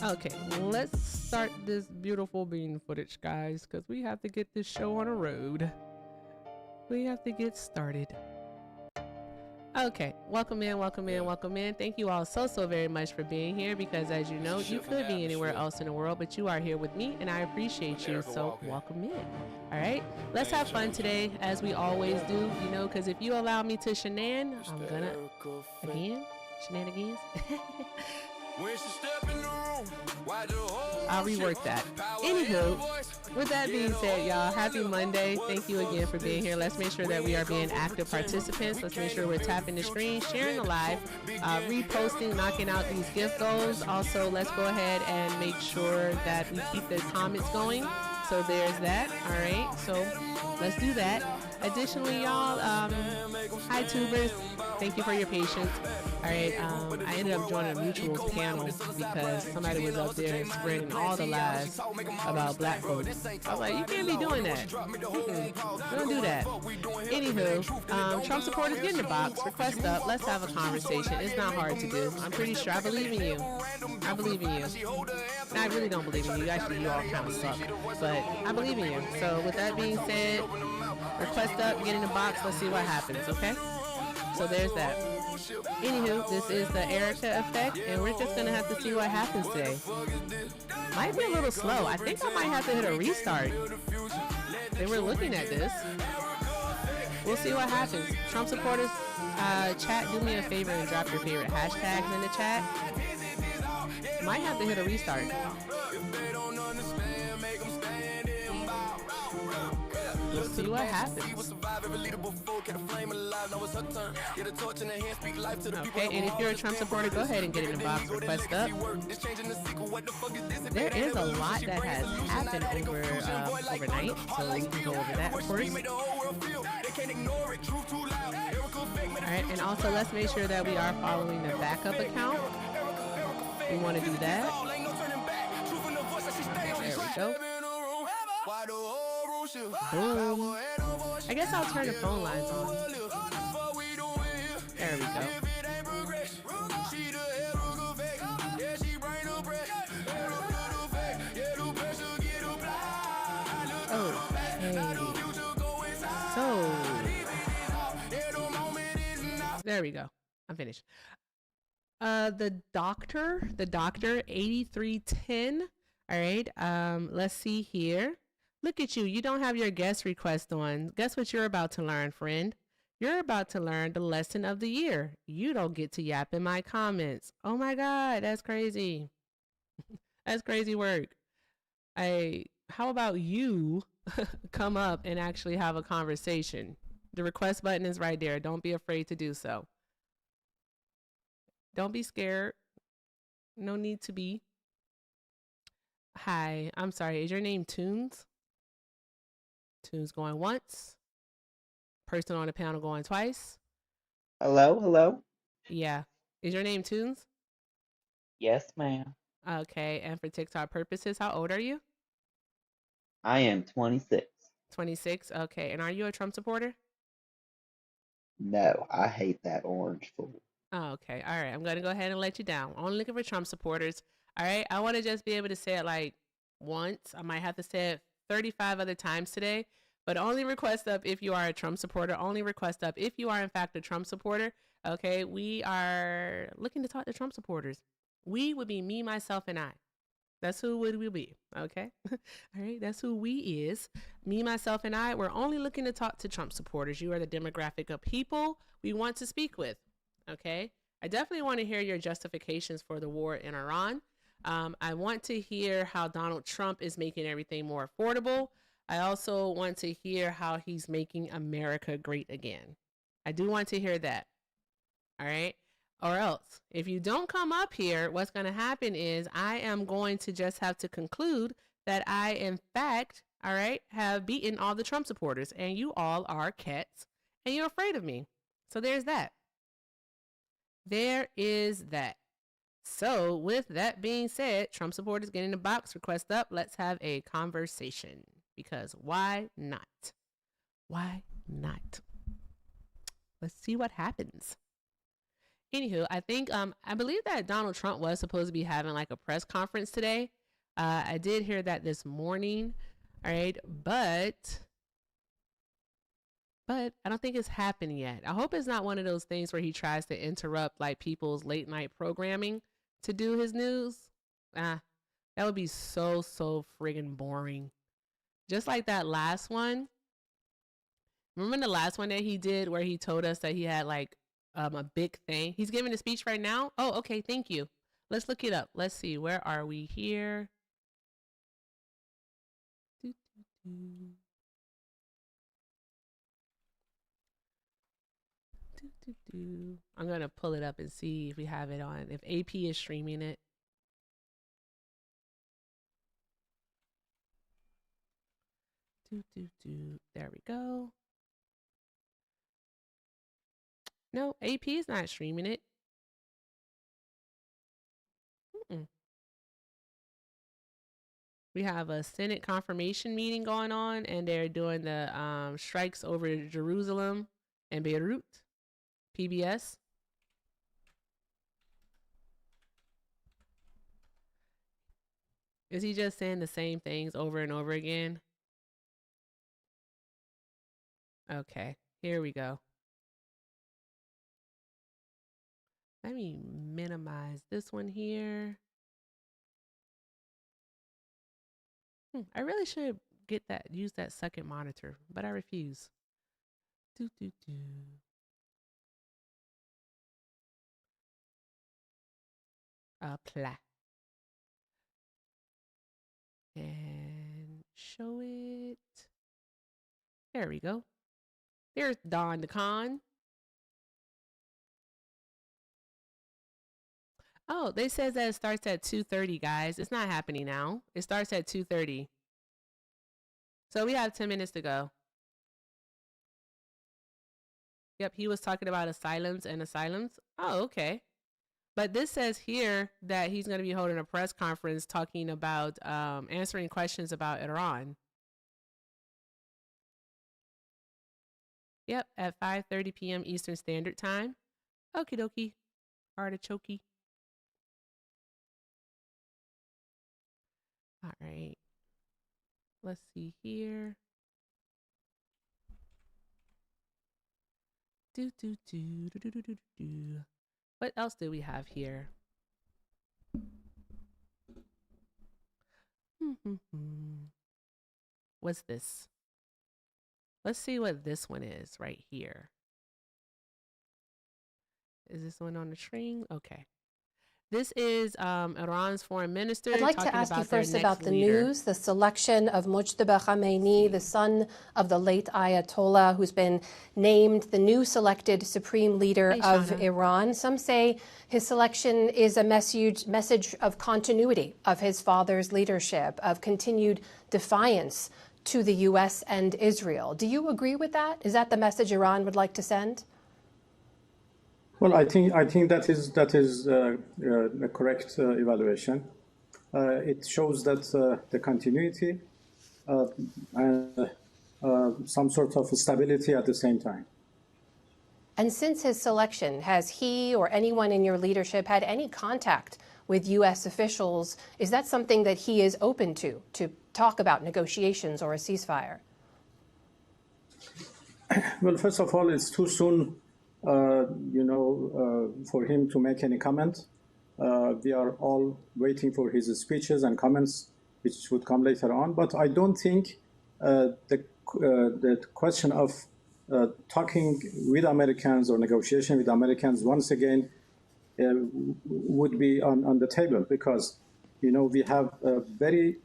Okay, let's start this beautiful bean footage, guys, because we have to get this show on the road. We have to get started. Okay, welcome in, welcome in, welcome in. Thank you all so very much for being here because, as you know, you could be anywhere else in the world, but you are here with me and I appreciate you. So, welcome in. All right, let's have fun today as we always do, you know, because if you allow me to shenan, I'm gonna, again, shenanigans. I'll rework that. Anywho, with that being said, y'all, happy Monday. Thank you again for being here. Let's make sure that we are being active participants. Let's make sure we're tapping the screen, sharing the live, reposting, knocking out these gift goals. Also, let's go ahead and make sure that we keep the comments going. So there's that. All right. So let's do that. Additionally, y'all, hi tubers. Thank you for your patience. All right, I ended up joining a mutuals panel because somebody was up there spreading all the lies about black folks. I was like, you can't be doing that. Don't do that. Anywho, Trump supporters, get in the box, request up, let's have a conversation. It's not hard to do. I'm pretty sure. I believe in you. I believe in you. No, I really don't believe in you. Actually, you all kind of suck. But I believe in you. So with that being said, request up, get in the box, let's see what happens, okay? So there's that. Anywho, this is the Erica effect, and we're just gonna have to see what happens today. Might be a little slow. I think I might have to hit a restart. They were looking at this. We'll see what happens. Trump supporters, chat, do me a favor and drop your favorite hashtags in the chat. Might have to hit a restart. We'll see what happens. Okay, and if you're a Trump supporter, go ahead and get in the box, request up. There is a lot that has happened overnight, so we can go over that, of course. Alright, and also let's make sure that we are following the backup account. We want to do that. There we go. Boom. I guess I'll turn the phone lines on. There we go. So, there we go. I'm finished. The doctor, 8310. All right. Let's see here. Look at you. You don't have your guest request on. Guess what you're about to learn, friend? You're about to learn the lesson of the year. You don't get to yap in my comments. Oh my God, that's crazy. That's crazy work. How about you come up and actually have a conversation? The request button is right there. Don't be afraid to do so. Don't be scared. No need to be. Hi, I'm sorry. Is your name Tunes? Tunes going once. Person on the panel going twice. Hello, hello. Yeah. Is your name Tunes? Yes, ma'am. Okay. And for TikTok purposes, how old are you? I am 26. 26. Okay. And are you a Trump supporter? No, I hate that orange fool. Oh, okay. All right. I'm going to go ahead and let you down. Only looking for Trump supporters. All right. I want to just be able to say it like once. I might have to say it 35 other times today, but only request up if you are a Trump supporter. Only request up if you are, in fact, a Trump supporter. Okay. We are looking to talk to Trump supporters. We would be me, myself, and I. That's who would we be. Okay. All right. That's who we is. Me, myself, and I. We're only looking to talk to Trump supporters. You are the demographic of people we want to speak with. Okay. I definitely want to hear your justifications for the war in Iran. I want to hear how Donald Trump is making everything more affordable. I also want to hear how he's making America great again. I do want to hear that. All right. Or else, if you don't come up here, what's going to happen is I am going to just have to conclude that I, in fact, all right, have beaten all the Trump supporters and you all are cats and you're afraid of me. So there's that. There is that. So with that being said, Trump supporters, get in the box, request up. Let's have a conversation because why not? Why not? Let's see what happens. Anywho, I think I believe that Donald Trump was supposed to be having like a press conference today. I did hear that this morning. All right, but I don't think it's happened yet. I hope it's not one of those things where he tries to interrupt like people's late night programming to do his news. Ah, that would be so friggin' boring. Just like that last one. Remember the last one that he did where he told us that he had like a big thing? He's giving a speech right now. Oh, okay, thank you. Let's look it up. Let's see. Where are we here? Do, do, do. I'm going to pull it up and see if we have it on, if AP is streaming it. There we go. No, AP is not streaming it. Mm-mm. We have a Senate confirmation meeting going on, and they're doing the strikes over Jerusalem and Beirut. PBS. Is he just saying the same things over and over again? Okay, here we go. Let me minimize this one here. I really should use that second monitor, but I refuse. Apply. And show it. There we go. There's Don DeCon. Oh, they says that it starts at 2:30, guys. It's not happening now. It starts at 2:30. So we have 10 minutes to go. Yep, he was talking about asylums and asylums. Oh, okay. But this says here that he's going to be holding a press conference talking about answering questions about Iran. Yep, at 5:30 p.m. Eastern Standard Time. Okie dokie. Artichoke. All right. Let's see here. What else do we have here? What's this? Let's see what this one is right here. Is this one on the string? Okay. This is Iran's foreign minister. I'd like to ask you first about the news, the selection of Mujtaba Khamenei, the son of the late Ayatollah, who's been named the new selected supreme leader of Iran. Some say his selection is a message of continuity of his father's leadership, of continued defiance to the U.S. and Israel. Do you agree with that? Is that the message Iran would like to send? Well, I think that is a correct evaluation. It shows that the continuity and some sort of stability at the same time. And since his selection, has he or anyone in your leadership had any contact with U.S. officials? Is that something that he is open to talk about negotiations or a ceasefire? Well, first of all, it's too soon for him to make any comment. We are all waiting for his speeches and comments, which would come later on. But I don't think the question of talking with Americans or negotiation with Americans once again would be on the table, because we have a very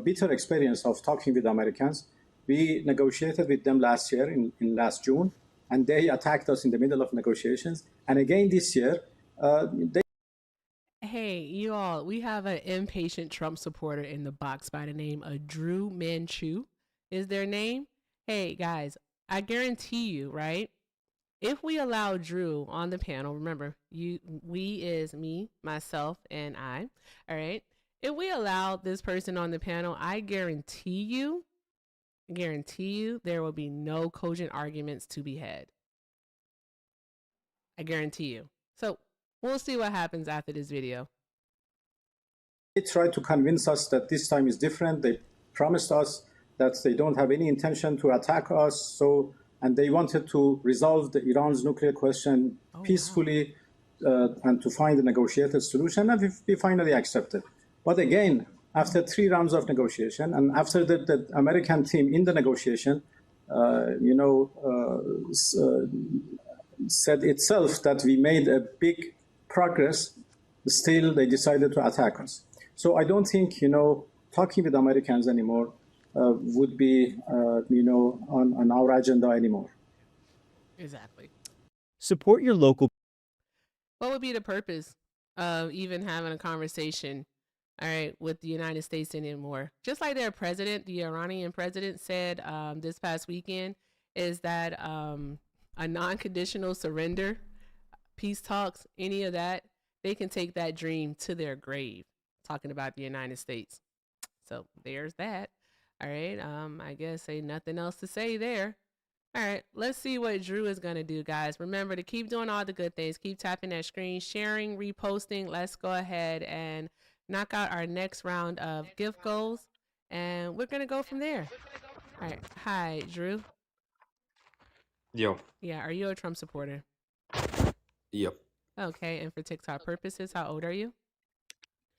bitter experience of talking with Americans. We negotiated with them last year in last June, and they attacked us in the middle of negotiations. And again this year, Hey, you all, we have an impatient Trump supporter in the box by the name of Drew Manchu is their name. Hey, guys, I guarantee you, right? If we allow Drew on the panel, remember, we is me, myself, and I, all right? If we allow this person on the panel, I guarantee you, there will be no cogent arguments to be had. I guarantee you. So we'll see what happens after this video. They tried to convince us that this time is different. They promised us that they don't have any intention to attack us. And they wanted to resolve Iran's nuclear question peacefully and to find a negotiated solution. And we finally accepted. But again, after 3 rounds of negotiation and after the American team in the negotiation, said itself that we made a big progress, still they decided to attack us. So I don't think, talking with Americans anymore would be, on our agenda anymore. Exactly. Support your local. What would be the purpose of even having a conversation, all right, with the United States anymore? Just like their president, the Iranian president, said this past weekend, is that a non-conditional surrender, peace talks, any of that, they can take that dream to their grave. Talking about the United States. So there's that. All right. I guess ain't nothing else to say there. All right. Let's see what Drew is going to do, guys. Remember to keep doing all the good things. Keep tapping that screen, sharing, reposting. Let's go ahead and knock out our next round of gift goals. And we're going to go from there. All right. Hi, Drew. Yo. Yeah. Are you a Trump supporter? Yep. Okay. And for TikTok purposes, how old are you?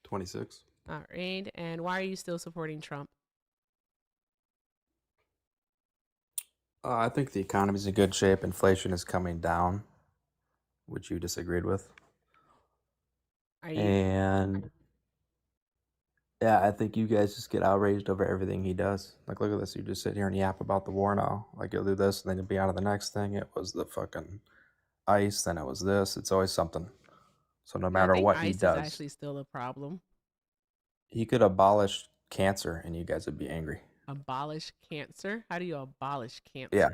26. All right. And why are you still supporting Trump? I think the economy's in good shape. Inflation is coming down, which you disagreed with. Are you? And yeah, I think you guys just get outraged over everything he does. Like, look at this. You just sit here and yap about the war now. Like, you'll do this and then you'll be out of the next thing. It was the fucking ICE, then it was this. It's always something. So no matter what he does, ICE is actually still a problem. he could abolish cancer and you guys would be angry. Abolish cancer? How do you abolish cancer? Yeah.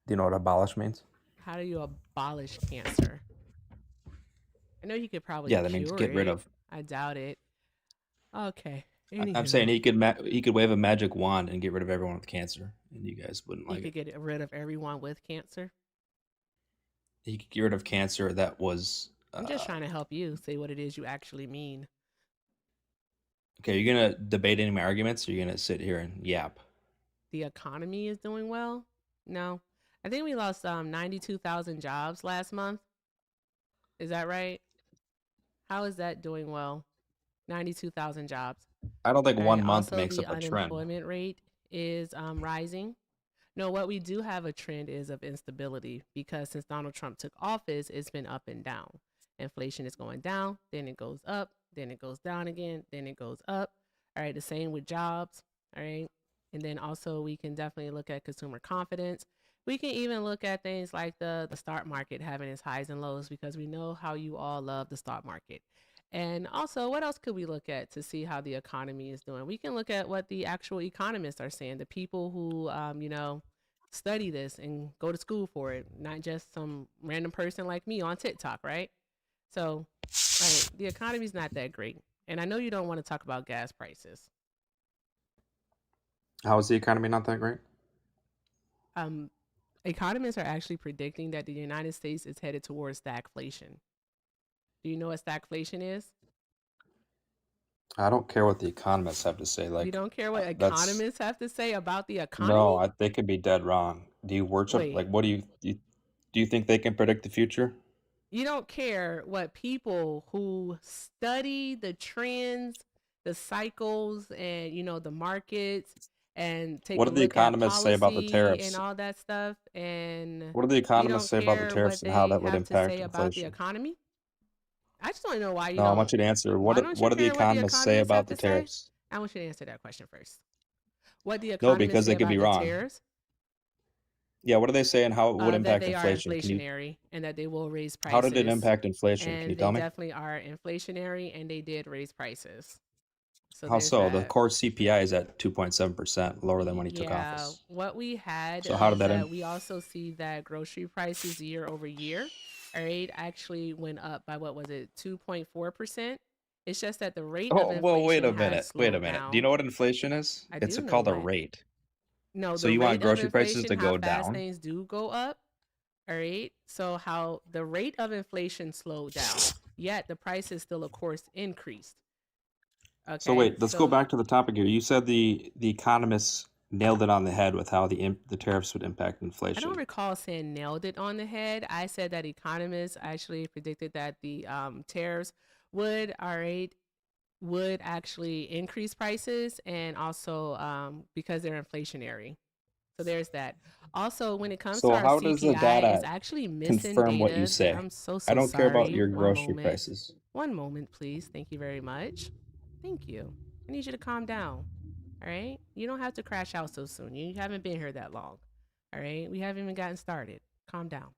Do you know what abolish means? How do you abolish cancer? I know you could probably that means get rid of. I doubt it. Okay. I'm saying he could wave a magic wand and get rid of everyone with cancer, and you guys wouldn't like it. He could get rid of everyone with cancer? He could get rid of cancer that was... I'm just trying to help you say what it is you actually mean. Okay, you're going to debate any of my arguments, or you're going to sit here and yap? The economy is doing well? No. I think we lost 92,000 jobs last month. Is that right? How is that doing well? 92,000 jobs. I don't think 1 month Also, makes up a the trend. unemployment rate is rising. No, what we do have a trend is of instability, because since Donald Trump took office, it's been up and down. Inflation is going down, then it goes up, then it goes down again, then it goes up. All right, the same with jobs. All right. And then also we can definitely look at consumer confidence. We can even look at things like the stock market having its highs and lows, because we know how you all love the stock market. And also, what else could we look at to see how the economy is doing? We can look at what the actual economists are saying, the people who, study this and go to school for it, not just some random person like me on TikTok, right? So, right, the economy's not that great. And I know you don't want to talk about gas prices. How is the economy not that great? Economists are actually predicting that the United States is headed towards stagflation. Do you know what stagflation is? I don't care what the economists have to say. Like, you don't care what economists have to say about the economy? No, they could be dead wrong. Do you worship? Wait. Like, what do you think they can predict the future? You don't care what people who study the trends, the cycles, and the markets, and take What a do the look at economists say about the policy tariffs? and all that stuff. And What do the economists say about the tariffs and how that would impact say about the inflation? economy? I just want to know why you No, don't. I want you to answer. Why What don't you do the care what the economists say economists about have the to say? tariffs? I want you to answer that question first. What the No, economists because say they could about be the wrong. tariffs? Yeah, what do they say and how it would That impact they inflation? are inflationary and that they will raise prices. How did it impact inflation? And Can you they tell me? definitely are inflationary, and they did raise prices. So How there's so? The that. core CPI is at 2.7%, lower than when he took office. What we had So how did that we also see that grocery prices year over year, right, actually went up by, what was it, 2.4%. It's just that the rate of inflation well, wait a has minute. slowed Wait a minute. down. Do you know what inflation is? I It's do know called a what. rate. No, So the you rate want of grocery prices inflation, to go how fast down? things do go up. All right. So how the rate of inflation slowed down, yet the prices still, of course, increased. Okay. So wait, let's go back to the topic here. You said the economists nailed it on the head with how the tariffs would impact inflation. I don't recall saying nailed it on the head. I said that economists actually predicted that the tariffs would, all right, would actually increase prices, and also because they're inflationary. So there's that. Also, when it comes to So our how does the CPI, it's data actually missing confirm what you data. say? I'm so I don't care about sorry. your One grocery moment. prices. One moment, please. Thank you very much. Thank you. I need you to calm down. All right? You don't have to crash out so soon. You haven't been here that long. All right? We haven't even gotten started. Calm down.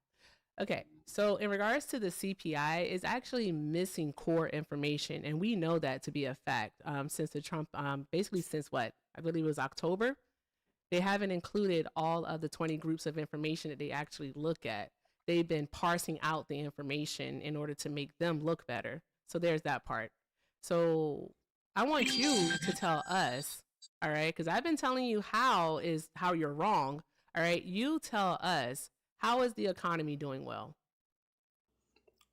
Okay, so in regards to the CPI, it's actually missing core information, and we know that to be a fact since the Trump, basically since what? I believe it was October. They haven't included all of the 20 groups of information that they actually look at. They've been parsing out the information in order to make them look better. So there's that part. So I want you to tell us, all right, because I've been telling you how you're wrong. All right, you tell us, how is the economy doing well?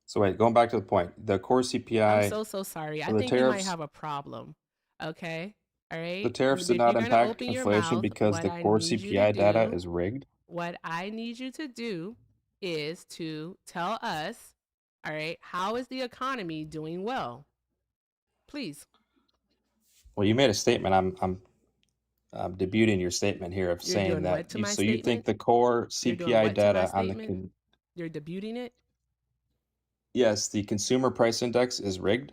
So wait, going back to the point, the core CPI. I'm so sorry. So I the think tariffs, you might have a problem. Okay, all right. the tariffs did If not you're gonna impact open your inflation mouth, because what the I core need you to CPI data do, is rigged. what I need you to do is to tell us, all right, how is the economy doing well? Please. Well, you made a statement. I'm debuting your statement here of You're saying doing that what to my so you think statement? the core You're doing CPI what to my data on statement? You're debuting it? yes, the consumer price index is rigged.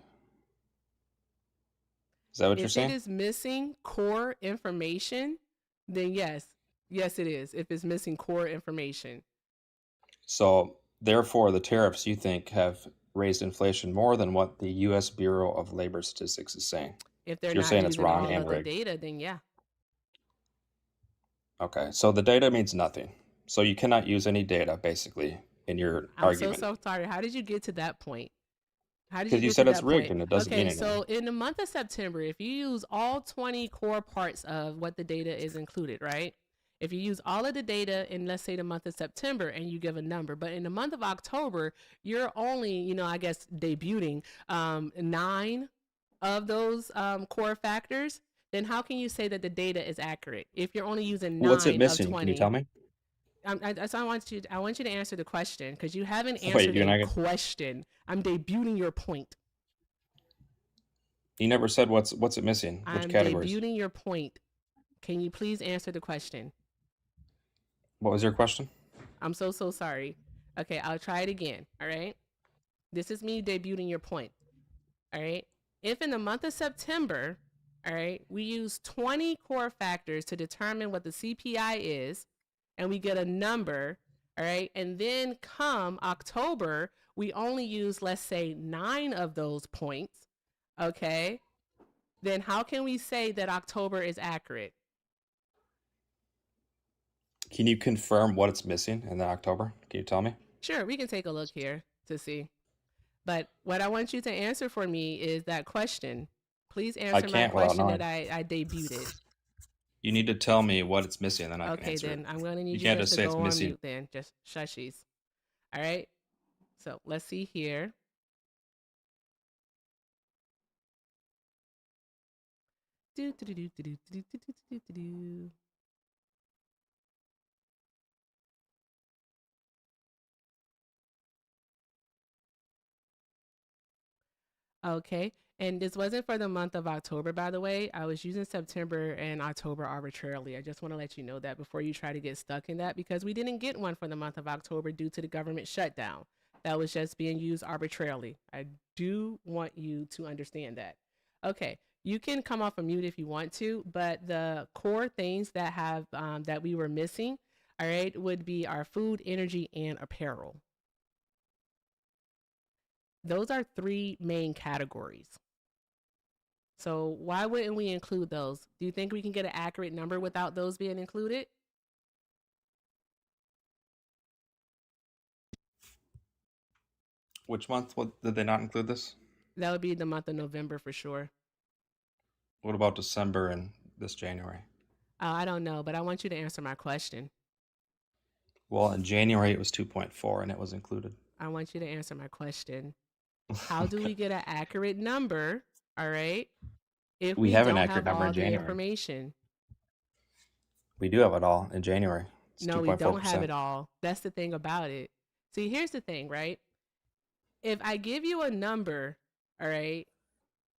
Is that what you're If saying? it is missing core information, then yes. Yes, it is. If it's missing core information. So therefore, the tariffs you think have raised inflation more than what the U.S. Bureau of Labor Statistics is saying. If So they're you're not saying it's using wrong all and of the rigged. data, then yeah. Okay, so the data means nothing. So you cannot use any data, basically, in your argument. I'm so sorry. How did you get to that point? How did you Because you get said to it's that rigged point? and it doesn't mean Okay, anything. so in the month of September, if you use all 20 core parts of what the data is included, right? If you use all of the data in, let's say, the month of September and you give a number, but in the month of October, you're only, I guess, debuting 9 of those core factors, then how can you say that the data is accurate if you're only using 9 What's it of missing? 20? Can you tell me? I want you to answer the question because you haven't Wait, answered you're a not gonna... question. I'm debuting your point. You never said what's it missing. Which I'm categories? debuting your point. Can you please answer the question? What was your question? I'm so sorry. Okay, I'll try it again. All right. This is me debuting your point. All right. If in the month of September, all right, we use 20 core factors to determine what the CPI is, and we get a number, all right, and then come October, we only use, let's say, 9 of those points, okay, then how can we say that October is accurate? Can you confirm what it's missing in October? Can you tell me? Sure, we can take a look here to see. But what I want you to answer for me is that question. Please answer my question that I debuted. You need to tell me what it's missing, then I can Okay, answer then it. I'm going to need You you can't just just to say it's go on missing. mute then. Just shushies. All right. So let's see here. Do, do, do, do, do, do, do, do, do, do, do. Okay. And this wasn't for the month of October, by the way. I was using September and October arbitrarily. I just want to let you know that before you try to get stuck in that, because we didn't get one for the month of October due to the government shutdown. That was just being used arbitrarily. I do want you to understand that. Okay. You can come off of mute if you want to, but the core things that have that we were missing, all right, would be our food, energy, and apparel. Those are 3 main categories. So why wouldn't we include those? Do you think we can get an accurate number without those being included? Which month did they not include this? That would be the month of November for sure. What about December and this January? I don't know, but I want you to answer my question. Well, in January it was 2.4 and it was included. I want you to answer my question. How do we get an accurate number, all right, if We have an don't accurate have number in all the January. information? We do have it all in January. It's No, we don't have 2.4%. it all. That's the thing about it. See, here's the thing, right? If I give you a number, all right,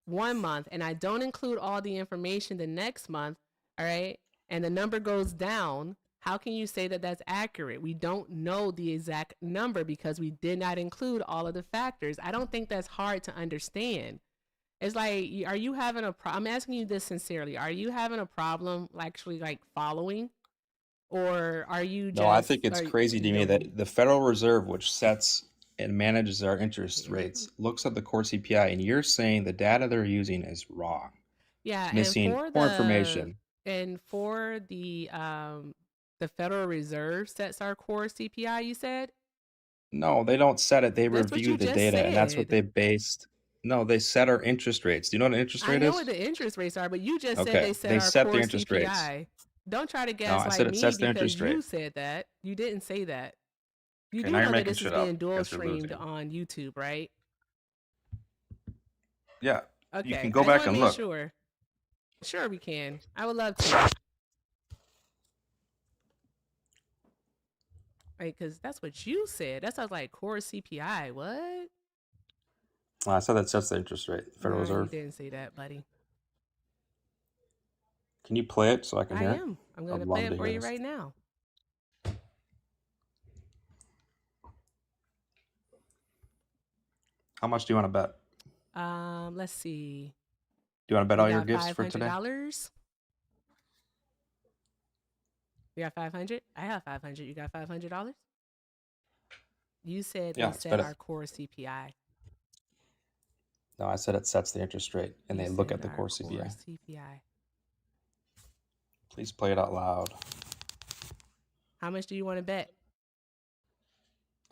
1 month, and I don't include all the information the next month, all right, and the number goes down, how can you say that that's accurate? We don't know the exact number because we did not include all of the factors. I don't think that's hard to understand. It's like, are you having a problem? I'm asking you this sincerely. Are you having a problem actually like following? Or are you just... No, I think it's crazy to me that the Federal Reserve, which sets and manages our interest rates, looks at the core CPI, and you're saying the data they're using is wrong. Yeah, it's missing more information. And for the Federal Reserve sets our core CPI, you said? No, they don't set it. They That's what review you the just data, and that's what said. they based. No, they set our interest rates. Do you know what an interest rate I know is? what the interest rates are, but you just said Okay, they set our core the interest rates. CPI. Don't try to No, I said gaslight it me sets the because interest you rate. said that. You didn't say that. You Okay, do now you're know that making this is shit up. being dual Guess you're streamed losing. on YouTube, right? Yeah, Okay. you can go back and look. Sure. Sure, we can. I would love to. Right, because that's what you said. That sounds like core CPI. What? I said that sets the interest rate. Federal No, you Reserve. didn't say that, buddy. Can you play it so I can hear it? am. I'm going I'd to love play it to for hear you this. right now. How much do you want to bet? Let's see. Do you want to bet all your gifts for today? $500. You got 500? I have 500. You got $500? You said Yeah, they let's set bet it. our core CPI. No, I said it sets the interest rate, and You they look said at the our core CPI. CPI. Please play it out loud. How much do you want to bet?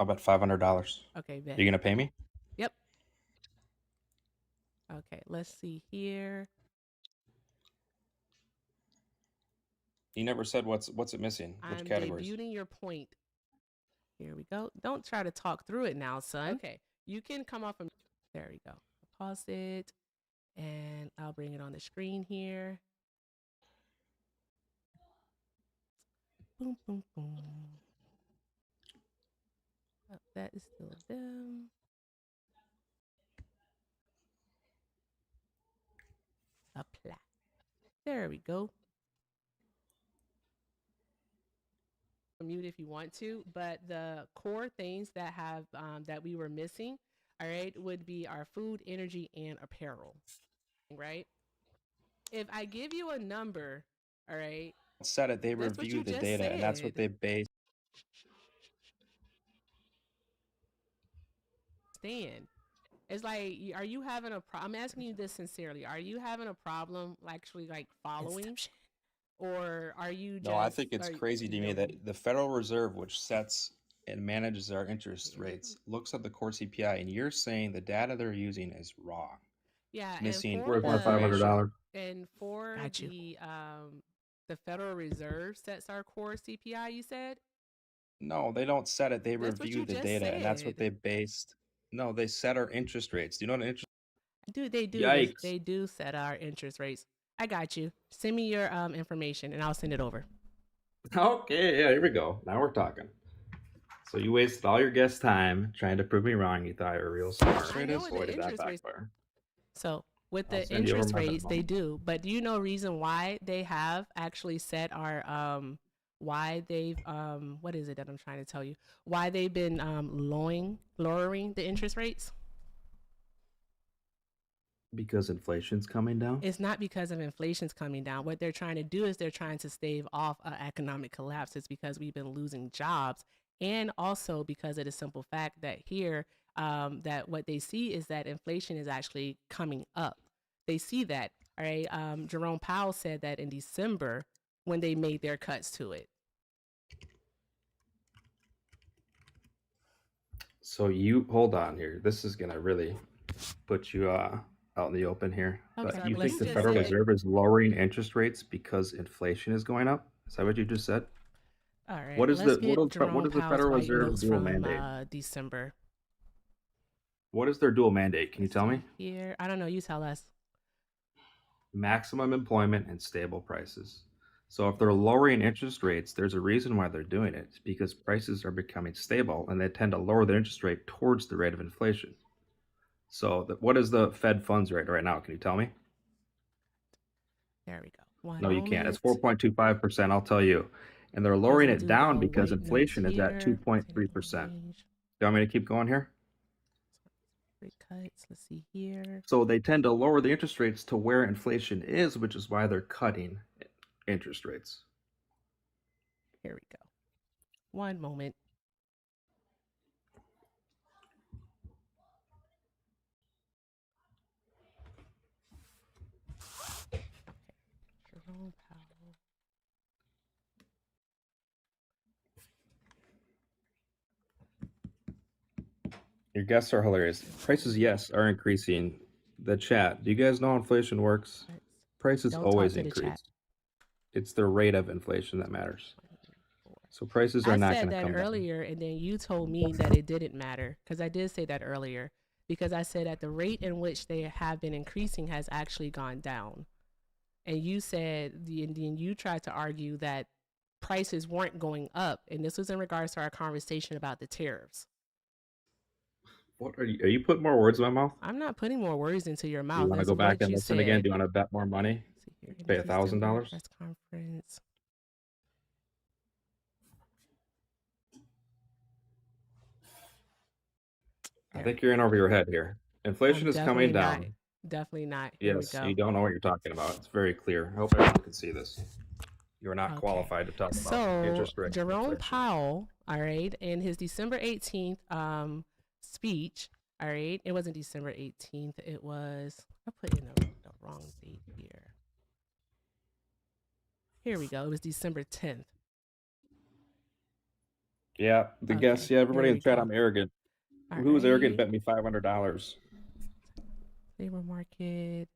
I'll bet $500. Okay, bet. Are you gonna pay me? Yep. Okay, let's see here. You never said what's it missing. Which I'm categories? debuting your point. Here we go. Don't try to talk through it now, son. Okay, you can come off from... There we go. Pause it, and I'll bring it on the screen here. Boom, boom, boom. Oh, that is still them. Apply. There we go. Mute if you want to, but the core things that have that we were missing, all right, would be our food, energy, and apparel, right? If I give you a number, all right, Said it. They that's what review you the just data, and that's what said. they base. Stand. It's like, are you having a problem? I'm asking you this sincerely. Are you having a problem actually like following? Or are you just... No, I think it's crazy to me that the Federal Reserve, which sets and manages our interest rates, looks at the core CPI, and you're saying the data they're using is wrong. Yeah, It's missing and for more $500. And for the Federal Reserve sets our core CPI, you said? No, they don't set it. They That's what review you the just data, and that's what said. they based. No, they set our interest rates. Do you know what an interest? They do. Yikes. They do set our interest rates. I got you. Send me your information, and I'll send it over. Okay, yeah, here we go. Now we're talking. So you wasted all your guest time trying to prove me wrong. You thought you were real smart. I know what the interest rates. So with the interest rates, they do. But do you know reason why they have actually set our why they've what is it that I'm trying to tell you? Why they've been lowering the interest rates? Because inflation's coming down? It's not because of inflation's coming down. What they're trying to do is they're trying to stave off an economic collapse. It's because we've been losing jobs, and also because of the simple fact that here, that what they see is that inflation is actually coming up. They see that, all right? Jerome Powell said that in December when they made their cuts to it. So you, hold on here. This is going to really put you out in the open here. Okay, But you but think you the just Federal said- Reserve is lowering interest rates because inflation is going up? Is that what you just said? All right, What is let's the get what Jerome is the Powell's Federal white Reserve's notes dual from mandate? December. What is their dual mandate? Can you Let's tell see me? here. I don't know. You tell us. Maximum employment and stable prices. So if they're lowering interest rates, there's a reason why they're doing it. It's because prices are becoming stable and they tend to lower the interest rate towards the rate of inflation. So what is the Fed funds rate right now? Can you tell me? There we go. One No, you can't. It's moment. 4.25%, I'll tell you. And they're lowering We'll it do down the because white notes inflation is at here. 2.3%. Do you want me to keep going here? Rate cuts. Let's see here. So they tend to lower the interest rates to where inflation is, which is why they're cutting interest rates. Here we go. One moment. Okay. Jerome Powell. Your guests are hilarious. Prices, yes, are increasing. The chat. Do you guys know how inflation works? Prices Don't always talk to the chat. increase. It's the rate of inflation that matters. So prices are I not said going to that come down. earlier, and then you told me that it didn't matter, because I did say that earlier, because I said at the rate in which they have been increasing has actually gone down. And you said, and then you tried to argue that prices weren't going up, and this was in regards to our conversation about the tariffs. What are you putting more words in my mouth? I'm not putting more words into your mouth. Do you want to That's go back what and you listen said. again? Do you want to bet more money? Let's see here. Pay In the December $1,000? press conference. I think you're in over your head here. Inflation is coming down. Definitely not. Here Yes, we go. you don't know what you're talking about. It's very clear. I hope everyone can see this. You're not qualified to talk about interest rates. Jerome Powell, all right, in his December 18th speech, all right, it wasn't December 18th. It was, I put in the wrong date here. Here we go. It was December 10th. Yeah, the guests. Yeah, everybody in the chat, I'm arrogant. Who was arrogant bet me $500? Labor market.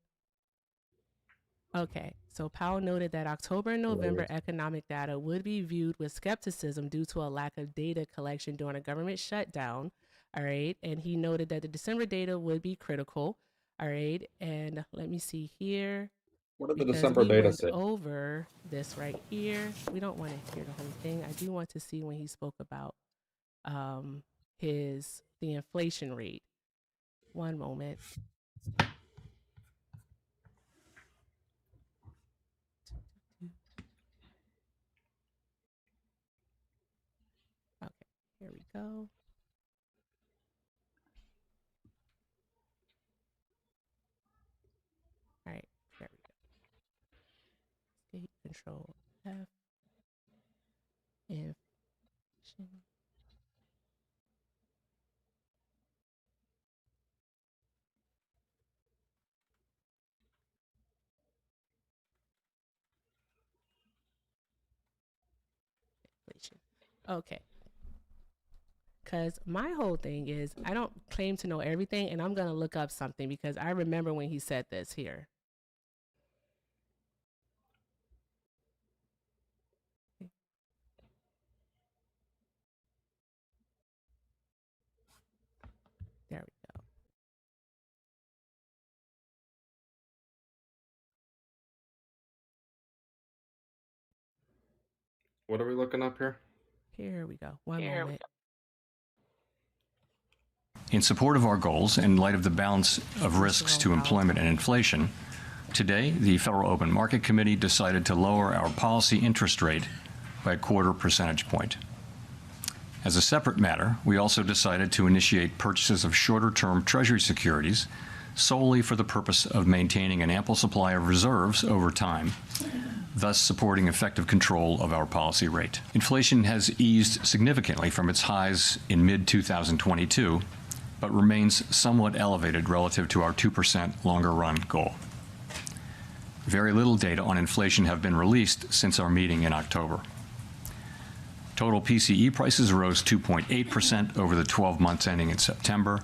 Okay, so Powell noted that October and November economic data would be viewed with skepticism due to a lack of data collection during a government shutdown. All right, and he noted that the December data would be critical. All right, and let me see here. What did the December data say? Over this right here. We don't want to hear the whole thing. I do want to see when he spoke about the inflation rate. One moment. Okay, here we go. All right, there we go. State control F. Inflation. Okay. Because my whole thing is I don't claim to know everything, and I'm going to look up something because I remember when he said this here. There we go. What are we looking up here? Here we go. One moment. In support of our goals, in light of the balance of risks to employment and inflation, today the Federal Open Market Committee decided to lower our policy interest rate by a 1/4 percentage point. As a separate matter, we also decided to initiate purchases of shorter-term Treasury securities solely for the purpose of maintaining an ample supply of reserves over time, thus supporting effective control of our policy rate. Inflation has eased significantly from its highs in mid-2022, but remains somewhat elevated relative to our 2% longer-run goal. Very little data on inflation have been released since our meeting in October. Total PCE prices rose 2.8% over the 12 months ending in September,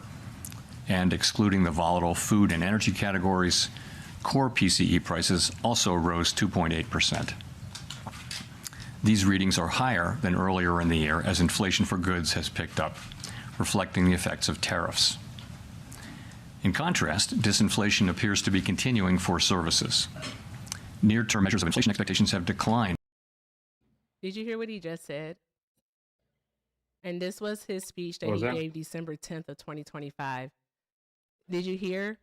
and excluding the volatile food and energy categories, core PCE prices also rose 2.8%. These readings are higher than earlier in the year as inflation for goods has picked up, reflecting the effects of tariffs. In contrast, disinflation appears to be continuing for services. Near-term measures of inflation expectations have declined. Did you hear what he just said? And this was his speech that he gave December 10th of 2025. Did you hear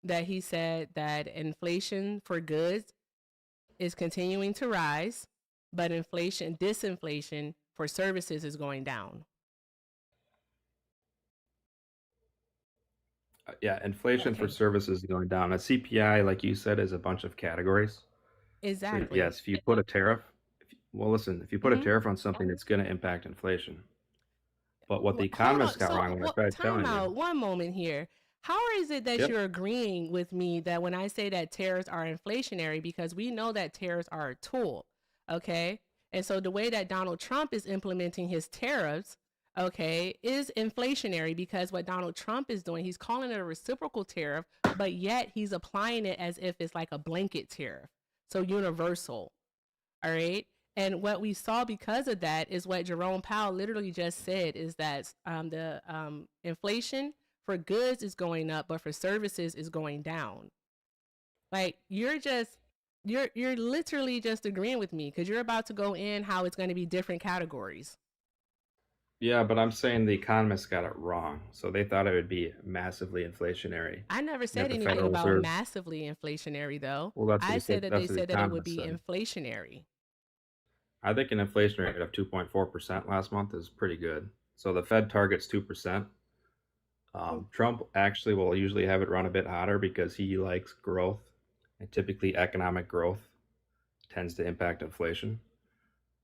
that he said that inflation for goods is continuing to rise, but disinflation for services is going down? Yeah, inflation for services is going down. A CPI, like you said, is a bunch of categories. Exactly. So yes, if you put a tariff, if you put a tariff on something, it's going to impact inflation. But what the economists got wrong, what I tried telling you. One moment here. How is it that you're agreeing with me that when I say that tariffs are inflationary, because we know that tariffs are a tool, okay? And so the way that Donald Trump is implementing his tariffs, okay, is inflationary, because what Donald Trump is doing, he's calling it a reciprocal tariff, but yet he's applying it as if it's like a blanket tariff, so universal, all right? And what we saw because of that is what Jerome Powell literally just said, is that the inflation for goods is going up, but for services is going down. Like, you're literally just agreeing with me, because you're about to go in how it's going to be different categories. Yeah, but I'm saying the economists got it wrong. So they thought it would be massively inflationary. I never said anything about massively inflationary, though. Well, I said that they said that it would be inflationary. I think an inflation rate of 2.4% last month is pretty good. So the Fed targets 2%. Trump actually will usually have it run a bit hotter because he likes growth, and typically economic growth tends to impact inflation.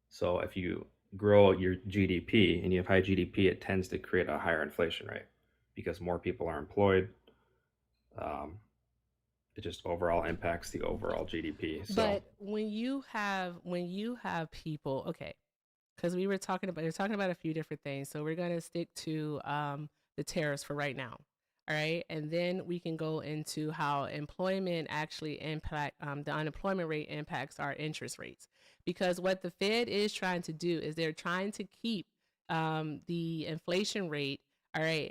So if you grow your GDP and you have high GDP, it tends to create a higher inflation rate because more people are employed. It just overall impacts the overall GDP. So. But when you have people, okay, because we're talking about a few different things, so we're going to stick to the tariffs for right now. All right. And then we can go into how employment actually the unemployment rate impacts our interest rates. Because what the Fed is trying to do is they're trying to keep the inflation rate, all right,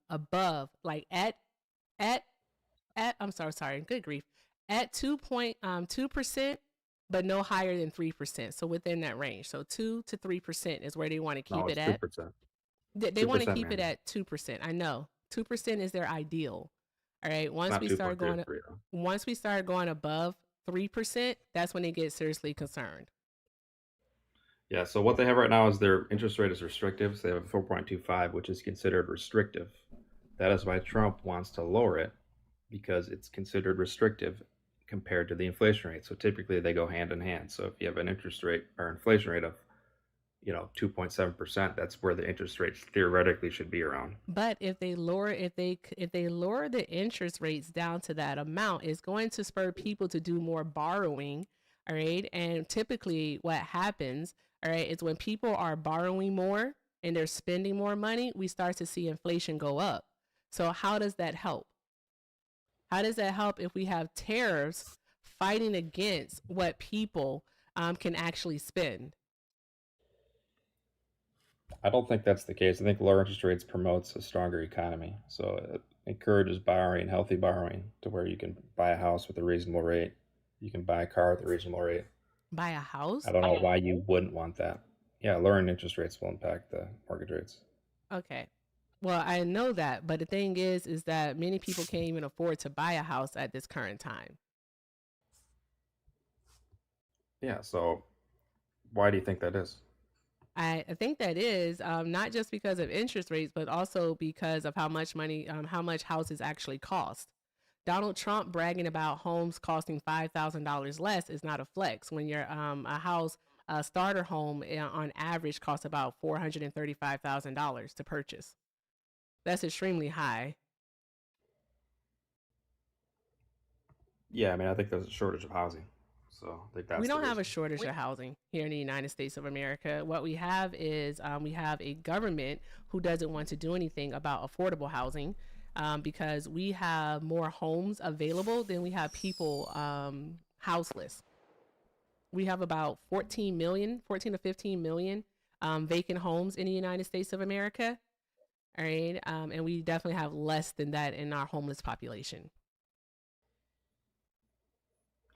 above, like at I'm sorry, good grief, at 2.2%, but no higher than 3%. So within that range. So 2 to 3% is where they want to keep it at. 2%. They want to keep it at 2%. I know 2% is their ideal. All right. Once we start going above 3%, that's when they get seriously concerned. Yeah. So what they have right now is their interest rate is restrictive. So they have a 4.25, which is considered restrictive. That is why Trump wants to lower it, because it's considered restrictive compared to the inflation rate. So typically they go hand in hand. So if you have an interest rate or inflation rate of 2.7%, that's where the interest rates theoretically should be around. But if they lower the interest rates down to that amount, it's going to spur people to do more borrowing. All right. And typically what happens, all right, is when people are borrowing more and they're spending more money, we start to see inflation go up. So how does that help? How does that help if we have tariffs fighting against what people can actually spend? I don't think that's the case. I think lower interest rates promotes a stronger economy. So it encourages borrowing, healthy borrowing, to where you can buy a house with a reasonable rate. You can buy a car with a reasonable rate. Buy a house? I don't know why you wouldn't want that. Yeah, lowering interest rates will impact the mortgage rates. Okay. Well, I know that, but the thing is that many people can't even afford to buy a house at this current time. Yeah, so why do you think that is? I think that is not just because of interest rates, but also because of how much money, how much houses actually cost. Donald Trump bragging about homes costing $5,000 less is not a flex when you're a house, a starter home on average costs about $435,000 to purchase. That's extremely high. Yeah, I mean, I think there's a shortage of housing. So I think that's we don't have a shortage of housing here in the United States of America. What we have is we have a government who doesn't want to do anything about affordable housing because we have more homes available than we have people houseless. we have about 14 to 15 million vacant homes in the United States of America. All right. And we definitely have less than that in our homeless population.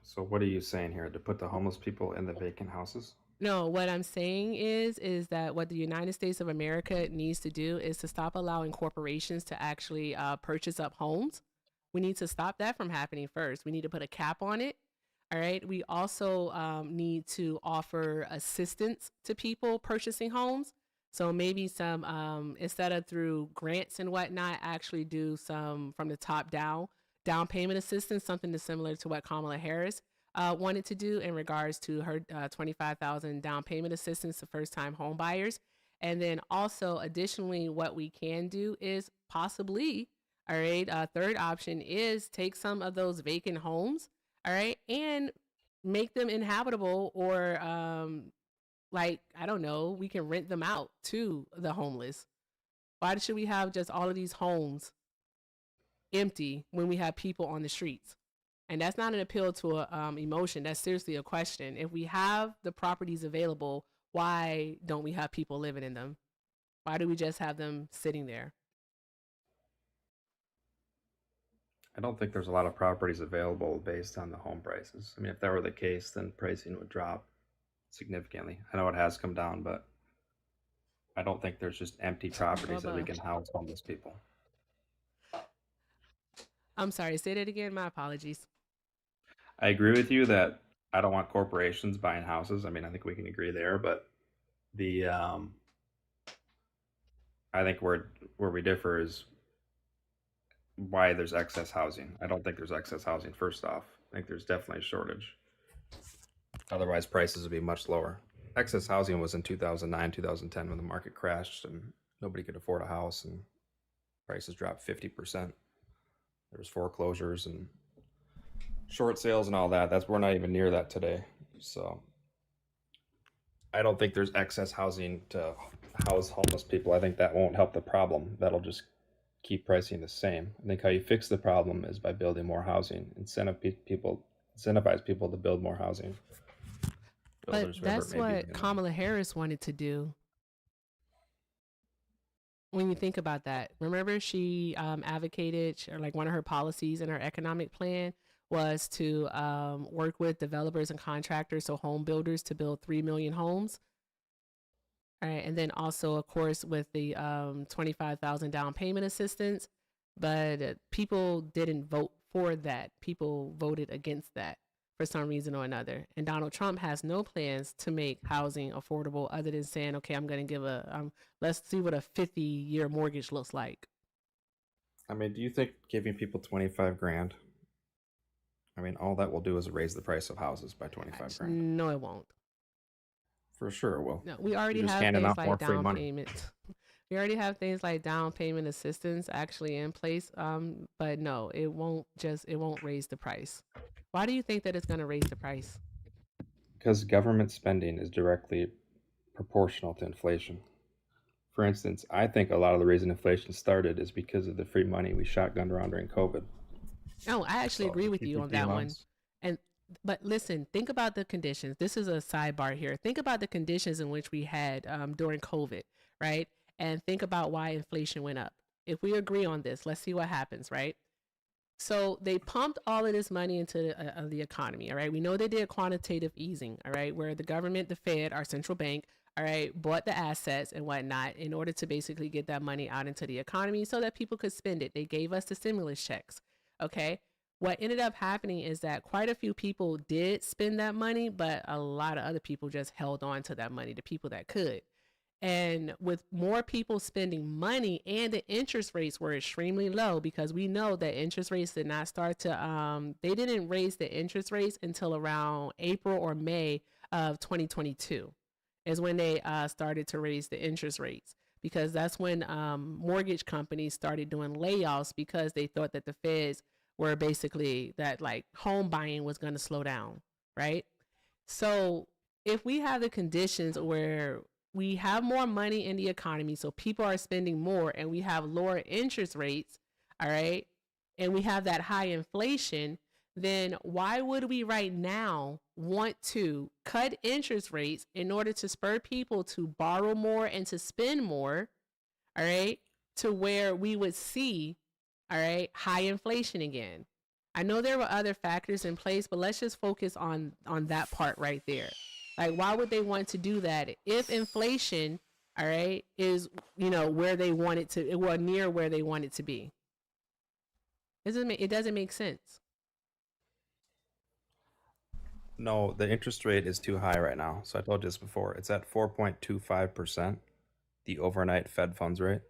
So what are you saying here? To put the homeless people in the vacant houses? No, what I'm saying is that what the United States of America needs to do is to stop allowing corporations to actually purchase up homes. We need to stop that from happening first. We need to put a cap on it. All right. We also need to offer assistance to people purchasing homes. So maybe some, instead of through grants and whatnot, actually do some from the top down payment assistance, something similar to what Kamala Harris wanted to do in regards to her $25,000 down payment assistance to first-time home buyers. And then also, additionally, what we can do is possibly, all right, third option is take some of those vacant homes, all right, and make them inhabitable, or like, I don't know, we can rent them out to the homeless. Why should we have just all of these homes empty when we have people on the streets? And that's not an appeal to a emotion. That's seriously a question. If we have the properties available, why don't we have people living in them? Why do we just have them sitting there? I don't think there's a lot of properties available based on the home prices. I mean, if that were the case, then pricing would drop significantly. I know it has come down, but I don't think there's just empty properties that we can house homeless people. I'm sorry, say that again. My apologies. I agree with you that I don't want corporations buying houses. I mean, I think we can agree there, but the I think where we differ is why there's excess housing. I don't think there's excess housing, first off. I think there's definitely a shortage. Otherwise, prices would be much lower. Excess housing was in 2009, 2010 when the market crashed and nobody could afford a house and prices dropped 50%. There was foreclosures and short sales and all that. We're not even near that today. So I don't think there's excess housing to house homeless people. I think that won't help the problem. That'll just keep pricing the same. I think how you fix the problem is by building more housing, incentivize people to build more housing. But that's what Kamala Harris wanted to do. When you think about that, remember she advocated, or like one of her policies in her economic plan was to work with developers and contractors, so home builders, to build 3 million homes. All right, and then also, of course, with the $25,000 down payment assistance, but people didn't vote for that. People voted against that for some reason or another. And Donald Trump has no plans to make housing affordable other than saying, okay, I'm going to give let's see what a 50-year mortgage looks like. I mean, do you think giving people 25 grand, I mean, all that will do is raise the price of houses by 25 grand? No, it won't. For sure it will. No, we already have things like down payment. We already have things like down payment assistance actually in place. But no, it won't raise the price. Why do you think that it's going to raise the price? Because government spending is directly proportional to inflation. For instance, I think a lot of the reason inflation started is because of the free money we shotgunned around during COVID. No, I actually agree with you on that one. But listen, think about the conditions. This is a sidebar here. Think about the conditions in which we had during COVID, right? And think about why inflation went up. If we agree on this, let's see what happens, right? So they pumped all of this money into the economy, all right? We know they did quantitative easing, all right, where the government, the Fed, our central bank, all right, bought the assets and whatnot in order to basically get that money out into the economy so that people could spend it. They gave us the stimulus checks, okay? What ended up happening is that quite a few people did spend that money, but a lot of other people just held on to that money, the people that could. And with more people spending money, and the interest rates were extremely low, because we know that interest rates did not start to, they didn't raise the interest rates until around April or May of 2022 is when they started to raise the interest rates, because that's when mortgage companies started doing layoffs because they thought that the feds were basically that like home buying was going to slow down, right? So if we have the conditions where we have more money in the economy, so people are spending more, and we have lower interest rates, all right, and we have that high inflation, then why would we right now want to cut interest rates in order to spur people to borrow more and to spend more, all right, to where we would see, all right, high inflation again? I know there were other factors in place, but let's just focus on that part right there. Like, why would they want to do that if inflation, all right, is, you know, where they want it to, well, near where they want it to be? It doesn't make sense. No, the interest rate is too high right now. So I told you this before. It's at 4.25%, the overnight Fed funds rate.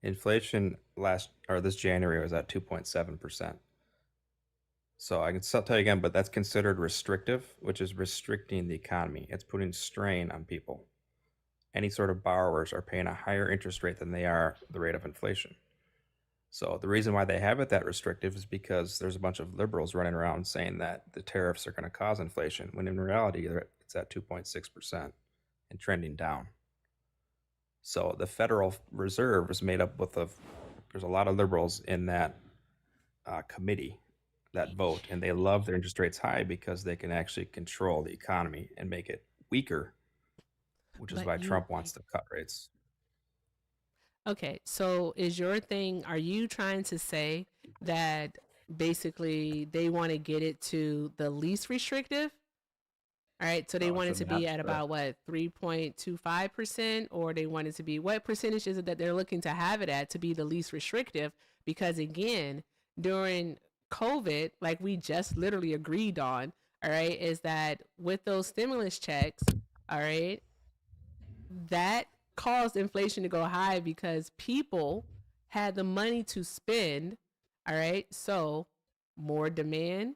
Inflation this January was at 2.7%. So I can tell you again, but that's considered restrictive, which is restricting the economy. It's putting strain on people. Any sort of borrowers are paying a higher interest rate than they are the rate of inflation. So the reason why they have it that restrictive is because there's a bunch of liberals running around saying that the tariffs are going to cause inflation, when in reality it's at 2.6% and trending down. So the Federal Reserve is made up there's a lot of liberals in that committee that vote, and they love their interest rates high because they can actually control the economy and make it weaker, which is why Trump wants to cut rates. Okay, so are you trying to say that basically they want to get it to the least restrictive? All right, so they want it to be at about what, 3.25%, or they want it to be, what percentage is it that they're looking to have it at to be the least restrictive? Because again, during COVID, like we just literally agreed on, all right, is that with those stimulus checks, all right, that caused inflation to go high because people had the money to spend. All right. So more demand.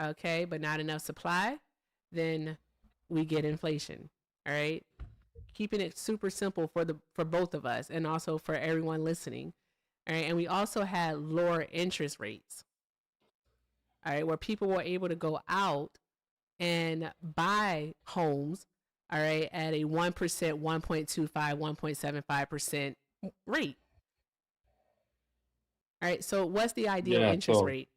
Okay. But not enough supply. Then we get inflation. All right. Keeping it super simple for both of us and also for everyone listening. All right. And we also had lower interest rates. All right. Where people were able to go out and buy homes, all right, at a 1%, 1.25, 1.75% rate. All right, so what's the ideal interest rate?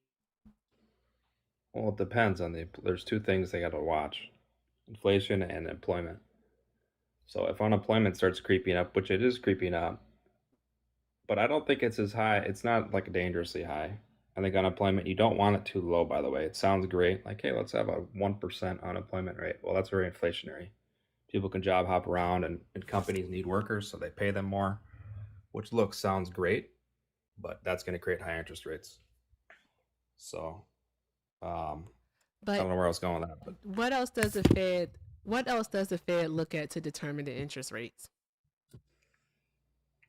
Well, it depends there's two things they got to watch: inflation and employment. So if unemployment starts creeping up, which it is creeping up, but I don't think it's as high. It's not like dangerously high. I think unemployment, you don't want it too low, by the way. It sounds great. Like, hey, let's have a 1% unemployment rate. Well, that's very inflationary. People can job hop around and companies need workers, so they pay them more, which sounds great, but that's going to create high interest rates. So, I don't know where I was going with that. But what else does the Fed look at to determine the interest rates?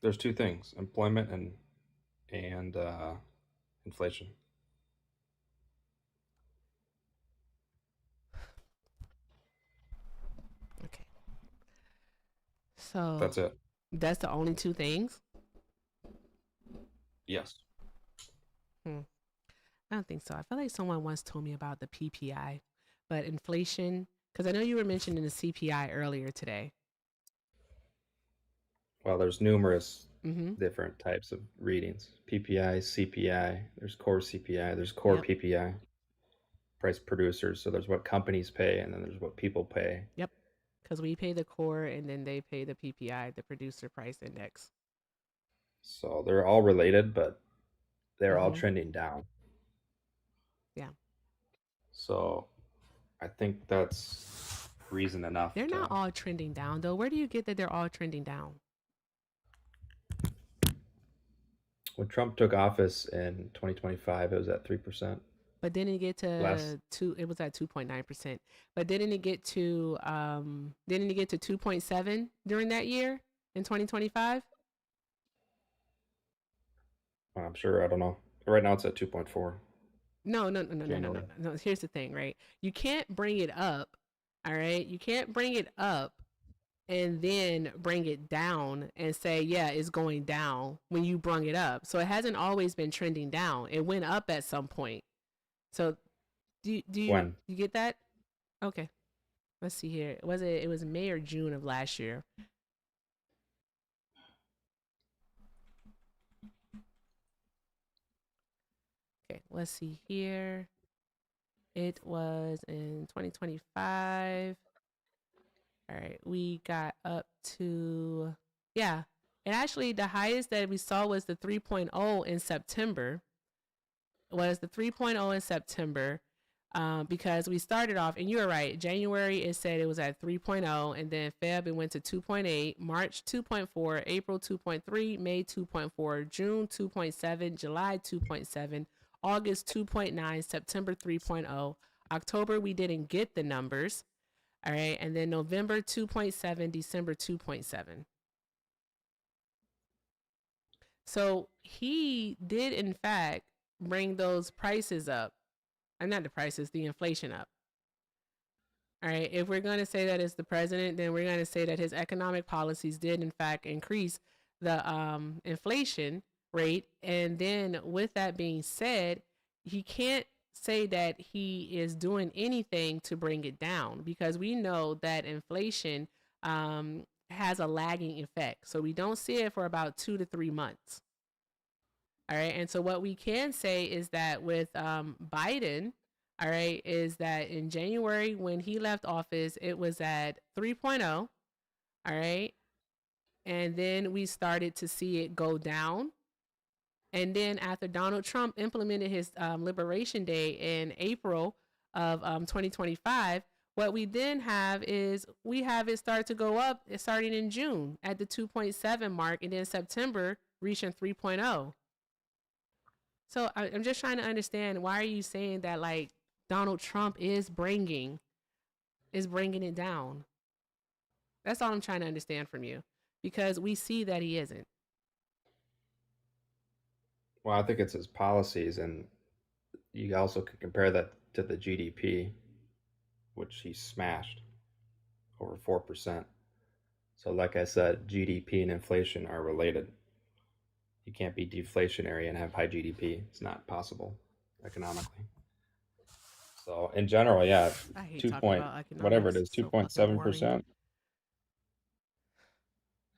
There's two things: employment and inflation. Okay. So that's it. That's the only two things? Yes. I don't think so. I feel like someone once told me about the PPI, but inflation, because I know you were mentioning the CPI earlier today. Well, there's numerous different types of readings: PPI, CPI. There's core CPI. There's core PPI. Price producers. So there's what companies pay, and then there's what people pay. Yep, because we pay the core, and then they pay the PPI, the producer price index. So they're all related, but they're all trending down. Yeah. So I think that's reason enough. They're not all trending down, though. Where do you get that they're all trending down? When Trump took office in 2025, it was at 3%. But didn't it get to it was at 2.9%. But didn't it get to 2.7 during that year in 2025? I'm sure. I don't know. Right now it's at 2.4. No. Here's the thing, right? You can't bring it up. All right. You can't bring it up and then bring it down and say, yeah, it's going down when you brung it up. So it hasn't always been trending down. It went up at some point. So do you get that? Okay. Let's see here. It was May or June of last year. Okay, let's see here. It was in 2025. All right, we got up to, yeah. And actually, the highest that we saw was the 3.0 in September. Was the 3.0 in September, because we started off, and you were right, January it said it was at 3.0, and then Feb it went to 2.8, March 2.4, April 2.3, May 2.4, June 2.7, July 2.7, August 2.9, September 3.0, October we didn't get the numbers, all right, and then November 2.7, December 2.7. So he did in fact bring those prices up, and not the prices, the inflation up. All right, if we're going to say that it's the president, then we're going to say that his economic policies did in fact increase the inflation rate. And then with that being said, he can't say that he is doing anything to bring it down, because we know that inflation has a lagging effect. So we don't see it for about 2 to 3 months. All right. And so what we can say is that with Biden, all right, is that in January when he left office, it was at 3.0. All right. And then we started to see it go down. And then after Donald Trump implemented his Liberation Day in April of 2025, what we then have is we have it start to go up starting in June at the 2.7 mark, and then September reaching 3.0. So I'm just trying to understand, why are you saying that like Donald Trump is bringing it down? That's all I'm trying to understand from you, because we see that he isn't. Well, I think it's his policies, and you also can compare that to the GDP, which he smashed over 4%. So like I said, GDP and inflation are related. You can't be deflationary and have high GDP. It's not possible economically. So in general, yeah, I hate 2 talking point about economics. whatever it is, So fucking boring. 2.7%.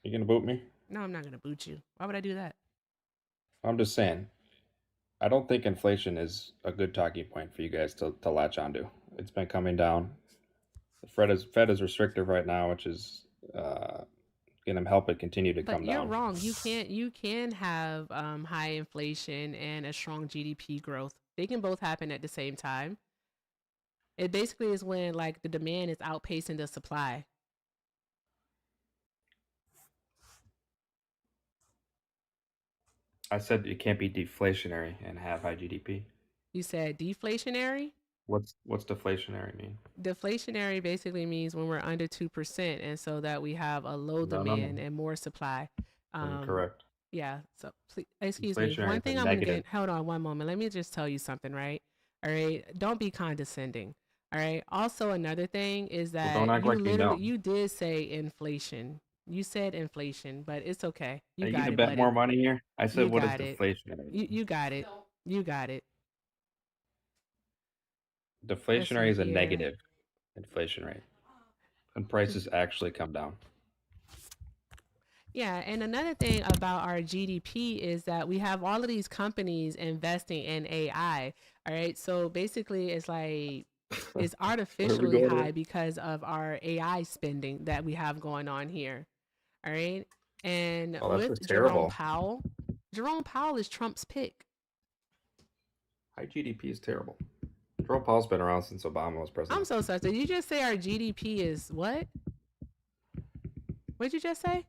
You gonna boot me? No, I'm not gonna boot you. Why would I do that? I'm just saying, I don't think inflation is a good talking point for you guys to latch onto. It's been coming down. The Fed is restrictive right now, which is going to help it continue to come down. But you're wrong. You can have high inflation and a strong GDP growth. They can both happen at the same time. It basically is when like the demand is outpacing the supply. I said it can't be deflationary and have high GDP. You said deflationary? What's deflationary mean? Deflationary basically means when we're under 2%, and so that we have a low demand and more supply. Incorrect. Yeah. So please, excuse me. One thing I'm going to get, hold on one moment. Let me just tell you something, right? All right. Don't be condescending. All right. Also, another thing is that don't act you like you know. you did say inflation. You said inflation, but it's okay. You Are got you gonna it, bet buddy. more money here? I said, You what is got it. deflationary? You got it. You got it. Deflationary is a negative inflation rate, and prices actually come down. Yeah, and another thing about our GDP is that we have all of these companies investing in AI. All right, so basically, it's like it's artificially high because of our AI spending that we have going on here. All right, and with Jerome Powell is Trump's pick. High GDP is terrible. Jerome Powell's been around since Obama was president. I'm so sorry. Did you just say our GDP is what? What did you just say?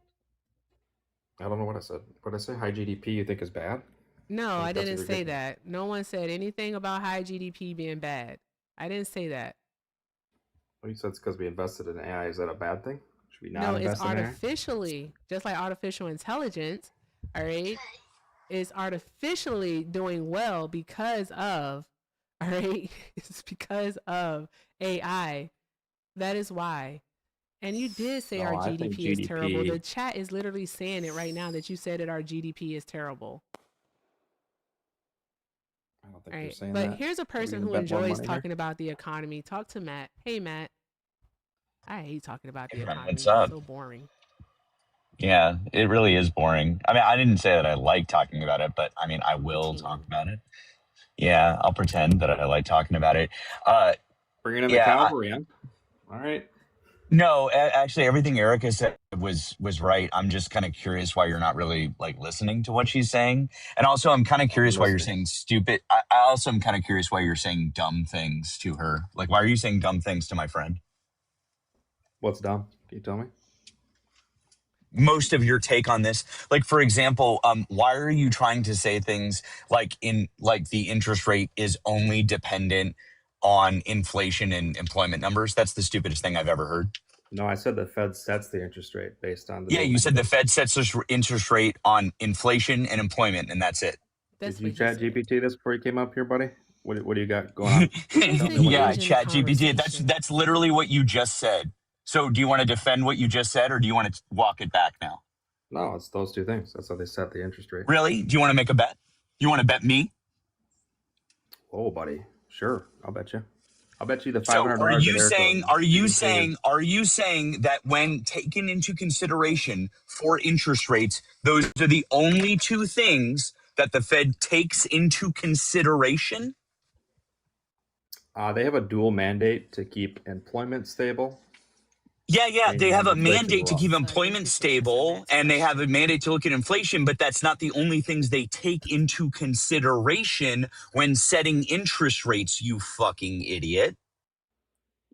I don't know what I said. What did I say? High GDP you think is bad? No, I didn't say that. No one said anything about high GDP being bad. I didn't say that. Well, you said it's because we invested in AI. Is that a bad thing? Should we not No, invest it's in AI? artificially, just like artificial intelligence, all right? It's artificially doing well because of, all right? It's because of AI. That is why. And you did say our GDP is terrible. The chat is literally saying it right now that you said that our GDP is terrible. I don't think they're saying that. But here's a person who enjoys talking about the economy. Talk to Matt. Hey, Matt. I hate talking about the economy. What's up? It's so boring. Yeah, it really is boring. I mean, I didn't say that I like talking about it, but I mean, I will talk about it. Yeah, I'll pretend that I like talking about it. Bringing in the Yeah, cavalry, huh? All right. no, actually, everything Erica said was right. I'm just kind of curious why you're not really like listening to what she's saying, and also I'm kind of Oh, I'm curious why you're listening. saying stupid. I also am kind of curious why you're saying dumb things to her. Like, why are you saying dumb things to my friend? What's dumb? Can you tell me? Most of your take on this, like for example, why are you trying to say things like the interest rate is only dependent on inflation and employment numbers? That's the stupidest thing I've ever heard. No, I said the Fed sets the interest rate based on the Yeah, dual you said the mandate. Fed sets this interest rate on inflation and employment, and that's it. That's Did you what he chat said. GPT this before you came up here, buddy? What do you got going on? We're just Tell me what it Yeah, is. engaging the Chat GPT. conversation. That's literally what you just said. So, do you want to defend what you just said, or do you want to walk it back now? No, it's those two things. That's how they set the interest rate. Really? Do you want to make a bet? You want to bet me? Oh, buddy. Sure, I'll bet you. I'll bet you the So $500 are that you Erica saying pays. are you saying that when taken into consideration for interest rates, those are the only two things that the Fed takes into consideration? They have a dual mandate to keep employment stable. Yeah, they have a inflation mandate to low. keep So employment this is where answer stable, Matt's and they have a question. mandate to look at inflation, but that's not the only things they take into consideration when setting interest rates, you fucking idiot.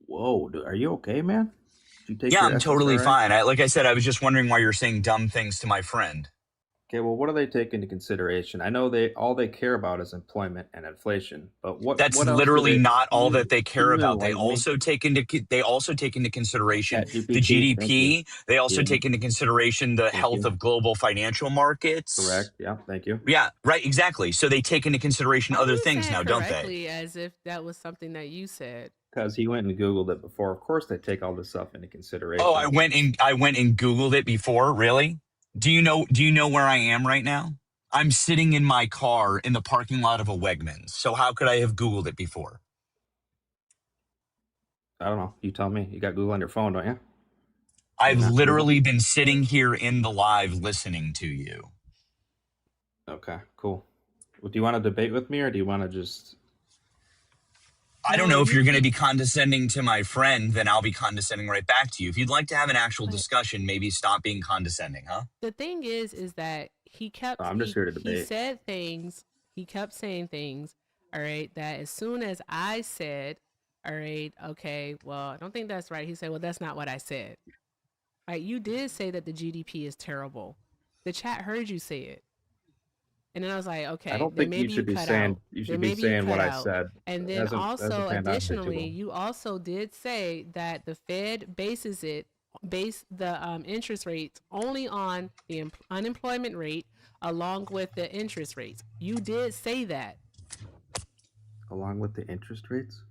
Whoa, dude, are you okay, man? Did you take Yeah, your I'm totally SSRI? fine. Like I said, I was just wondering why you're saying dumb things to my friend. Okay, well, what do they take into consideration? I know all they care about is employment and inflation, but That's what else do literally they? not all Can that they care you about. They enlighten me? also take into consideration Chat the GPT, thank you. GDP. They also Yeah, take into consideration the thank health you. of global financial markets. Correct. Yeah, thank you. Yeah, right, exactly. So they take into consideration Why are other you things saying now, don't they? correctly as if that was something that you said? Because he went and Googled it before. Of course, they take all this stuff into consideration. Oh, I went and Googled it before, really? Do you know where I am right now? I'm sitting in my car in the parking lot of a Wegmans. So how could I have Googled it before? I don't know. You tell me. You got Google on your phone, don't you? I've not literally been sitting here in the live listening to you. Okay, cool. Well, do you want to debate with me, or do you want to just? I don't No, know if you you're going to can. be condescending to my friend, then I'll be condescending right back to you. If you'd like to have an actual But discussion, maybe stop being condescending, huh? the thing is that I'm just here to he debate. said things, he kept saying things, all right, that as soon as I said, all right, okay, well, I don't think that's right. He said, well, that's not what I said. Right? You did say that the GDP is terrible. The chat heard you say it. And then I was like, I okay, don't then think you maybe you should be cut saying out. you Then should be maybe you saying cut what I out. said. And It then hasn't also, panned out too additionally, well. you also did say that the Fed base the interest rates only on the unemployment rate along with the interest rates. You did say that. Along with the interest rates?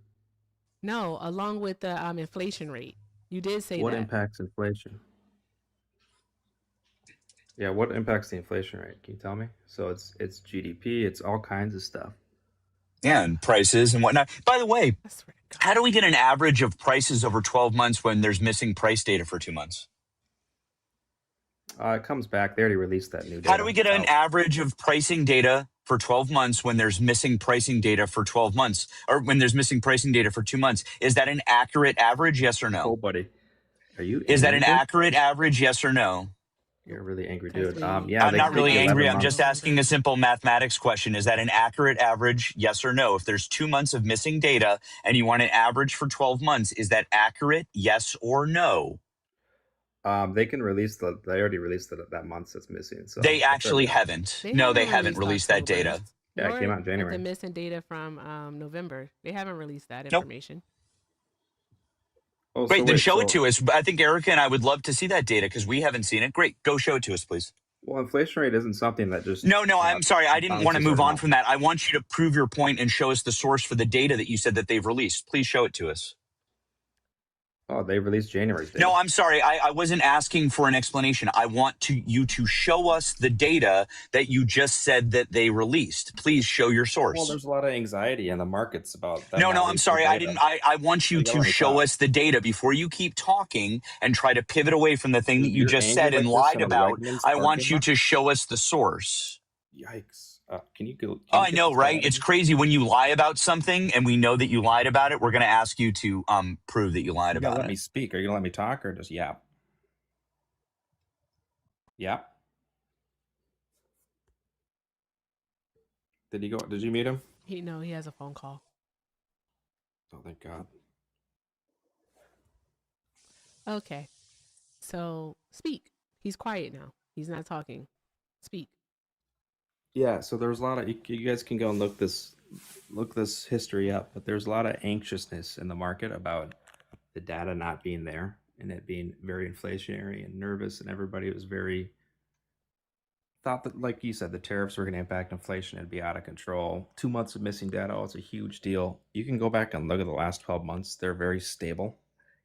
No, along with the inflation rate. You did say What that. impacts inflation? Yeah, what impacts the inflation rate? Can you tell me? So it's GDP, it's all kinds of stuff. Yeah, and prices and whatnot. By the way, how do we get an average of prices over 12 months when there's missing price data for 2 months? It comes back. They already released that new data. How do we get an average of pricing data for 12 months when there's missing pricing data for 12 months, or when there's missing pricing data for 2 months? Is that an accurate average? Yes or no? Oh, buddy. Are you Is that angry, an dude? accurate average? Yes or no? You're a really angry Because dude. we Yeah, I'm they not take really angry. 11 I'm months. just asking a simple mathematics question. Is that an accurate average? Yes or no? If there's 2 months of missing data and you want an average for 12 months, is that accurate? Yes or no? They can release they already released that month that's missing. So They actually haven't. No, they haven't released that data. Yeah, it came out in January. The missing data from November. They haven't released that Nope. information. Oh, Great, so then wait, show it to us. I think Erica and I would love to see that data because we haven't seen it. Great, go show it to us, please. Well, inflation rate isn't something that just No, I'm sorry. I didn't want to bounces move on around. from that. I want you to prove your point and show us the source for the data that you said that they've released. Please show it to us. Oh, they released January's data. No, I'm sorry. I wasn't asking for an explanation. I want you to show us the data that you just said that they released. Please show your source. Well, there's a lot of anxiety in the markets about that. No, I'm sorry. I didn't. I want you to show us the data before you keep talking and try to pivot away from the thing that you just said and lied about. I want you to show us the source. Yikes. Can you go? Oh, I know, right? It's crazy when you lie about something and we know that you lied about it. We're going to ask you to prove that you lied about it. Let me speak. Are you going to let me talk or just yap? Yap. Did he go? Did you mute him? He has a phone call. Oh, thank God. Okay. So speak. He's quiet now. He's not talking. Speak. Yeah, so there's a lot of you guys can go and look this history up, but there's a lot of anxiousness in the market about the data not being there and it being very inflationary and nervous, and everybody was very thought that, like you said, the tariffs were going to impact inflation and be out of control. 2 months of missing data, it's a huge deal. You can go back and look at the last 12 months. They're very stable.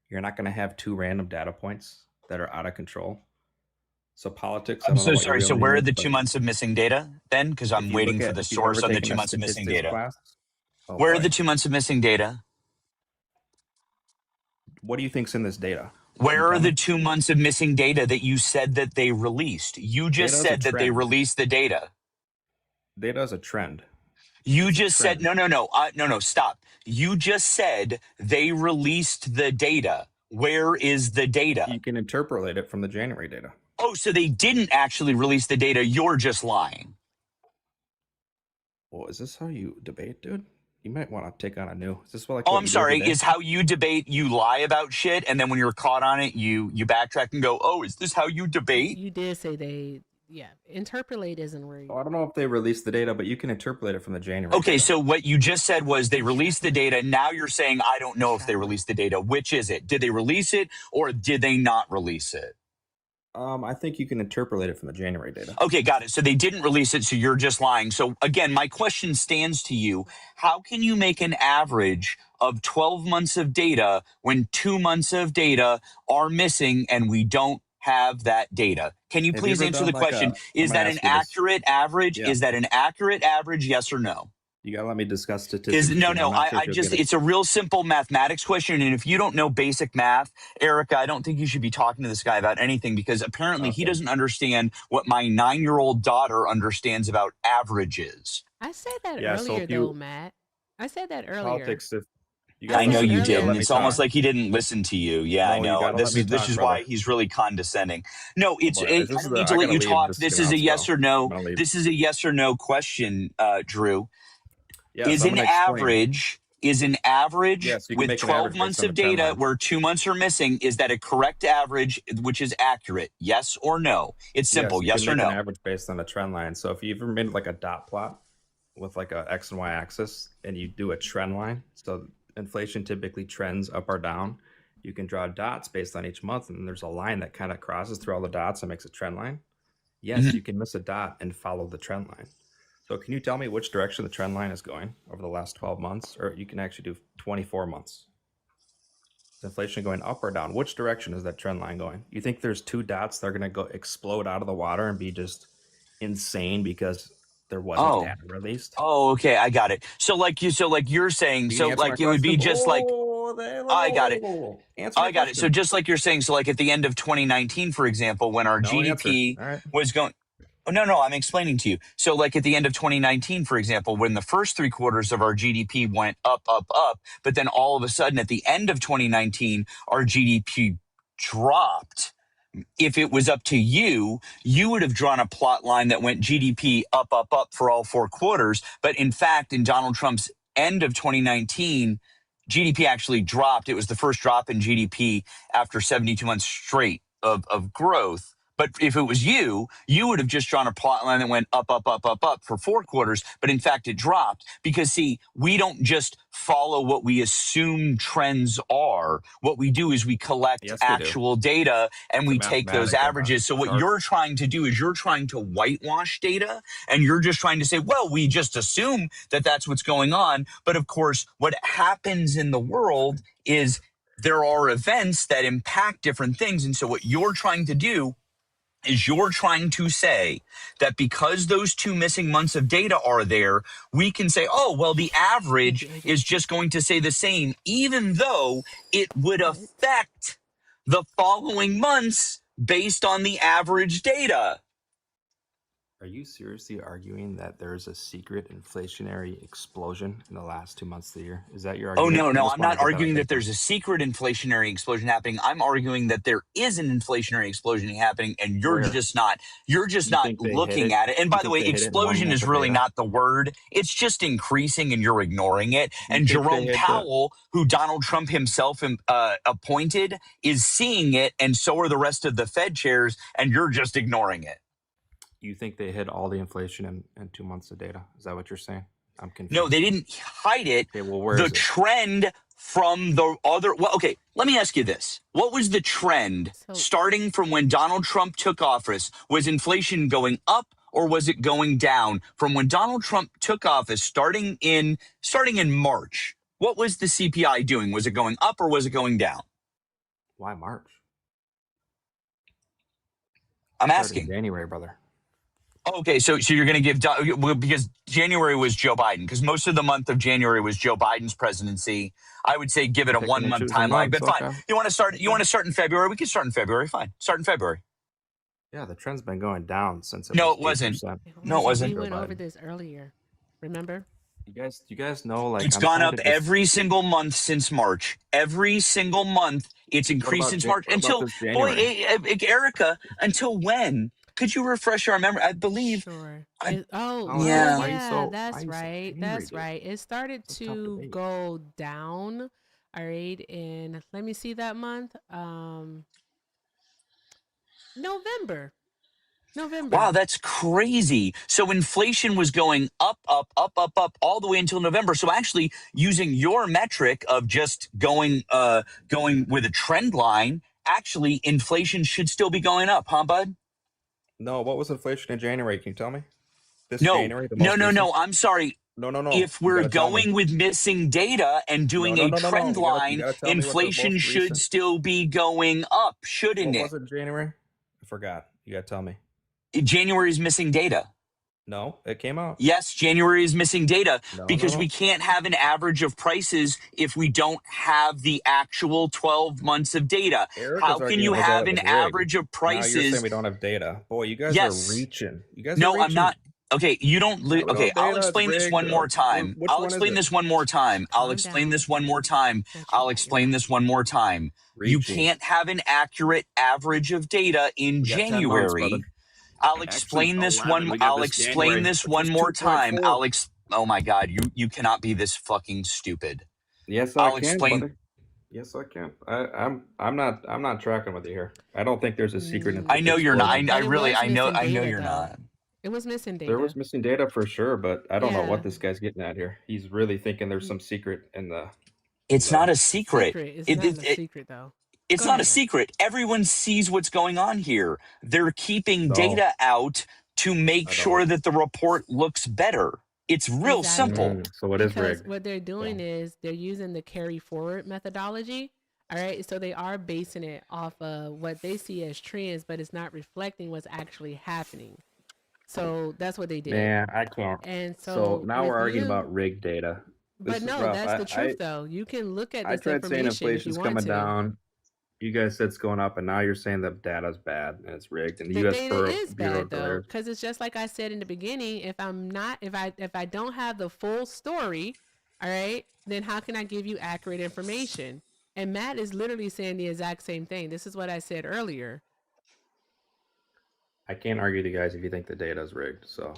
You're not going to have 2 random data points that are out of control. So politics. I'm so sorry. So where are the 2 months of missing data then? Because I'm waiting for the source on the 2 months of missing data. Where are the 2 months of missing data? What do you think's in this data? Where are the 2 months of missing data that you said that they released? You just said that they released the data. Data is a trend. You just said, no, stop. You just said they released the data. Where is the data? You can interpolate it from the January data. Oh, so they didn't actually release the data. You're just lying. Well, is this how you debate, dude? You might want to take on a new. Is this what? I'm sorry. Is how you debate? You lie about shit, and then when you're caught on it, you backtrack and go, "Oh, is this how you debate?" You did say they. Yeah, interpolate isn't where. I don't know if they released the data, but you can interpolate it from the January. Okay, so what you just said was they released the data. Now you're saying I don't know if they released the data. Which is it? Did they release it or did they not release it? I think you can interpolate it from the January data. Okay, got it. So they didn't release it, so you're just lying. So again, my question stands to you. How can you make an average of 12 months of data when 2 months of data are missing and we don't have that data? Can you please answer the question? Is that an accurate average? Is that an accurate average? Yes or no? You gotta let me discuss statistics. It's a real simple mathematics question. And if you don't know basic math, Erica, I don't think you should be talking to this guy about anything because apparently he doesn't understand what my 9-year-old daughter understands about averages. I said that earlier, though, Matt. I said that earlier. Politics. I know you did. And it's almost like he didn't listen to you. Yeah, I know. This is why he's really condescending. No, I don't need to let you talk. This is a yes or no. This is a yes or no question, Drew. Yeah, is an average with 12 months of data where 2 months are missing, is that a correct average, which is accurate? Yes or no? It's simple. Yes or no? An average based on a trend line. So if you've ever made like a dot plot with like a X and Y axis and you do a trend line, so inflation typically trends up or down, you can draw dots based on each month. And there's a line that kind of crosses through all the dots and makes a trend line. Yes, you can miss a dot and follow the trend line. So can you tell me which direction the trend line is going over the last 12 months? Or you can actually do 24 months. Is inflation going up or down? Which direction is that trend line going? You think there's 2 dots that are going to go explode out of the water and be just insane because there wasn't data released? Oh, okay. I got it. So like you're saying, so like it would be just like, I got it. I got it. So just like you're saying, so like at the end of 2019, for example, when our GDP was going... Oh, no, I'm explaining to you. So like at the end of 2019, for example, when the first 3 quarters of our GDP went up, but then all of a sudden at the end of 2019, our GDP dropped. If it was up to you, you would have drawn a plot line that went GDP up for all 4 quarters. But in fact, in Donald Trump's end of 2019, GDP actually dropped. It was the first drop in GDP after 72 months straight of growth. But if it was you would have just drawn a plot line that went up for 4 quarters. But in fact, it dropped because, see, we don't just follow what we assume trends are. What we do is we collect actual data and we take those averages. So what you're trying to do is you're trying to whitewash data and you're just trying to say, well, we just assume that that's what's going on. But of course, what happens in the world is there are events that impact different things. And so what you're trying to do is you're trying to say that because those 2 missing months of data are there, we can say, oh, well, the average is just going to say the same, even though it would affect the following months based on the average data. Are you seriously arguing that there's a secret inflationary explosion in the last 2 months of the year? Is that your Oh, argument? no, I just I'm want to not get that on arguing that paper. there's a secret inflationary explosion happening. I'm arguing that there is an inflationary explosion happening, and you're Where? just not You think they hit looking it? at it. And You by the think way, they hit it in 1 explosion month is of really data? not the word. It's just increasing, and you're ignoring it. You And think they Jerome hit the? Powell, who Donald Trump himself appointed, is seeing it, and so are the rest of the Fed chairs, and you're just ignoring it. You think they hit all the inflation in 2 months of data? Is that what you're saying? I'm confused. No, they didn't hide it. Okay, well, where The is it? trend from the other. Well, okay, let me ask you this. What was the trend starting from when Donald Trump took office? Was inflation going up or was it going down? From when Donald Trump took office, starting in March, what was the CPI doing? Was it going up or was it going down? Why March? I'm Started asking. in January, brother. Okay, so you're going to give because January was Joe Biden, because most of the month of January was Joe Biden's presidency. I would say give it a 1 month timeline, but fine. Okay. You want to start? You want to start in February? We can start in February. Fine, start in February. Yeah, the trend's been going down since No, it wasn't. No, it wasn't. We went over this earlier. Remember? You guys know, like, It's gone up every single month since March. Every single month, it's increased since March. Until Erica, until when? Could you refresh our memory? I believe. Sure. Yeah. That's right. That's right. It started to go down. All right. And let me see that month. November. Wow, that's crazy. So inflation was going up, all the way until November. So actually, using your metric of just going with a trend line, actually, inflation should still be going up, huh, bud? No, what was inflation in January? Can you tell me? January, no. I'm sorry. No. If we're going with missing data and doing a trend line, inflation should still be going up, shouldn't it? What was it, January? I forgot. You got to tell me. January is missing data. No, it came out. Yes, January is missing data because we can't have an average of prices if we don't have the actual 12 months of data. How can you have an average of prices? Now you're saying we don't have data. Boy, you guys are reaching. I'm not. Okay, you don't. Okay, I'll explain this one more time. I'll explain this one more time. You can't have an accurate average of data in January. I'll explain this one more time. Oh my God, you cannot be this fucking stupid. Yes, I can, buddy. Yes, I can. I'm not tracking with you here. I don't think there's a secret. I know you're not. I know you're not. It was missing data. There was missing data for sure, but I don't know what this guy's getting at here. He's really thinking there's some secret in the. It's not a secret. It's not a secret, though. It's not a secret. Everyone sees what's going on here. They're keeping data out to make sure that the report looks better. It's real simple. So it is rigged. What they're doing is they're using the carry forward methodology. All right. So they are basing it off of what they see as trends, but it's not reflecting what's actually happening. So that's what they did. Man, I can't. And so now we're arguing about rigged data. But no, that's the truth, though. You can look at this information. I tried saying inflation's coming down. You guys said it's going up, and now you're saying the data's bad and it's rigged. And the U.S. data is bad, though, because it's just like I said in the beginning. If I don't have the full story, all right, then how can I give you accurate information? And Matt is literally saying the exact same thing. This is what I said earlier. I can't argue with you guys if you think the data is rigged. So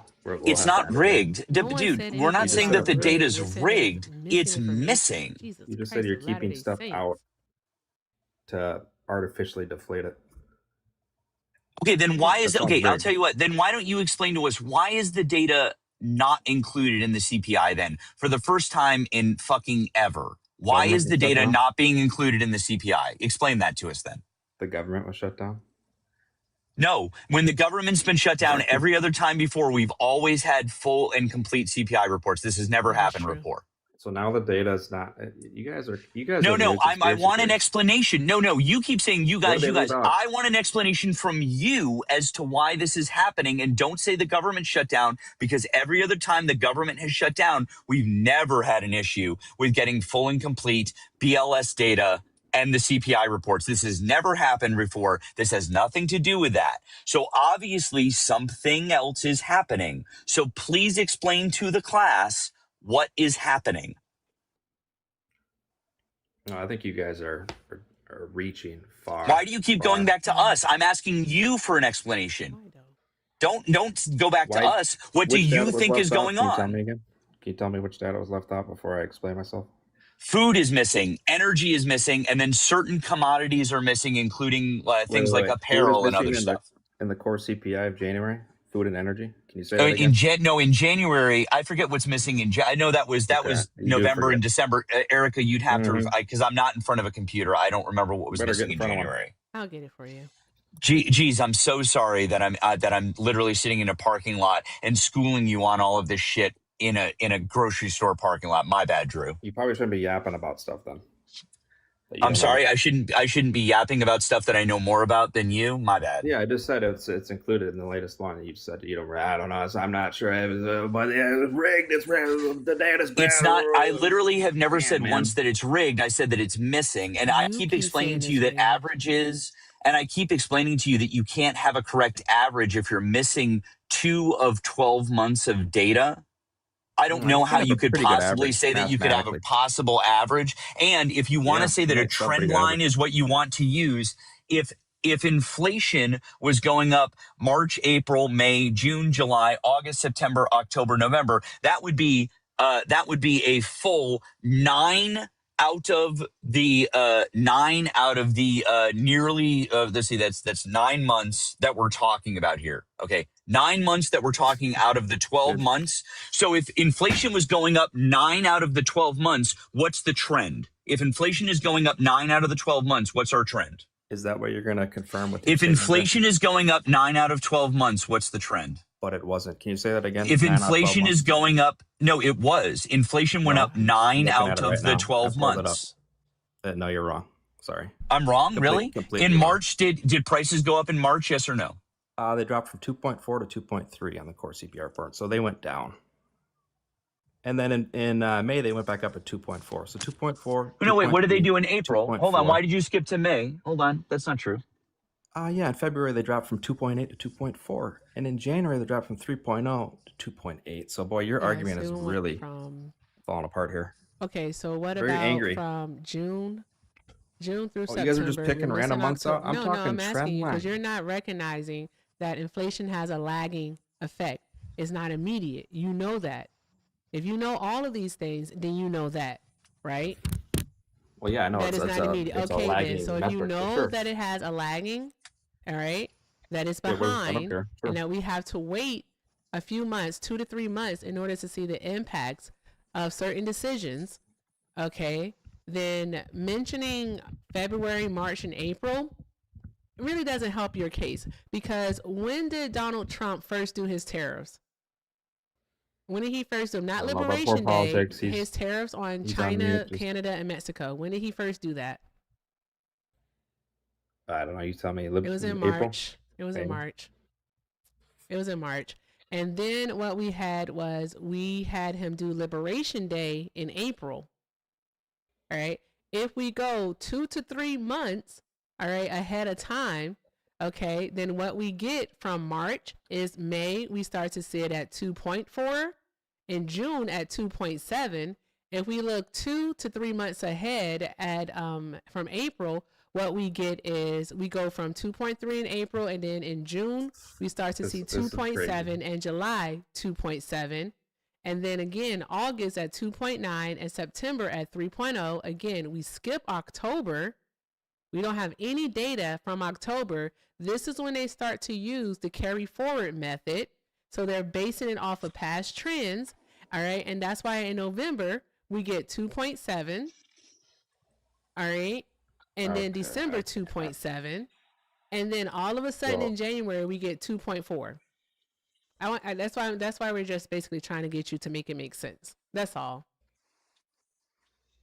it's not rigged, dude. We're not saying that the data's rigged. It's missing. You just said you're keeping stuff out to artificially deflate it. Okay, then why is it? Okay, I'll tell you what. Then why don't you explain to us why is the data not included in the CPI then for the first time in fucking ever? Why is the data not being included in the CPI? Explain that to us then. The government was shut down. No, when the government's been shut down every other time before, we've always had full and complete CPI reports. This has never happened before. So now the data is not. You guys. No. I want an explanation. No. You keep saying you guys. I want an explanation from you as to why this is happening, and don't say the government shut down, because every other time the government has shut down, we've never had an issue with getting full and complete BLS data and the CPI reports. This has never happened before. This has nothing to do with that. So obviously something else is happening. So please explain to the class what is happening. No, I think you guys are reaching far. Why do you keep going back to us? I'm asking you for an explanation. Don't go back to us. What do you think is going on? Can you tell me again? Can you tell me which data was left out before I explain myself? Food is missing, energy is missing, and then certain commodities are missing, including things like apparel and other stuff. In the core CPI of January, food and energy. Can you say that again? In January, I forget what's missing. I know that was November and December. Erica, you'd have to, because I'm not in front of a computer. I don't remember what was missing in January. I'll get it for you. Geez, I'm so sorry that I'm literally sitting in a parking lot and schooling you on all of this shit in a grocery store parking lot. My bad, Drew. You probably shouldn't be yapping about stuff then. I'm sorry. I shouldn't be yapping about stuff that I know more about than you. My bad. Yeah, I just said it's included in the latest one. You just said I don't know. So I'm not sure. It was, but yeah, it's rigged. It's rigged. The data's bad. It's not. I literally have never said once that it's rigged. I said that it's missing, and I keep explaining to you that averages. And I keep explaining to you that you can't have a correct average if you're missing 2 of 12 months of data. I don't know how you could possibly say that you could have a possible average. And if you want to say that a trend line is what you want to use, if inflation was going up March, April, May, June, July, August, September, October, November, that would be a full 9 out of the nearly let's see, that's 9 months that we're talking about here. Okay, 9 months that we're talking out of the 12 months. So if inflation was going up 9 out of the 12 months, what's the trend? If inflation is going up 9 out of the 12 months, what's our trend? Is that what you're going to confirm with? If inflation is going up 9 out of 12 months, what's the trend? But it wasn't. Can you say that again? If inflation is going up, no, it was. Inflation went up 9 out of the 12 months. No, you're wrong. Sorry. I'm wrong? Really? In March, did prices go up in March, yes or no? They dropped from 2.4 to 2.3 on the core CPI report. So they went down. And then in May, they went back up at 2.4. So 2.4. No, wait, what did they do in April? Hold on. Why did you skip to May? Hold on. That's not true. Yeah, in February, they dropped from 2.8 to 2.4. And in January, they dropped from 3.0 to 2.8. So, boy, your argument is really falling apart here. Okay, so what about from June through September? You guys are just picking random months out? I'm talking I'm asking you because you're not recognizing that inflation has a lagging effect. It's not immediate. You know that. If you know all of these things, then you know that, right? Well, yeah, I know that it's not immediate. It's okay, a then. So if you know that it has a lagging, all right, that it's behind, and that we have to wait a few months, 2 to 3 months, in order to see the impacts of certain decisions, okay, then mentioning February, March, and April really doesn't help your case. Because when did Donald Trump first do his tariffs? When did he first do them? Not Liberation Day, his tariffs on China, Canada, and Mexico. When did he first do that? I don't know. You tell me. It was in March. It was in March. It was in March. And then what we had was we had him do Liberation Day in April. All right. If we go 2 to 3 months, all right, ahead of time, okay, then what we get from March is May, we start to see it at 2.4, in June at 2.7. If we look 2 to 3 months ahead at from April, what we get is we go from 2.3 in April, and then in June we start to see 2.7, and July 2.7, and then again August at 2.9, and September at 3.0. Again, we skip October. We don't have any data from October. This is when they start to use the carry forward method. So they're basing it off of past trends. All right. And that's why in November we get 2.7. All right. And then December 2.7. And then all of a sudden in January we get 2.4. That's why we're just basically trying to get you to make it make sense. That's all.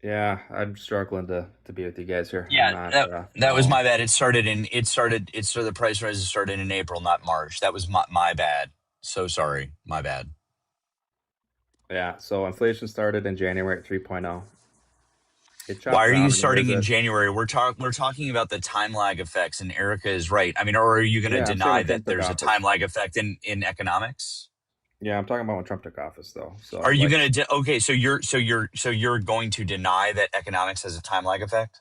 Yeah, I'm struggling to be with you guys here. Yeah, that was my bad. The price rises started in April, not March. That was my bad. So sorry, my bad. Yeah, so inflation started in January at 3.0. It chops Why are you down. I mean, starting in January? We're talking about the time lag effects, and Erica is right. I mean, or are you going to I'm saying deny when Trump that took there's a office. time lag effect in economics? Yeah, I'm talking about when Trump took office, though. So Are you going to? Okay, so you're going to deny that economics has a time lag effect?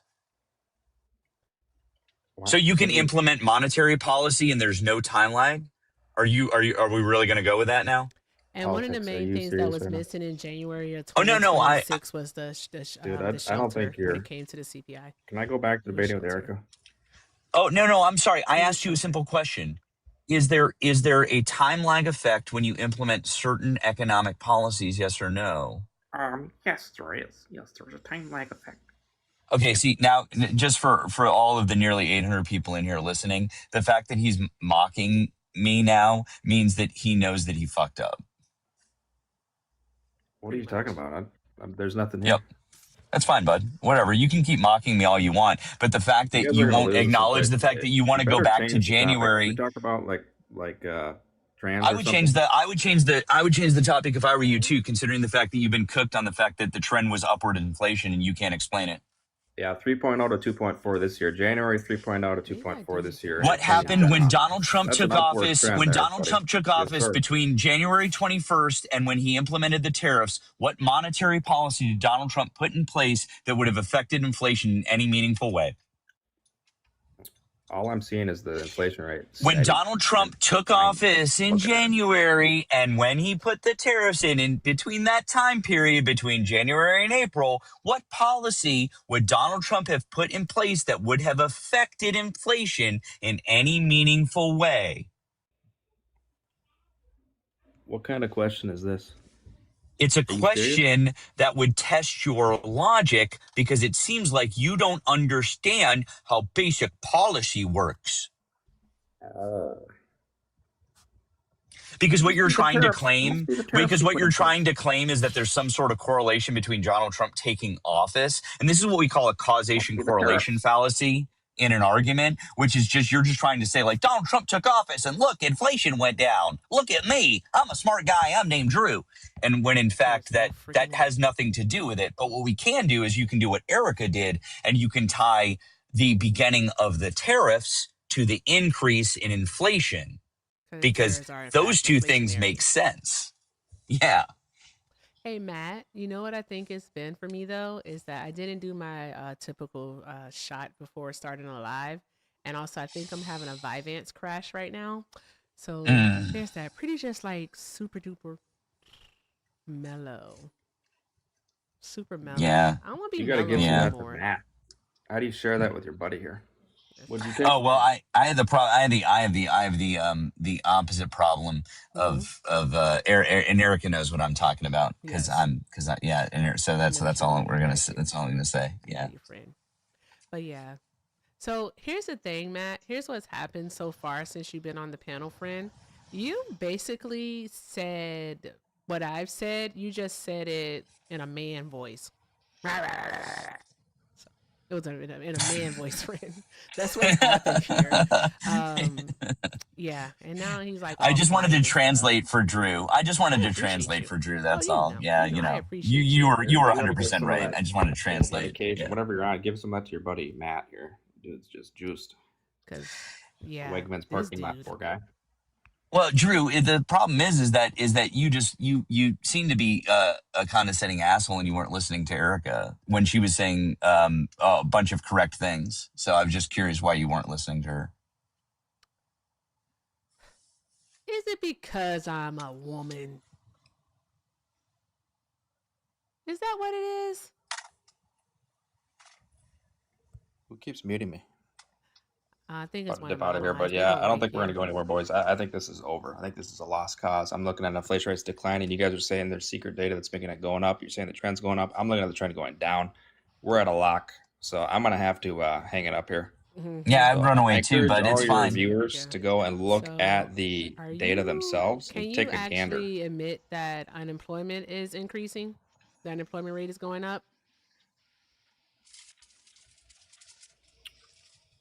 So you can implement monetary policy and there's no time lag? Are we really going to go with that now? And one of the main things that was missing in January of 2026 was the shelter when it came to the CPI. Can I go back to debating with Erica? Oh, no, I'm sorry. I asked you a simple question. Is there a time lag effect when you implement certain economic policies, yes or no? Yes, there is. Yes, there's a time lag effect. Okay, see, now, just for all of the nearly 800 people in here listening, the fact that he's mocking me now means that he knows that he fucked up. What are you talking about? There's nothing here. Yep. That's fine, bud. Whatever. You can keep mocking me all you want, but the fact that you won't acknowledge the fact that you want to go back to January. We talk about like trans. I would change the topic if I were you too, considering the fact that you've been cooked on the fact that the trend was upward inflation and you can't explain it. Yeah, 3.0 to 2.4 this year. January 3.0 to 2.4 this year. What happened when Donald Trump took office? When Donald Trump took office between January 21st and when he implemented the tariffs, what monetary policy did Donald Trump put in place that would have affected inflation in any meaningful way? All I'm seeing is the inflation rate. When Donald Trump took office in January and when he put the tariffs in between that time period, between January and April, what policy would Donald Trump have put in place that would have affected inflation in any meaningful way? What kind of question is this? It's a question that would test your logic because it seems like you don't understand how basic policy works. Because what you're trying to claim, is that there's some sort of correlation between Donald Trump taking office. And this is what we call a causation correlation fallacy in an argument, which is you're just trying to say, like, Donald Trump took office and look, inflation went down. Look at me. I'm a smart guy. I'm named Drew. And when in fact that has nothing to do with it. But what we can do is you can do what Erica did and you can tie the beginning of the tariffs to the increase in inflation because those two things make sense. Yeah. Hey, Matt, you know what I think it's been for me, though, is that I didn't do my typical shot before starting a live. And also, I think I'm having a Vyvanse crash right now. So there's that. Pretty just like super duper mellow. Super mellow. Yeah. I want to be you gotta mellow get anymore. Matt. How do you share that with your buddy here? What'd you take? Oh well, I had the the opposite problem of and Erica knows what I'm talking about because so that's all we're gonna say. That's all I'm gonna say. Yeah. But yeah. So here's the thing, Matt. Here's what's happened so far since you've been on the panel, friend. You basically said what I've said. You just said it in a man voice. It was in a man voice, friend. That's what happened here. Yeah, and now he's like, I just wanted to translate for Drew. That's all. Yeah, you were 100% right. I just wanted to translate. Whatever you're on, give some of that to your buddy Matt here. Dude's just juiced. Because Wegmans parking lot, poor guy. Well, Drew, the problem is that you seem to be a condescending asshole and you weren't listening to Erica when she was saying a bunch of correct things. So I was just curious why you weren't listening to her. Is it because I'm a woman? Is that what it is? Who keeps muting me? I think it's dip out of here, but yeah, I don't think we're going to go anywhere, boys. I think this is over. I think this is a lost cause. I'm looking at inflation rates declining. You guys are saying there's secret data that's making it going up. You're saying the trend's going up. I'm looking at the trend going down. We're at a lock, so I'm going to have to hang it up here. Yeah, I'd run away too, but it's fine. Viewers to go and look at the data themselves and take a gander. Can you actually admit that unemployment is increasing? The unemployment rate is going up?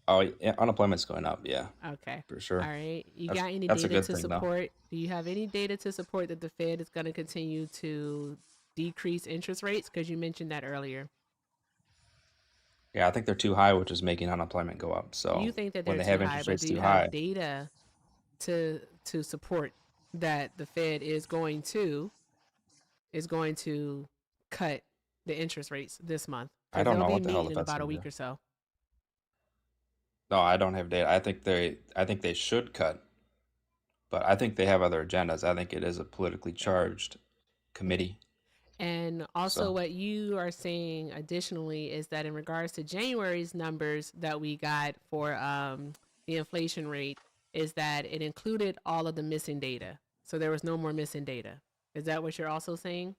Oh, yeah, unemployment's going up, yeah. Okay. For sure. All right. You got any data to support? Do you have any data to support that the Fed is going to continue to decrease interest rates? Because you mentioned that earlier. Yeah, I think they're too high, which is making unemployment go up. You So think that when they're they too have high, interest but rates do you too have high, data to support that the Fed is going to cut the interest rates this month? I Because don't they'll know be what the hell the meeting in Fed's about a gonna week do. or so. No, I don't have data. I think they should cut, but I think they have other agendas. I think it is a politically charged committee. And also, So what you are saying additionally is that in regards to January's numbers that we got for the inflation rate, is that it included all of the missing data. So there was no more missing data. Is that what you're also saying?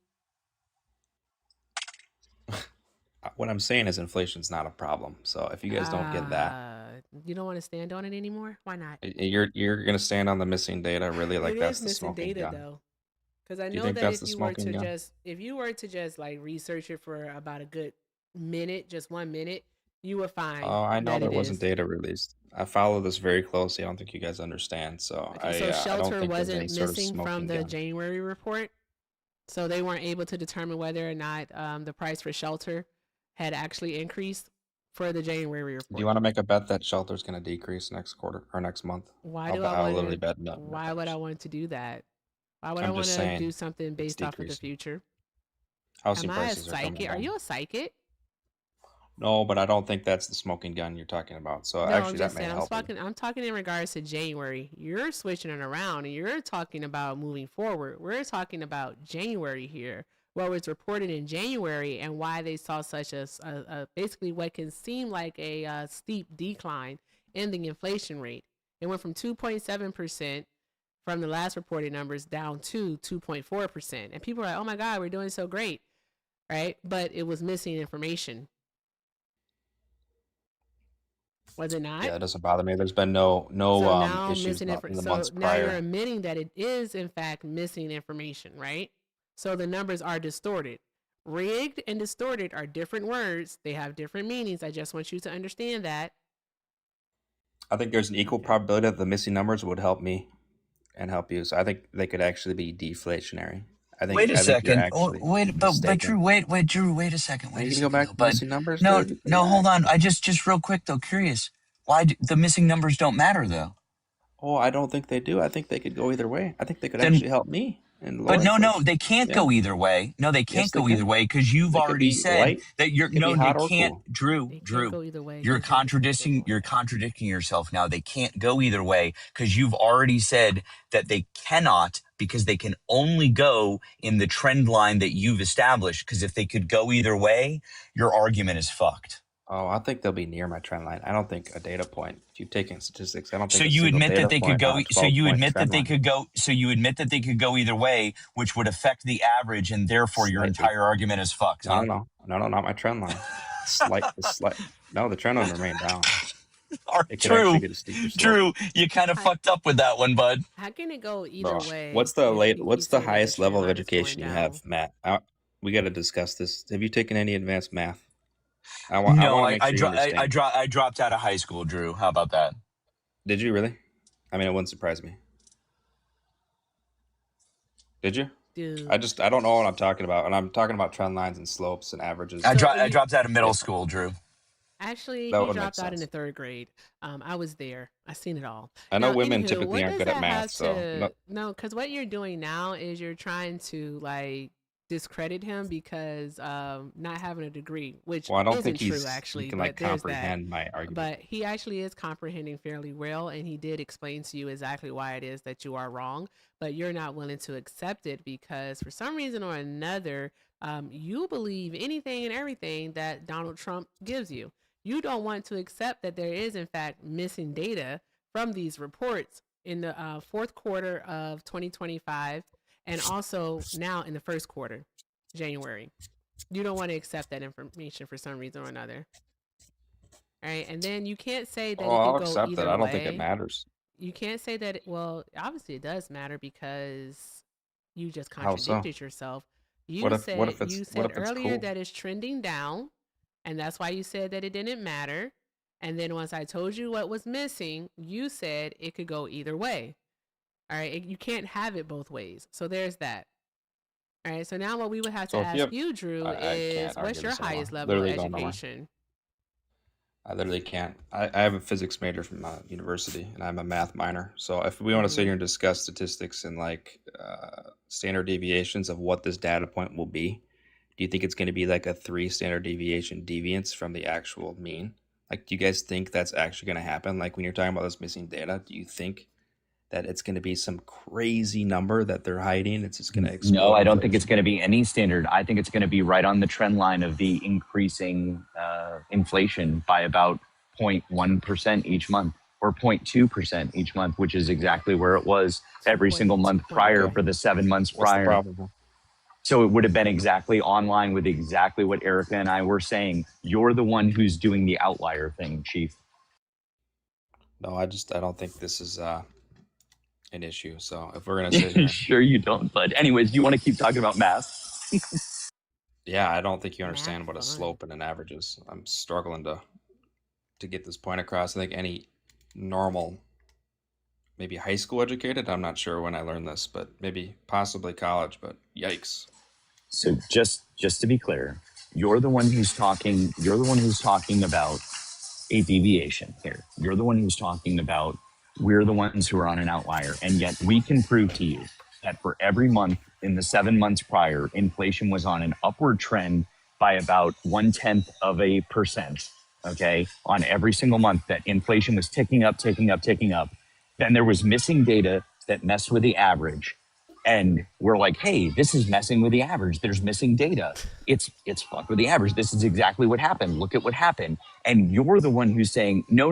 what I'm saying is inflation's not a problem. So if you guys don't get that, You don't want to stand on it anymore? Why not? you're gonna stand on the missing data really like It that's is the missing smoking data gun. though. Because I Do you know think that that's the smoking gun? if you were to just like research it for about a good minute, just 1 minute, you would find Oh, I know that there it wasn't is. data released. I follow this very closely. I don't think you guys understand. So Okay, so I don't shelter think there's any wasn't sort of missing from smoking the gun. January report. So they weren't able to determine whether or not the price for shelter had actually increased for the January Do you report. want to make a bet that shelter's going to decrease next quarter or next month? Why do I I'll want literally to? bet no Why would I want to do that? Why would I I'm want just to do saying something it's based off of the decreasing. future? Housing Am I a prices are coming psychic? Are down. you a psychic? No, but I don't think that's the smoking gun you're talking about. So No, I'm actually, that just may saying. help you. I'm talking in regards to January. You're switching it around, and you're talking about moving forward. We're talking about January here. What was reported in January, and why they saw such a basically what can seem like a steep decline in the inflation rate. It went from 2.7% from the last reported numbers down to 2.4%, and people are like, "Oh my God, we're doing so great," right? But it was missing information. Was it not? Yeah, it doesn't bother me. There's been no So now issues missing in the so months now you're prior. admitting that it is in fact missing information, right? So the numbers are distorted. Rigged and distorted are different words. They have different meanings. I just want you to understand that. I think there's an equal Okay. probability that the missing numbers would help me and help you. So I think they could actually be deflationary. Wait a I think you're second. actually Wait, but mistaken. Drew, Drew, wait a second. Are Wait you a gonna go second back though, to bud. missing numbers, No, dude? no, hold Relax. on. I just real quick though, curious. Why the missing numbers don't matter though? Oh, I don't think they do. I think they could go either way. I think they could Then actually help me and But lower no, inflation. they can't Yeah. go either way. No, they Yes, can't they go either can. way because you've They could already be said light. that you're It could be no, they hot or can't. cool. They can't Drew, go either way you're because you said they contradicting. won't. You're contradicting yourself now. They can't go either way because you've already said that they cannot because they can only go in the trend line that you've established. Because if they could go either way, your argument is fucked. Oh, I think they'll be near my trend line. I don't think a data point. If you've taken statistics, I don't So think a you single admit that data they could point go. on a So you 12-point admit that trend they line. could go. So you admit that they could go either way, which would affect the average, and therefore your Slightly. entire argument is fucked, huh? No, not my trend line. Slight. No, the trend line remained down. It could actually get a steeper slope. Drew, you kind of fucked up with that one, bud. How can it go either Bro, way if you what's the say that the highest trend level of line is going education you down? have, Matt? We got to discuss this. Have you taken any advanced math? I No, want to make sure you understand. I dropped out of high school, Drew. How about that? Did you really? I mean, it wouldn't surprise me. Did you? Dude. I don't know what I'm talking about, and I'm talking about trend lines and slopes and averages. I dropped out of middle school, Drew. Actually, That he would make dropped out in the sense. 3rd grade. I was there. I seen it all. I know Now, women anywho, typically what aren't does good at that math, have so to no? Because what you're doing now is you're trying to like discredit him because not having a degree, which well, I don't think isn't true he actually. can But like there's that. comprehend my argument. But he actually is comprehending fairly well, and he did explain to you exactly why it is that you are wrong. But you're not willing to accept it because for some reason or another, you believe anything and everything that Donald Trump gives you. You don't want to accept that there is, in fact, missing data from these reports in the 4th quarter of 2025 and also now in the 1st quarter, January. You don't want to accept that information for some reason or another. All right. And then you can't say that it I'll could go accept either it. I don't way. think it matters. You can't say that, well, obviously it does matter because you just How so? contradicted yourself. What if You said it's earlier cool? that it's trending down, and that's why you said that it didn't matter. And then once I told you what was missing, you said it could go either way. All right, you can't have it both ways. So there's that. All right, so now what we would have to ask you, Drew, I is can't argue what's your this anymore. highest level of Literally going nowhere. education? I literally can't. I have a physics major from university, and I'm a math minor. So if we want to sit here and discuss statistics and like standard deviations of what this data point will be, do you think it's going to be like a 3 standard deviation deviance from the actual mean? Like, do you guys think that's actually going to happen? Like, when you're talking about this missing data, do you think that it's going to be some crazy number that they're hiding? It's just going to explode. No, I don't think it's going to be any standard. I think it's going to be right on the trend line of the increasing inflation by about 0.1% each month or 0.2% each month, which is exactly where it was every single month prior for the 7 months prior. What's the probable? So it would have been exactly online with exactly what Erica and I were saying. You're the one who's doing the outlier thing, Chief. No, I don't think this is an issue. So if we're gonna sit here, sure you don't. But anyways, do you want to keep talking about math? Yeah, I don't think you understand what a slope and an average is. I'm struggling to get this point across. I think any normal, maybe high school educated, I'm not sure when I learned this, but maybe possibly college. But yikes. So just to be clear, you're the one who's talking. You're the one who's talking about a deviation here. You're the one who's talking about we're the ones who are on an outlier. And yet we can prove to you that for every month in the 7 months prior, inflation was on an upward trend by about 0.1%. Okay. On every single month that inflation was ticking up. Then there was missing data that messed with the average. And we're like, hey, this is messing with the average. There's missing data. It's fucked with the average. This is exactly what happened. Look at what happened. And you're the one who's saying, no,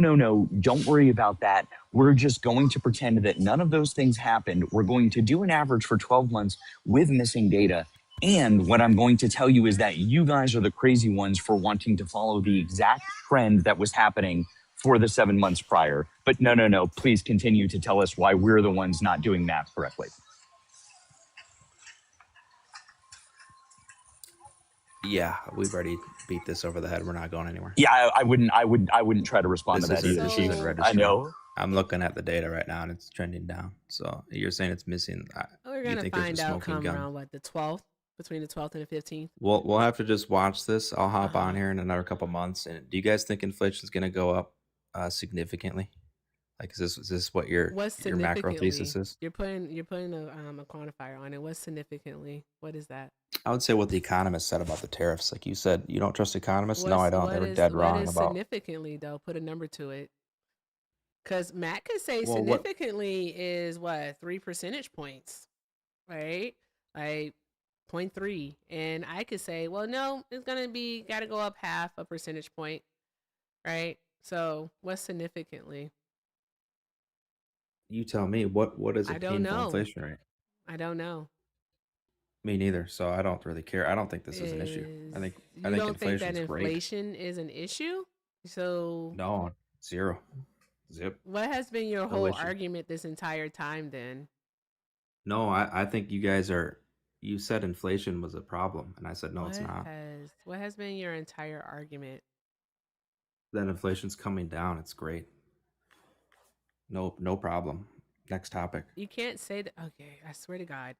don't worry about that. We're just going to pretend that none of those things happened. We're going to do an average for 12 months with missing data. And what I'm going to tell you is that you guys are the crazy ones for wanting to follow the exact trend that was happening for the 7 months prior. But no, please continue to tell us why we're the ones not doing math correctly. Yeah, we've already beat this over the head. We're not going anywhere. Yeah, I wouldn't try to respond to that either. This isn't registering. I know. I'm looking at the data right now, and it's trending down. So you're saying it's missing. We're gonna find out come around what, the 12th, between the 12th and the 15th. We'll have to just watch this. I'll hop on here in another couple months. And do you guys think inflation is going to go up significantly? Like, is this what your macro thesis is? You're putting a quantifier on it. What's significantly? What is that? I would say what the economists said about the tariffs. Like you said, you don't trust economists. No, I don't. They were dead wrong about significantly though. Put a number to it. Because Matt could say significantly is what, 3 percentage points, right? Like 0.3, and I could say, well, no, it's got to go up half a percentage point, right? So what's significantly? You tell me. What is a painful inflation rate? I don't know. Me neither. So I don't really care. I don't think this is an issue. I think inflation is great. Inflation is an issue? So no, zero. Zip. What has been your whole argument this entire time then? No, I think you guys are. You said inflation was a problem, and I said no, it's not. What has been your entire argument? That inflation's coming down. It's great. No problem. Next topic. You can't say that. Okay, I swear to God,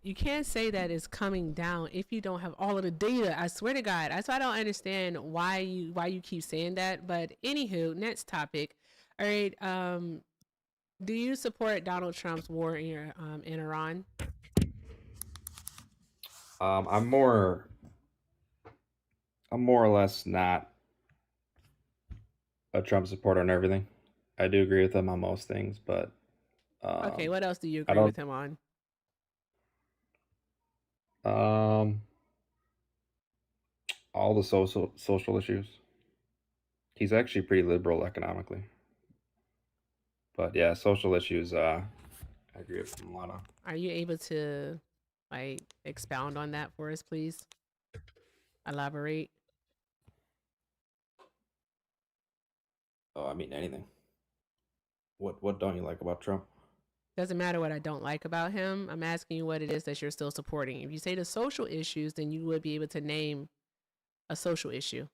you can't say that it's coming down if you don't have all of the data. I swear to God. That's why I don't understand why you keep saying that. But anywho, next topic. All right. Do you support Donald Trump's war in Iran? I'm more or less not a Trump supporter on everything. I do agree with him on most things, but okay, what else do you agree with him on? All the social issues. He's actually pretty liberal economically. But yeah, social issues, I agree with him a lot of. Are you able to expound on that for us, please? Elaborate. Oh, I mean anything. What don't you like about Trump? Doesn't matter what I don't like about him. I'm asking you what it is that you're still supporting. If you say the social issues, then you would be able to name a social issue.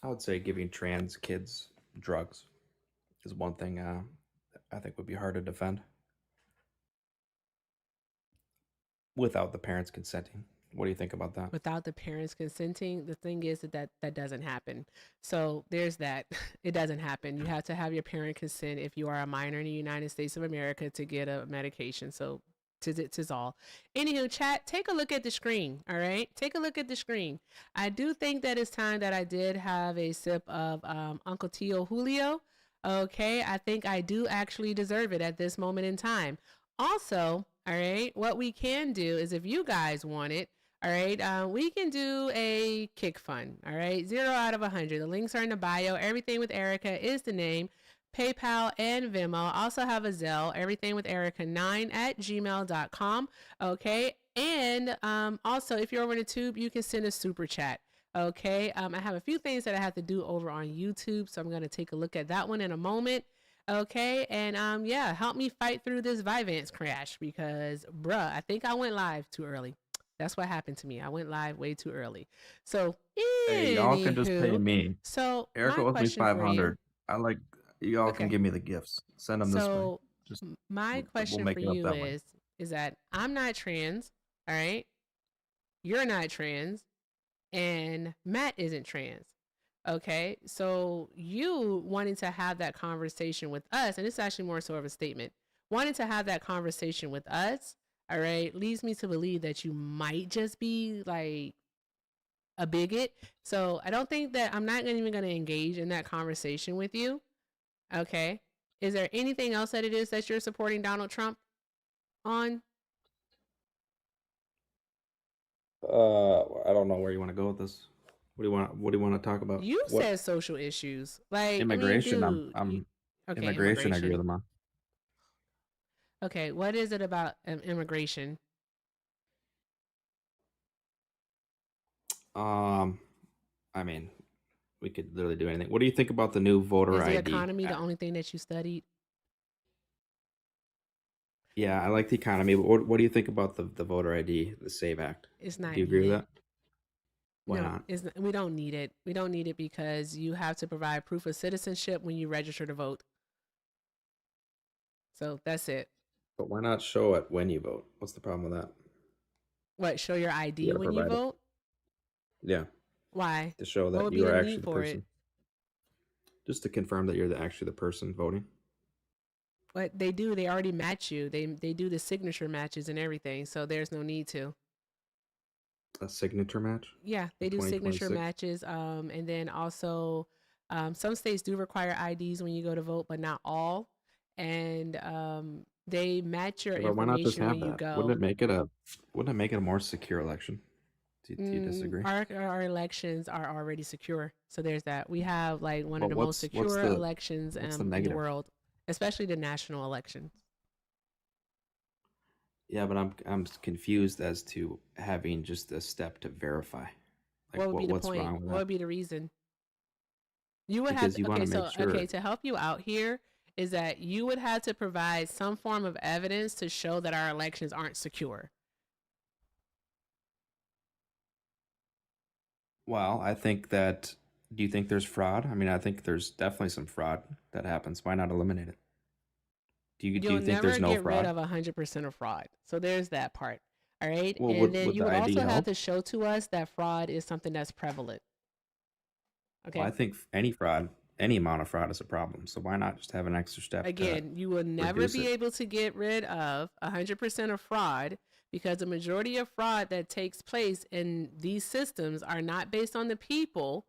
I would say giving trans kids drugs is one thing I think would be hard to defend without the parents consenting. What do you think about that? Without the parents consenting, the thing is that doesn't happen. So there's that. It doesn't happen. You have to have your parent consent if you are a minor in the United States of America to get a medication. So tis all. Anywho, chat, take a look at the screen. All right, take a look at the screen. I do think that it's time that I did have a sip of Uncle Tio Julio. Okay, I think I do actually deserve it at this moment in time. Also, all right, what we can do is if you guys want it, all right, we can do a kick fund. All right, 0 out of 100. The links are in the bio. Everything with Erica is the name. PayPal and Venmo. Also have a Zelle. Everything with Erica9@gmail.com. Okay, and also if you're over the tube, you can send a super chat. Okay, I have a few things that I have to do over on YouTube, so I'm gonna take a look at that one in a moment. Okay, and yeah, help me fight through this Vyvanse crash because, bruh, I think I went live too early. That's what happened to me. I went live way too early. So, Hey, y'all can just pay anywho, me. so Erica my owes me question for you, 500. I like y'all can okay. give me the gifts. Send them this way. So Just my we'll question make for it up you that way. is that I'm not trans, all right? You're not trans, and Matt isn't trans. Okay, so you wanting to have that conversation with us, and it's actually more so of a statement, wanting to have that conversation with us, all right, leads me to believe that you might just be like a bigot. So I don't think that I'm not even going to engage in that conversation with you. Okay. Is there anything else that it is that you're supporting Donald Trump on? I don't know where you want to go with this. What do you want? What do you want to talk about? You What said social issues. Like, I mean, immigration? dude. I'm Okay, immigration. I agree with immigration. them on. Okay, what is it about immigration? I mean, we could literally do anything. What do you think about the new voter Is the ID economy the act? only thing that you studied? Yeah, I like the economy, but what do you think about the voter ID, the SAVE Act? It's Do not you agree with needed. that? Why No, not? we don't need it. We don't need it because you have to provide proof of citizenship when you register to vote. So that's it. But why not show it when you vote? What's the problem with that? What, show your You ID got to when you provide it. vote? Yeah, Why? to show What that would you be are the actually need the for it? person. Just to confirm that you're actually the person voting. What they do, they already match you. They do the signature matches and everything, so there's no need to. A signature match? Yeah, they In do signature 2026? matches. And then also, some states do require IDs when you go to vote, but not all. And they match your Yeah, but why not just information when have you that? go. Wouldn't it make it a more secure election? Do you disagree? Our elections are already secure, so there's that. We have like one of But the most secure elections what's the in the negative? world, especially the national elections. Yeah, but I'm confused as to having just a step to verify. What Like would be the what's point? wrong with What that? would be the reason? You would have Because you want okay, to make so okay, sure. to help you out here is that you would have to provide some form of evidence to show that our elections aren't secure. Well, I think that. Do you think there's fraud? I mean, I think there's definitely some fraud that happens. Why not eliminate it? Do You'll you think never there's no get rid fraud? of 100% of fraud. So there's that part. All right. Well, And then would you the would ID also have help? to show to us that fraud is something that's prevalent. Well, I Okay. think any fraud, any amount of fraud is a problem. So why not just have an extra step to Again, you will never reduce be it? able to get rid of 100% of fraud because the majority of fraud that takes place in these systems are not based on the people.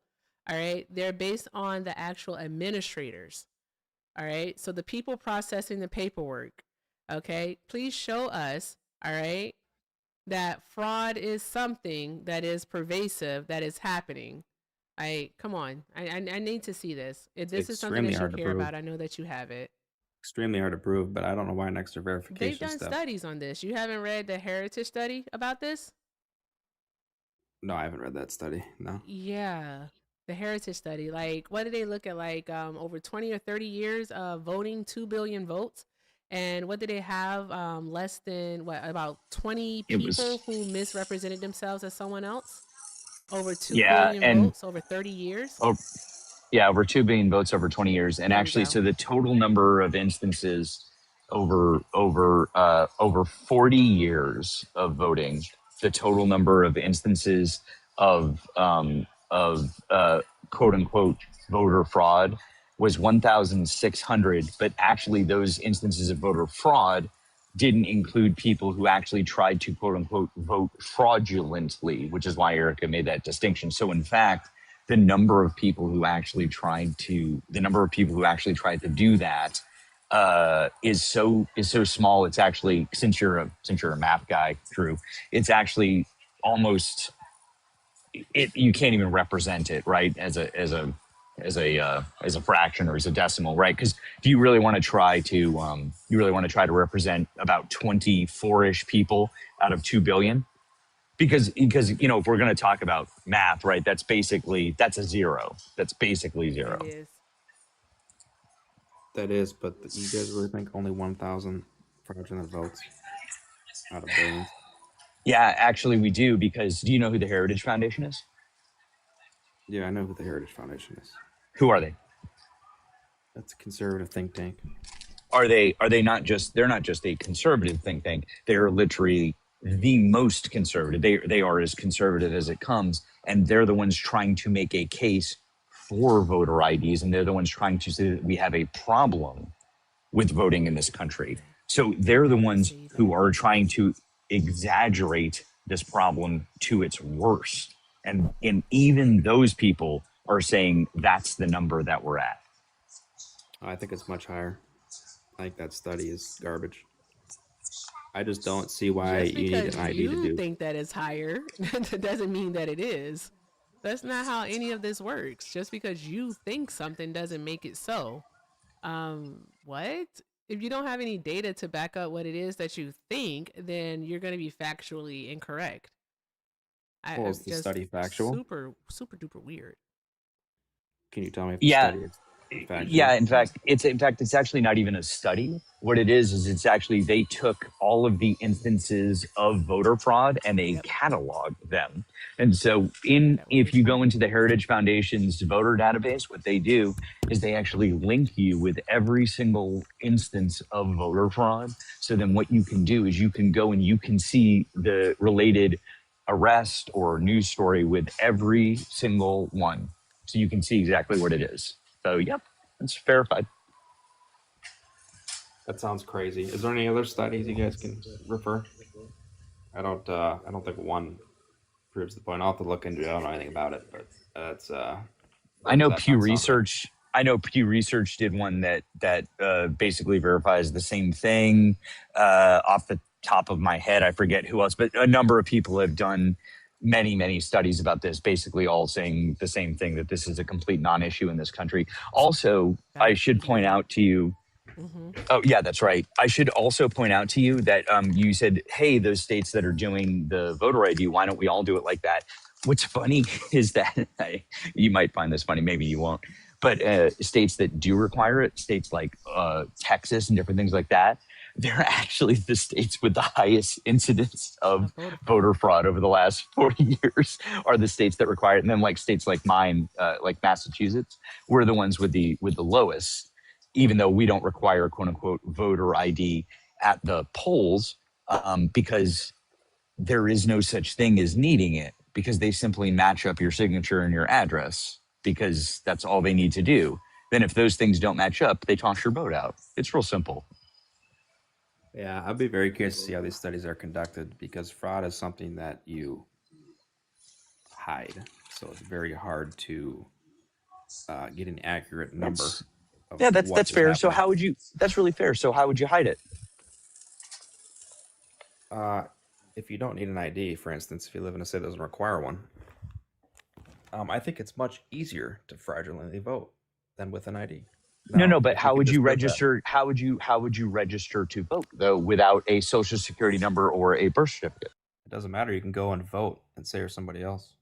All right. They're based on the actual administrators. All right. So the people processing the paperwork. Okay. Please show us. All right, that fraud is something that is pervasive, that is happening. Come on. I need to see this. If It's this is something extremely that you hard to care prove. about, I know that you have it. Extremely hard to prove, but I don't know why an extra They've verification done step. studies on this. You haven't read the Heritage study about this? No, I haven't read that study. No. Yeah. The Heritage study. Like, what did they look at? Like, over 20 or 30 years of voting 2 billion votes. And what did they have? Less than about 20 It people was, who misrepresented themselves as someone else? Over 2 yeah, billion and votes over 30 years? oh, yeah, over 2 billion votes over 20 years, and There we actually, go. so the total number of instances over 40 years of voting the total number of instances of quote unquote voter fraud was 1,600, but actually those instances of voter fraud didn't include people who actually tried to quote unquote vote fraudulently, which is why Erica made that distinction. So in fact, the number of people who actually tried to do that is so small. It's actually, since you're a math guy, Drew, it's actually almost you can't even represent it, right, as a fraction or as a decimal, right? Because do you really want to try to represent about 24ish people out of 2 billion? Because if we're going to talk about math, right, that's a zero. That's basically zero. It is. That is, but you guys really think only 1,000 fraudulent votes out of billions? Yeah, actually we do, because do you know who the Heritage Foundation is? Yeah, I know who the Heritage Foundation is. Who are they? That's a conservative think tank. Are they not just, they're not just a conservative think tank, they're literally the most conservative. They are as conservative as it comes, and they're the ones trying to make a case for voter IDs, and they're the ones trying to say that we have a problem with voting in this country. So they're the ones who are trying to exaggerate this problem to its worst. And even those people are saying that's the number that we're at. I think it's much higher. I think that study is garbage. I just don't see why Just you need because an ID to you do. think that it's higher doesn't mean that it is. That's not how any of this works. Just because you think something doesn't make it so. What? If you don't have any data to back up what it is that you think, then you're going to be factually incorrect. Well, is the study factual? Super, super duper weird. Can you tell me if the study is factual? Yeah, in fact, it's actually not even a study. What it is it's actually, they took all of the instances of voter fraud and they cataloged them. And so if you go into the Heritage Foundation's voter database, what they do is they actually link you with every single instance of voter fraud. So then what you can do is you can go and you can see the related arrest or news story with every single one. So you can see exactly what it is. So, yep, it's verified. That sounds crazy. Is there any other studies you guys can refer? I don't think one proves the point. I'll have to look into it. I don't know anything about it, but that's I know Pew Research. I know Pew Research did one that basically verifies the same thing. Off the top of my head, I forget who else, but a number of people have done many studies about this, basically all saying the same thing, that this is a complete non-issue in this country. Also, I should point out to you, oh yeah, that's right. I should also point out to you that you said, hey, those states that are doing the voter ID, why don't we all do it like that? What's funny is that, you might find this funny, maybe you won't, but states that do require it, states like Texas and different things like that, they're actually the states with the highest incidence of voter fraud over the last 40 years are the states that require it. And then like states like mine, like Massachusetts, we're the ones with the lowest, even though we don't require quote unquote voter ID at the polls, because there is no such thing as needing it, because they simply match up your signature and your address, because that's all they need to do. Then if those things don't match up, they toss your vote out. It's real simple. Yeah, I'd be very curious to see how these studies are conducted, because fraud is something that you hide. So it's very hard to get an accurate number. Yeah, that's fair. So how would you, that's really fair. So how would you hide it? If you don't need an ID, for instance, if you live in a state that doesn't require one, I think it's much easier to fraudulently vote than with an ID. No, but how would you register? How would you register to vote though without a social security number or a birth certificate? It doesn't matter. You can go and vote and say you're somebody else.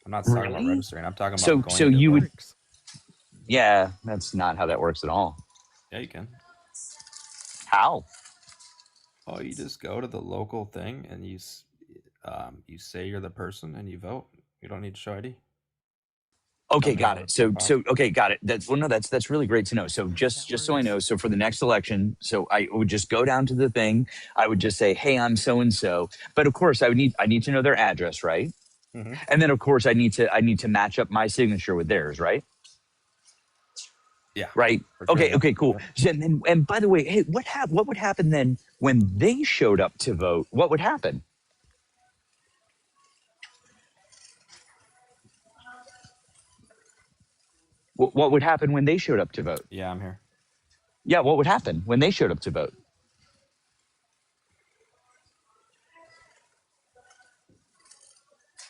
I'm not talking about registering. I'm talking about going. So you would. Yeah, that's not how that works at all. Yeah, you can. How? Oh, you just go to the local thing and you say you're the person and you vote. You don't need to show ID. Okay, got it. So okay, got it. That's really great to know. So just so I know, so for the next election, so I would just go down to the thing. I would just say, "Hey, I'm so and so." But of course, I need to know their address, right? Mm-hmm. And then of course, I need to match up my signature with theirs, right? Yeah. Right. Sure, Okay. yeah. Okay. Cool. And by the way, hey, what would happen then when they showed up to vote? What would happen? What would happen when they showed up to vote? Yeah, I'm here. Yeah. What would happen when they showed up to vote?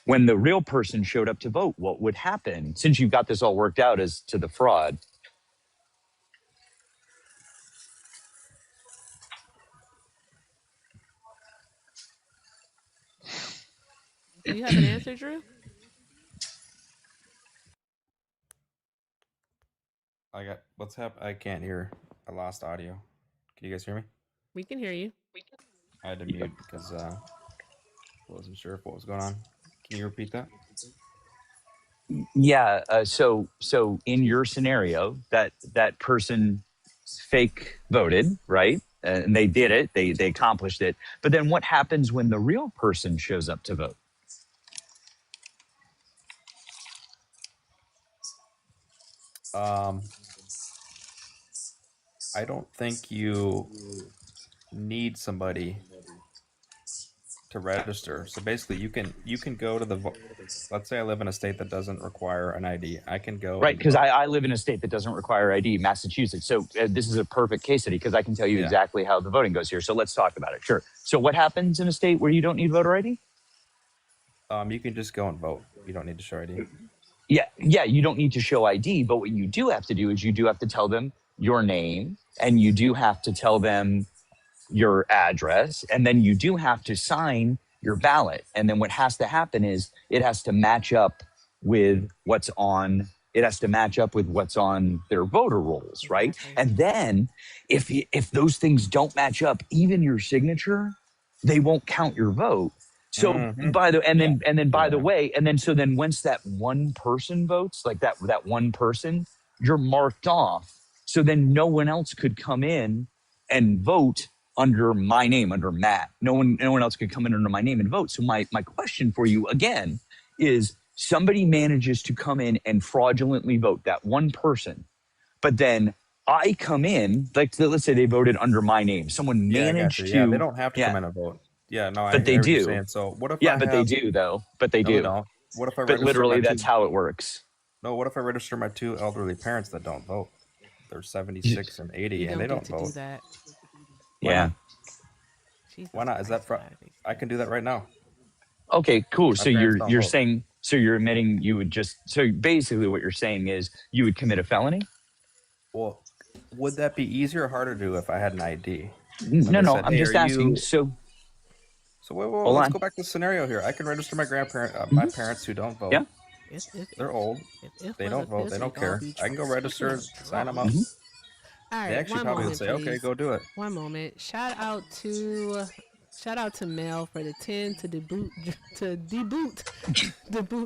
When the real person showed up to vote, what would happen? Since you've got this all worked out as to the fraud. Do you have an answer, Drew? I can't hear. I lost audio. Can you guys hear me? We can hear you. I had to mute because I wasn't sure what was going on. Can you repeat that? Yeah. So in your scenario, that person fake voted, right? And they did it. They accomplished it. But then what happens when the real person shows up to vote? I don't think you need somebody to register. So basically, you can go to the. Let's say I live in a state that doesn't require an ID. I can go. Right, because I live in a state that doesn't require ID, Massachusetts. So this is a perfect case study because I can tell you exactly how the voting goes here. So let's talk about it. Sure. So what happens in a state where you don't need voter ID? You can just go and vote. You don't need to show ID. Yeah, you don't need to show ID, but what you do have to do is you do have to tell them your name, and you do have to tell them your address, and then you do have to sign your ballot. And then what has to happen is it has to match up with what's on their voter rolls, right? And then if those things don't match up, even your signature, they won't count your vote. So by the way, so then once that one person votes, like that one person, you're marked off. So then no one else could come in and vote under my name, under Matt. No one else could come in under my name and vote. So my question for you again is, somebody manages to come in and fraudulently vote, that one person, but then I come in, like let's say they voted under my name. Someone managed to. Yeah, they don't have to come in and vote. Yeah, no, but they do. Saying. So what if? They do though. But they do. They don't. What if I? But literally, that's how it works. No, what if I register my two elderly parents that don't vote? They're 76 and 80, and they don't vote. Do that. Why not? Is that I can do that right now. Okay, cool. So you're saying, so you're admitting you would just, so basically what you're saying is you would commit a felony? Well, would that be easier or harder to do if I had an ID? No, I'm just asking. So wait, let's go back to the scenario here. I can register my my parents who don't vote. Yeah. They're old. They don't vote. They don't care. I can go register, sign them up. All right, they actually probably would say, "Okay, go do it." One moment. Shout out to Mel for the 10 to deboot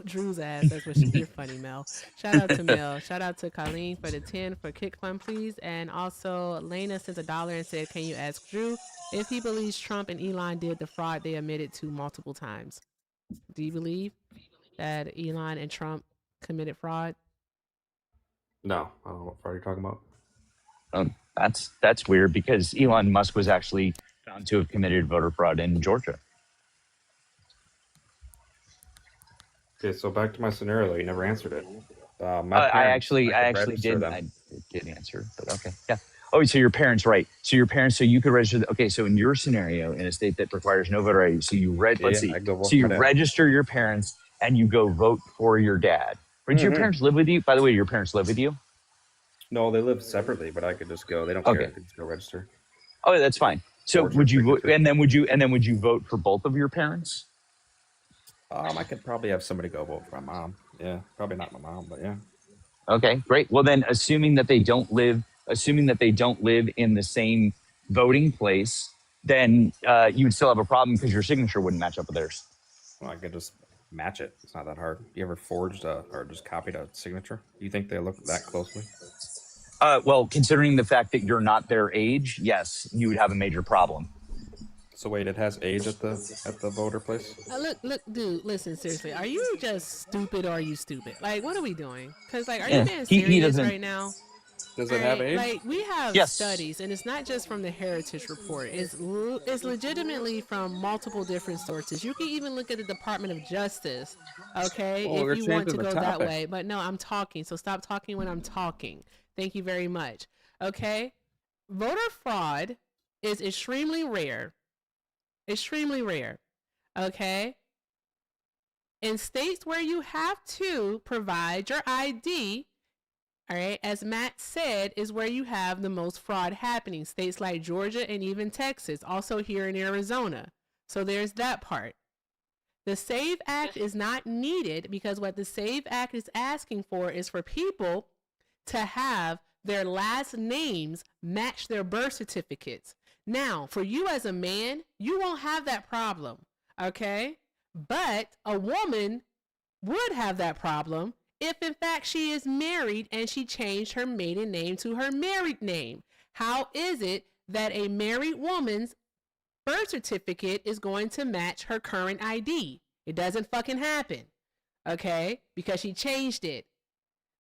Drew's ass. That's what you're funny, Mel. Shout out to Mel. Shout out to Colleen for the 10 for kick fun, please. And also Lena sent $1 and said, "Can you ask Drew if he believes Trump and Elon did the fraud they admitted to multiple times?" Do you believe that Elon and Trump committed fraud? No, I don't know what fraud you're talking about. That's weird because Elon Musk was actually found to have committed voter fraud in Georgia. Okay, so back to my scenario. You never answered it. I actually did. I did answer, but okay, yeah. Oh, so your parents, right? So your parents, so you could register. Okay, so in your scenario, in a state that requires no voter ID, so you register your parents and you go vote for your dad. Did your parents live with you? By the way, your parents live with you? No, they live separately, but I could just go. They don't care. I could just go register. Oh, that's fine. So would you vote, and then would you vote for both of your parents? I could probably have somebody go vote for my mom. Yeah, probably not my mom, but yeah. Okay, great. Well, then, assuming that they don't live in the same voting place, then you would still have a problem because your signature wouldn't match up with theirs. Well, I could just match it. It's not that hard. You ever forged or just copied a signature? You think they look that closely? Well, considering the fact that you're not their age, yes, you would have a major problem. So wait, it has age at the voter place? Look, dude, listen, seriously. Are you just stupid or are you stupid? Like, what are we doing? Because, like, are you being serious right now? Does it have age? Like, we have Yes. studies, and it's not just from the Heritage Report. It's legitimately from multiple different sources. You can even look at the Department of Justice, okay, Oh, if you want to changing the go that topic. way. But no, I'm talking, so stop talking when I'm talking. Thank you very much. Okay? Voter fraud is extremely rare. Extremely rare. Okay? In states where you have to provide your ID, all right, as Matt said, is where you have the most fraud happening. States like Georgia and even Texas, also here in Arizona. So there's that part. The SAVE Act is not needed because what the SAVE Act is asking for is for people to have their last names match their birth certificates. Now, for you as a man, you won't have that problem, okay? But a woman would have that problem if in fact she is married and she changed her maiden name to her married name. How is it that a married woman's birth certificate is going to match her current ID? It doesn't fucking happen, okay? Because she changed it.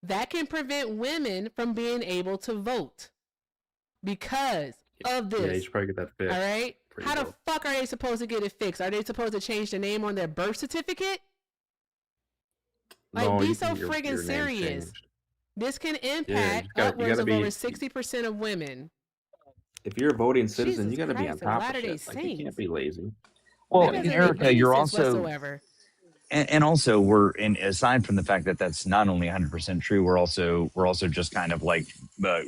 That can prevent women from being able to vote because of this. Yeah, you should probably get that fixed. All right? How the fuck are they supposed to get it fixed? Are they supposed to change the name on their birth certificate? Like, No, be you so can get your friggin' name serious. changed. This can Yeah, impact you upwards gotta of be, over 60% of women. if you're a voting citizen, Jesus you gotta be on Christ of top of Latter-day shit. Like, you can't Saints. be lazy. Well, That and doesn't make Erica, any you're sense also, whatsoever. and also aside from the fact that that's not only 100% true, we're also just kind of like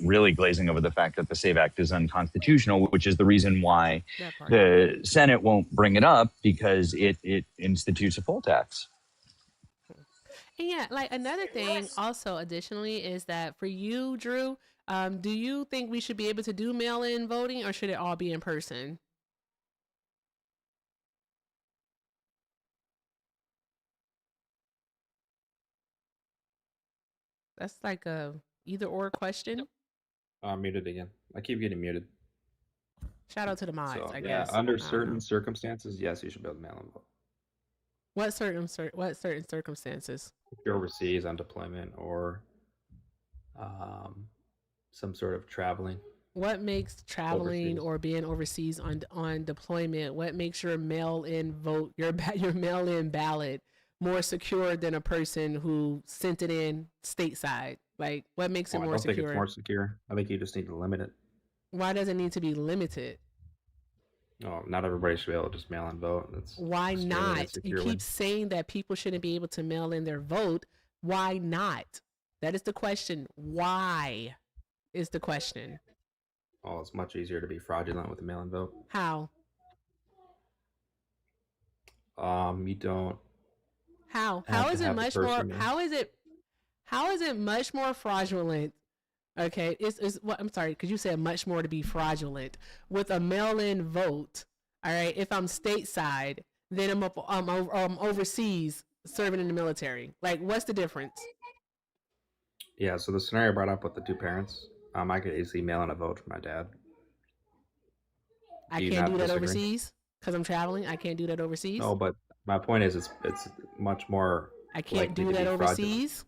really glazing over the fact that the SAVE Act is unconstitutional, which is the reason why the Senate won't bring it up, because it institutes a poll tax. And yeah, like another thing also additionally is that for you, Drew, do you think we should be able to do mail-in voting or should it all be in person? That's like a either or question. Muted again. I keep getting muted. Shout out to the mods, So, I yeah, guess. under certain circumstances, yes, you should be able to mail in vote. What certain circumstances? If you're overseas on deployment or some sort of traveling. What makes traveling or being overseas on deployment? What makes your mail-in vote, your mail-in ballot, more secure than a person who sent it in stateside? Like, what makes it more secure? I don't think it's more secure. I think you just need to limit it. Why does it need to be limited? Oh, not everybody should be able to just mail in vote. Why not? You keep saying that people shouldn't be able to mail in their vote. Why not? That is the question. Why is the question. Oh, it's much easier to be fraudulent with a mail-in vote. How? You don't. How is it much more? How is it much more fraudulent? Okay, it's what I'm sorry, because you said much more to be fraudulent with a mail-in vote. All right, if I'm stateside, then I'm overseas serving in the military. Like, what's the difference? Yeah, so the scenario brought up with the two parents, I could easily mail in a vote for my dad. I can't do that overseas because I'm traveling. I can't do that overseas. No, but my point is, it's much more. I can't do that overseas.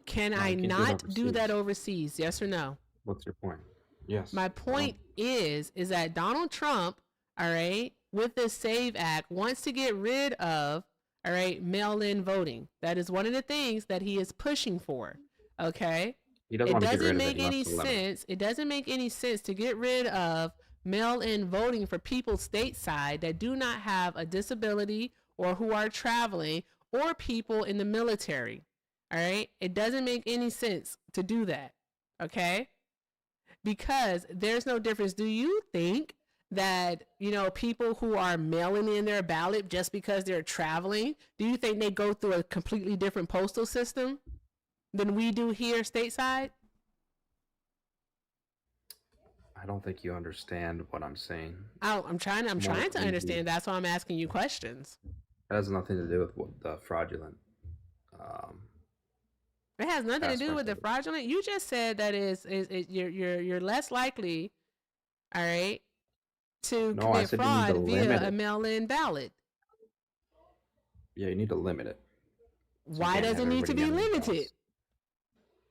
Can I not do that overseas? Yes or no? What's your point? Yes. My point is that Donald Trump, all right, with this SAVE Act, wants to get rid of, all right, mail-in voting. That is one of the things that he is pushing for. Okay. It doesn't make any sense. It doesn't make any sense to get rid of mail-in voting for people stateside that do not have a disability or who are traveling or people in the military. All right. It doesn't make any sense to do that. Okay. Because there's no difference. Do you think that, people who are mailing in their ballot just because they're traveling, do you think they go through a completely different postal system than we do here stateside? I don't think you understand what I'm saying. Oh, I'm trying to understand. That's why I'm asking you questions. It has nothing to do with what the fraudulent. It has nothing to do with the fraudulent. You just said that you're less likely, all right, to commit fraud via a mail-in ballot. Yeah, you need to limit it. Why does it need to be limited?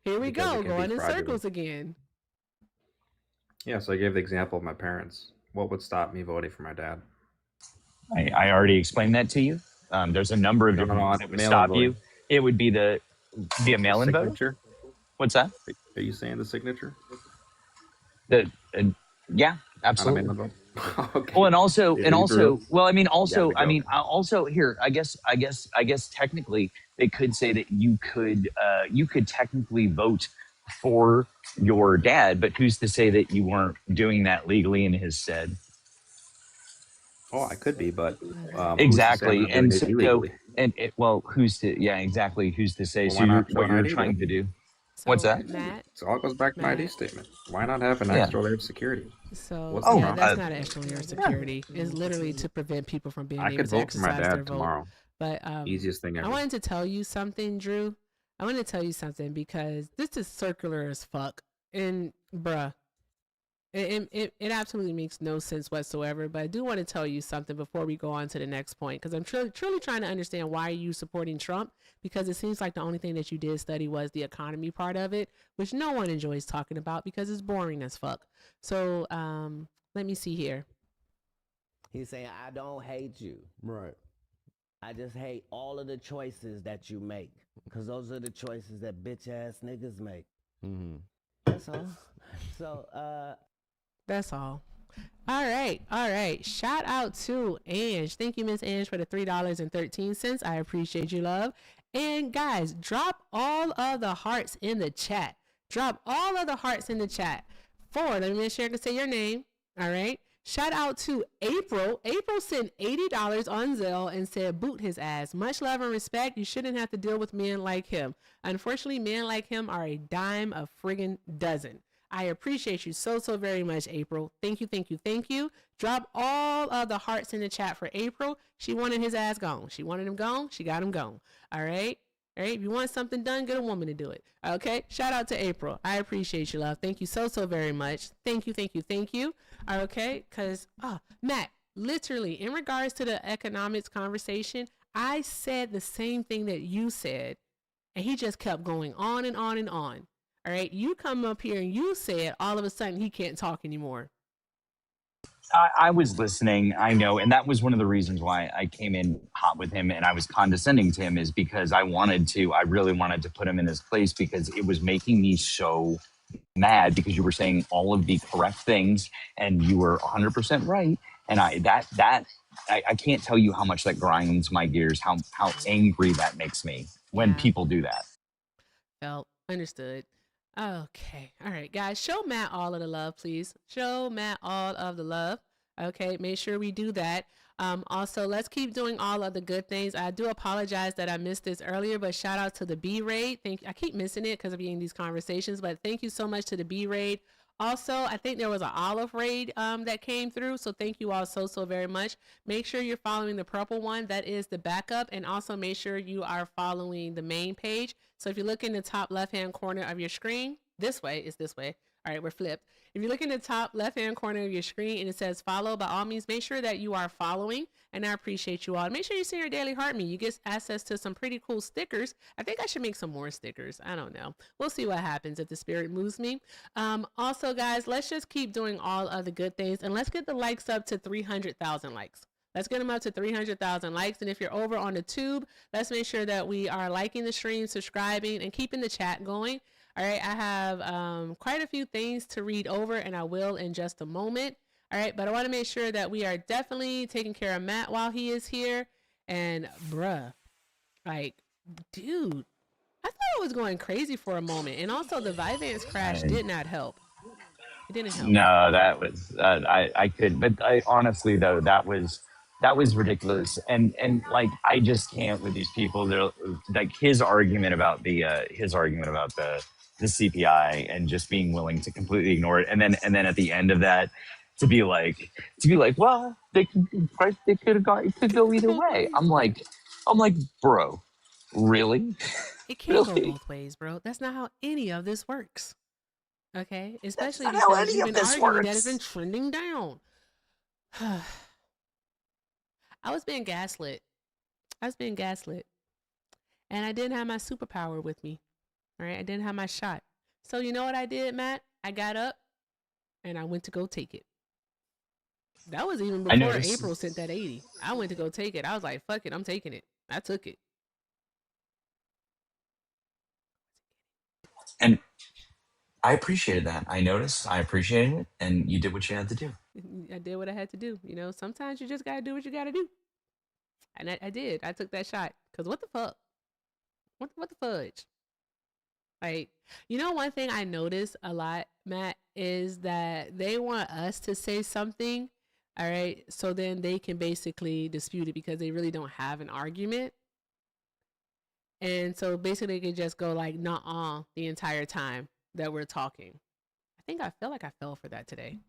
Here we go, going in circles again. Yeah, so I gave the example of my parents. What would stop me voting for my dad? I already explained that to you. There's a number of different things that would stop you. It would be via mail-in vote. What's that? Are you saying the signature? Yeah, absolutely. Okay. Well, and also, well, I mean, also here, I guess technically they could say that you could technically vote for your dad, but who's to say that you weren't doing that legally in his stead? Oh, I could be, but exactly, and so illegally. Who's to say? So what you're trying to do? So what's that? Matt, so all goes back to my ID statement. Why not have an extra layer of security? So that's not an extra layer of security. It's literally to prevent people from being able to exercise their vote. Tomorrow. But easiest thing ever. I wanted to tell you something, Drew. I want to tell you something because this is circular as fuck. And bruh, it absolutely makes no sense whatsoever. But I do want to tell you something before we go on to the next point, because I'm truly trying to understand why are you supporting Trump, because it seems like the only thing that you did study was the economy part of it, which no one enjoys talking about because it's boring as fuck. So let me see here. He's saying, I don't hate you. Right. I just hate all of the choices that you make, because those are the choices that bitch ass niggas make. Mm-hmm. That's all. So, that's all. All right. Shout out to Ange. Thank you, Miss Ange, for the $3.13. I appreciate you, love. And guys, drop all of the hearts in the chat. Let me make sure I can say your name. All right. Shout out to April. April sent $80 on Zelle and said, boot his ass. Much love and respect. You shouldn't have to deal with men like him. Unfortunately, men like him are a dime a friggin' dozen. I appreciate you so very much, April. Thank you. Drop all of the hearts in the chat for April. She wanted his ass gone. She wanted him gone. She got him gone. All right. If you want something done, get a woman to do it. Okay. Shout out to April. I appreciate you, love. Thank you so very much. Thank you. Okay. Because, Matt, literally, in regards to the economics conversation, I said the same thing that you said, and he just kept going on and on and on. All right, you come up here and you said all of a sudden he can't talk anymore. I was listening, I know, and that was one of the reasons why I came in hot with him and I was condescending to him, is because I really wanted to put him in his place, because it was making me so mad, because you were saying all of the correct things and you were 100% right. And I can't tell you how much that grinds my gears, how angry that makes me when people do that. Felt understood. Okay. All right, guys, show Matt all of the love, please. Show Matt all of the love. Okay, make sure we do that. Also, let's keep doing all of the good things. I do apologize that I missed this earlier, but shout out to the B raid. I keep missing it because of being in these conversations, but thank you so much to the B raid. Also, I think there was an olive raid that came through, so thank you all so very much. Make sure you're following the purple one. That is the backup, and also make sure you are following the main page. So if you look in the top left-hand corner of your screen, this way. All right, we're flipped. If you look in the top left-hand corner of your screen and it says follow, by all means, make sure that you are following, and I appreciate you all. Make sure you send your daily heart me. You get access to some pretty cool stickers. I think I should make some more stickers. I don't know. We'll see what happens if the spirit moves me. Also, guys, let's just keep doing all of the good things, and let's get the likes up to 300,000 likes. Let's get them up to 300,000 likes. And if you're over on the tube, let's make sure that we are liking the stream, subscribing, and keeping the chat going. All right, I have quite a few things to read over, and I will in just a moment. All right, but I want to make sure that we are definitely taking care of Matt while he is here. And bruh, like, dude, I thought I was going crazy for a moment. And also the Vyvanse crash did not help. It didn't help. No, that was, I could, but honestly though, that was ridiculous. And like, I just can't with these people. They're like his argument about the the CPI and just being willing to completely ignore it, and then at the end of that, to be like, well, they could have gone, it could go either way. I'm like, bro, really? It can't go Really? both ways, bro. That's not how any of this works. Okay, especially That's not how because any you've of been this arguing that it's been works. trending down. I was being gaslit. And I didn't have my superpower with me. All right, I didn't have my shot. So you know what I did, Matt? I got up and I went to go take it. That was even I before noticed. April sent that 80. I went to go take it. I was like, fuck it, I'm taking it. I took it. And I appreciated that. I noticed. I appreciated it, and you did what you had to do. I did what I had to do. You know, sometimes you just gotta do what you gotta do. And I did. I took that shot. Cause what the fuck? What the fudge? Like, you know, one thing I notice a lot, Matt, is that they want us to say something, all right, so then they can basically dispute it because they really don't have an argument. And so basically they can just go like, nah, the entire time that we're talking. I feel like I fell for that today.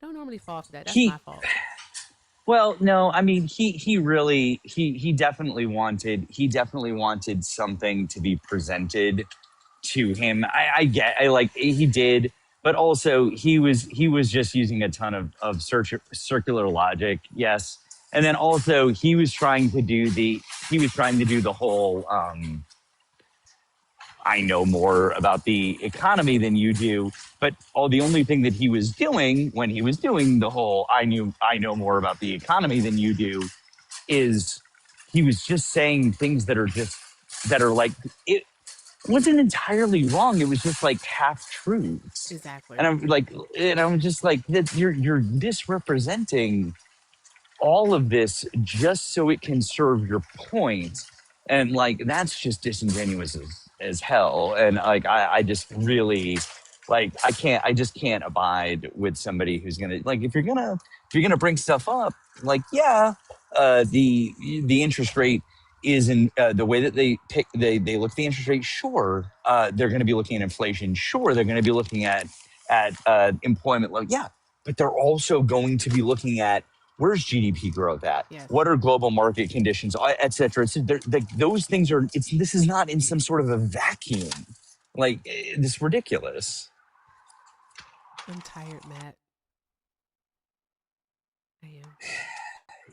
Don't normally fall for that. That's my fault. Well, no, I mean, he really definitely wanted something to be presented to him. I like he did, but also he was just using a ton of circular logic. Yes. And then also he was trying to do the whole I know more about the economy than you do, but the only thing that he was doing when he was doing the whole I know more about the economy than you do is he was just saying things that are like it wasn't entirely wrong. It was just like half truths. Exactly. And I'm just like you're misrepresenting all of this just so it can serve your point, and like that's just disingenuous as hell. And like I just really like I just can't abide with somebody who's gonna like if you're gonna bring stuff up, like the interest rate is in the way that they look at the interest rate. Sure, they're going to be looking at inflation. Sure, they're going to be looking at employment level. Yeah, but they're also going to be looking at where's GDP growth at? Yes. What are global market conditions, et cetera? Those things are. This is not in some sort of a vacuum. Like it's ridiculous. I'm tired, Matt. I am.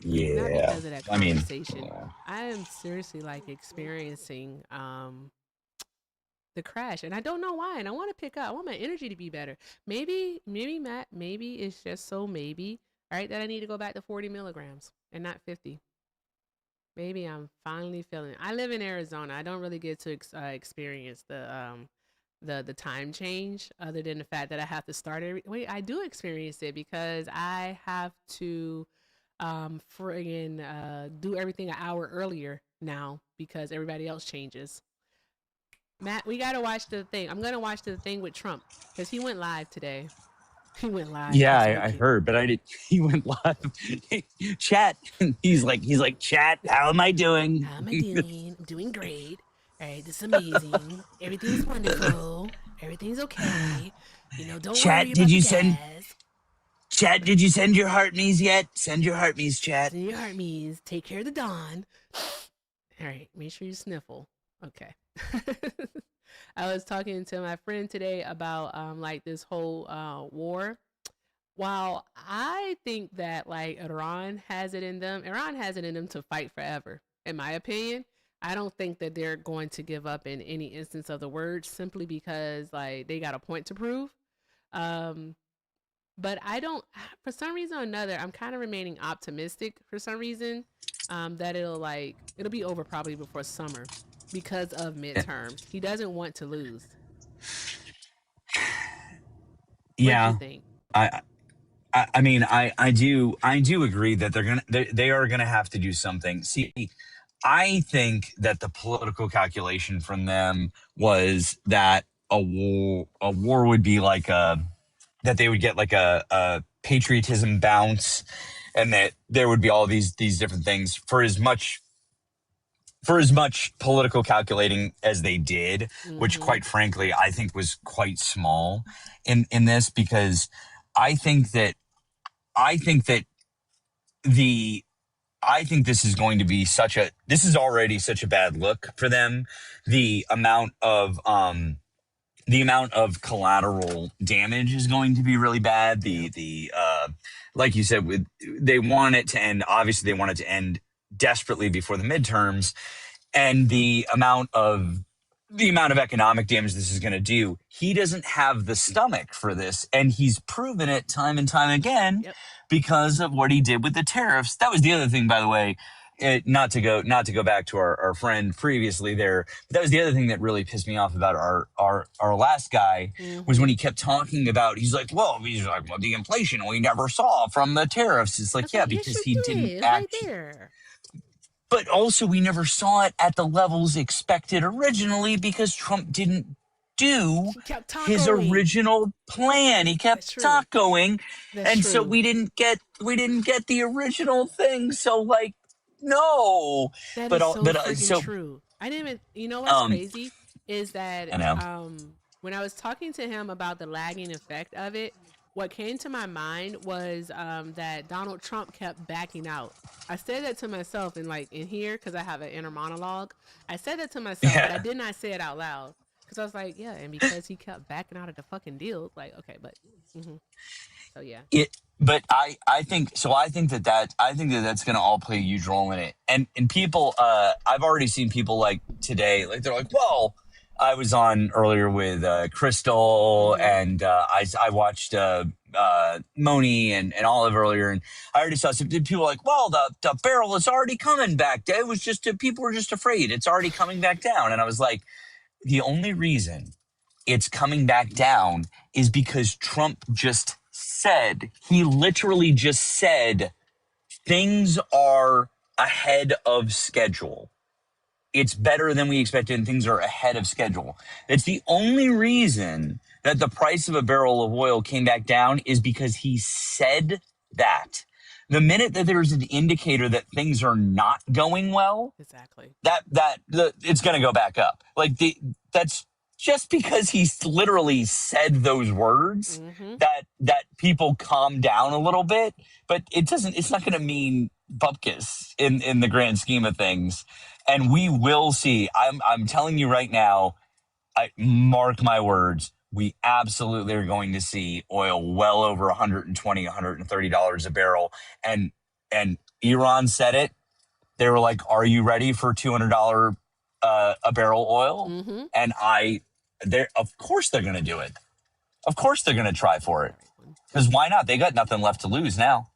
Yeah. Not because of that conversation. I mean, yeah. I am seriously like experiencing the crash, and I don't know why. And I want to pick up. I want my energy to be better. Maybe Matt. Maybe it's just so maybe. All right, that I need to go back to 40 milligrams and not 50. Maybe I'm finally feeling it. I live in Arizona. I don't really get to experience the time change, other than the fact that I have to start wait, I do experience it because I have to friggin' do everything an hour earlier now because everybody else changes. Matt, we gotta watch the thing. I'm gonna watch the thing with Trump because he went live today. He went live. Yeah, I heard, but I did. He went live. Chat. He's like, chat. How am I doing? How am I doing? I'm doing great. All right, this is amazing. Everything's wonderful. Everything's okay. You know, don't chat, worry about the gas. Chat, did you send your heart me's yet? Send your heart me's, chat. Send your heart me's. Take care of the dawn. All right, make sure you sniffle. Okay. I was talking to my friend today about like this whole war. While I think that like Iran has it in them to fight forever, in my opinion. I don't think that they're going to give up in any instance of the word simply because like they got a point to prove. But I don't, for some reason or another, I'm kind of remaining optimistic for some reason that it'll be over probably before summer because of midterms. He doesn't want to lose. Yeah. What do you think? I mean, I do agree that they are gonna have to do something. See, I think that the political calculation from them was that a war would be like that they would get like a patriotism bounce, and that there would be all these different things for as much for as much political calculating as they did, which quite frankly, I think was quite small in this, because I think that this is going to be this is already such a bad look for them. The amount of collateral damage is going to be really bad. Like you said, they want it to end. Obviously, they want it to end desperately before the midterms, and the amount of economic damage this is going to do. He doesn't have the stomach for this, and he's proven it time and time again because of what he did with the tariffs. That was the other thing, by the way. Not to go back to our friend previously there, but that was the other thing that really pissed me off about our last guy was when he kept talking about, he's like, well, the inflation we never saw from the tariffs. It's like, because he didn't actually. But also we never saw it at the levels expected originally because Trump didn't do his original plan. He kept tacoing. So we didn't get the original thing. So like, no. That is so freaking true. I didn't even, you know what's crazy is that when I was talking to him about the lagging effect of it, what came to my mind was that Donald Trump kept backing out. I said that to myself in here because I have an inner monologue. I said that to myself, but I did not say it out loud because I was like, and because he kept backing out of the fucking deal, okay, but so yeah. I think that's going to all play a huge role in it. And people, I've already seen people like today, like they're like, well, I was on earlier with Crystal and I watched Moni and Olive earlier, and I already saw some people like, well, the barrel is already coming back. It was just people were just afraid. It's already coming back down. And I was like, the only reason it's coming back down is because Trump he literally just said things are ahead of schedule. It's better than we expected and things are ahead of schedule. It's the only reason that the price of a barrel of oil came back down is because he said that. The minute that there's an indicator that things are not going well, it's going to go back up. That's just because he's literally said those words that people calm down a little bit, but it's not going to mean bupkis in the grand scheme of things. And we will see. I'm telling you right now, mark my words, we absolutely are going to see oil well over $120, $130 a barrel. And Iran said it. They were like, are you ready for $200 a barrel oil? And of course they're going to do it. Of course they're going to try for it. Because why not? They got nothing left to lose now.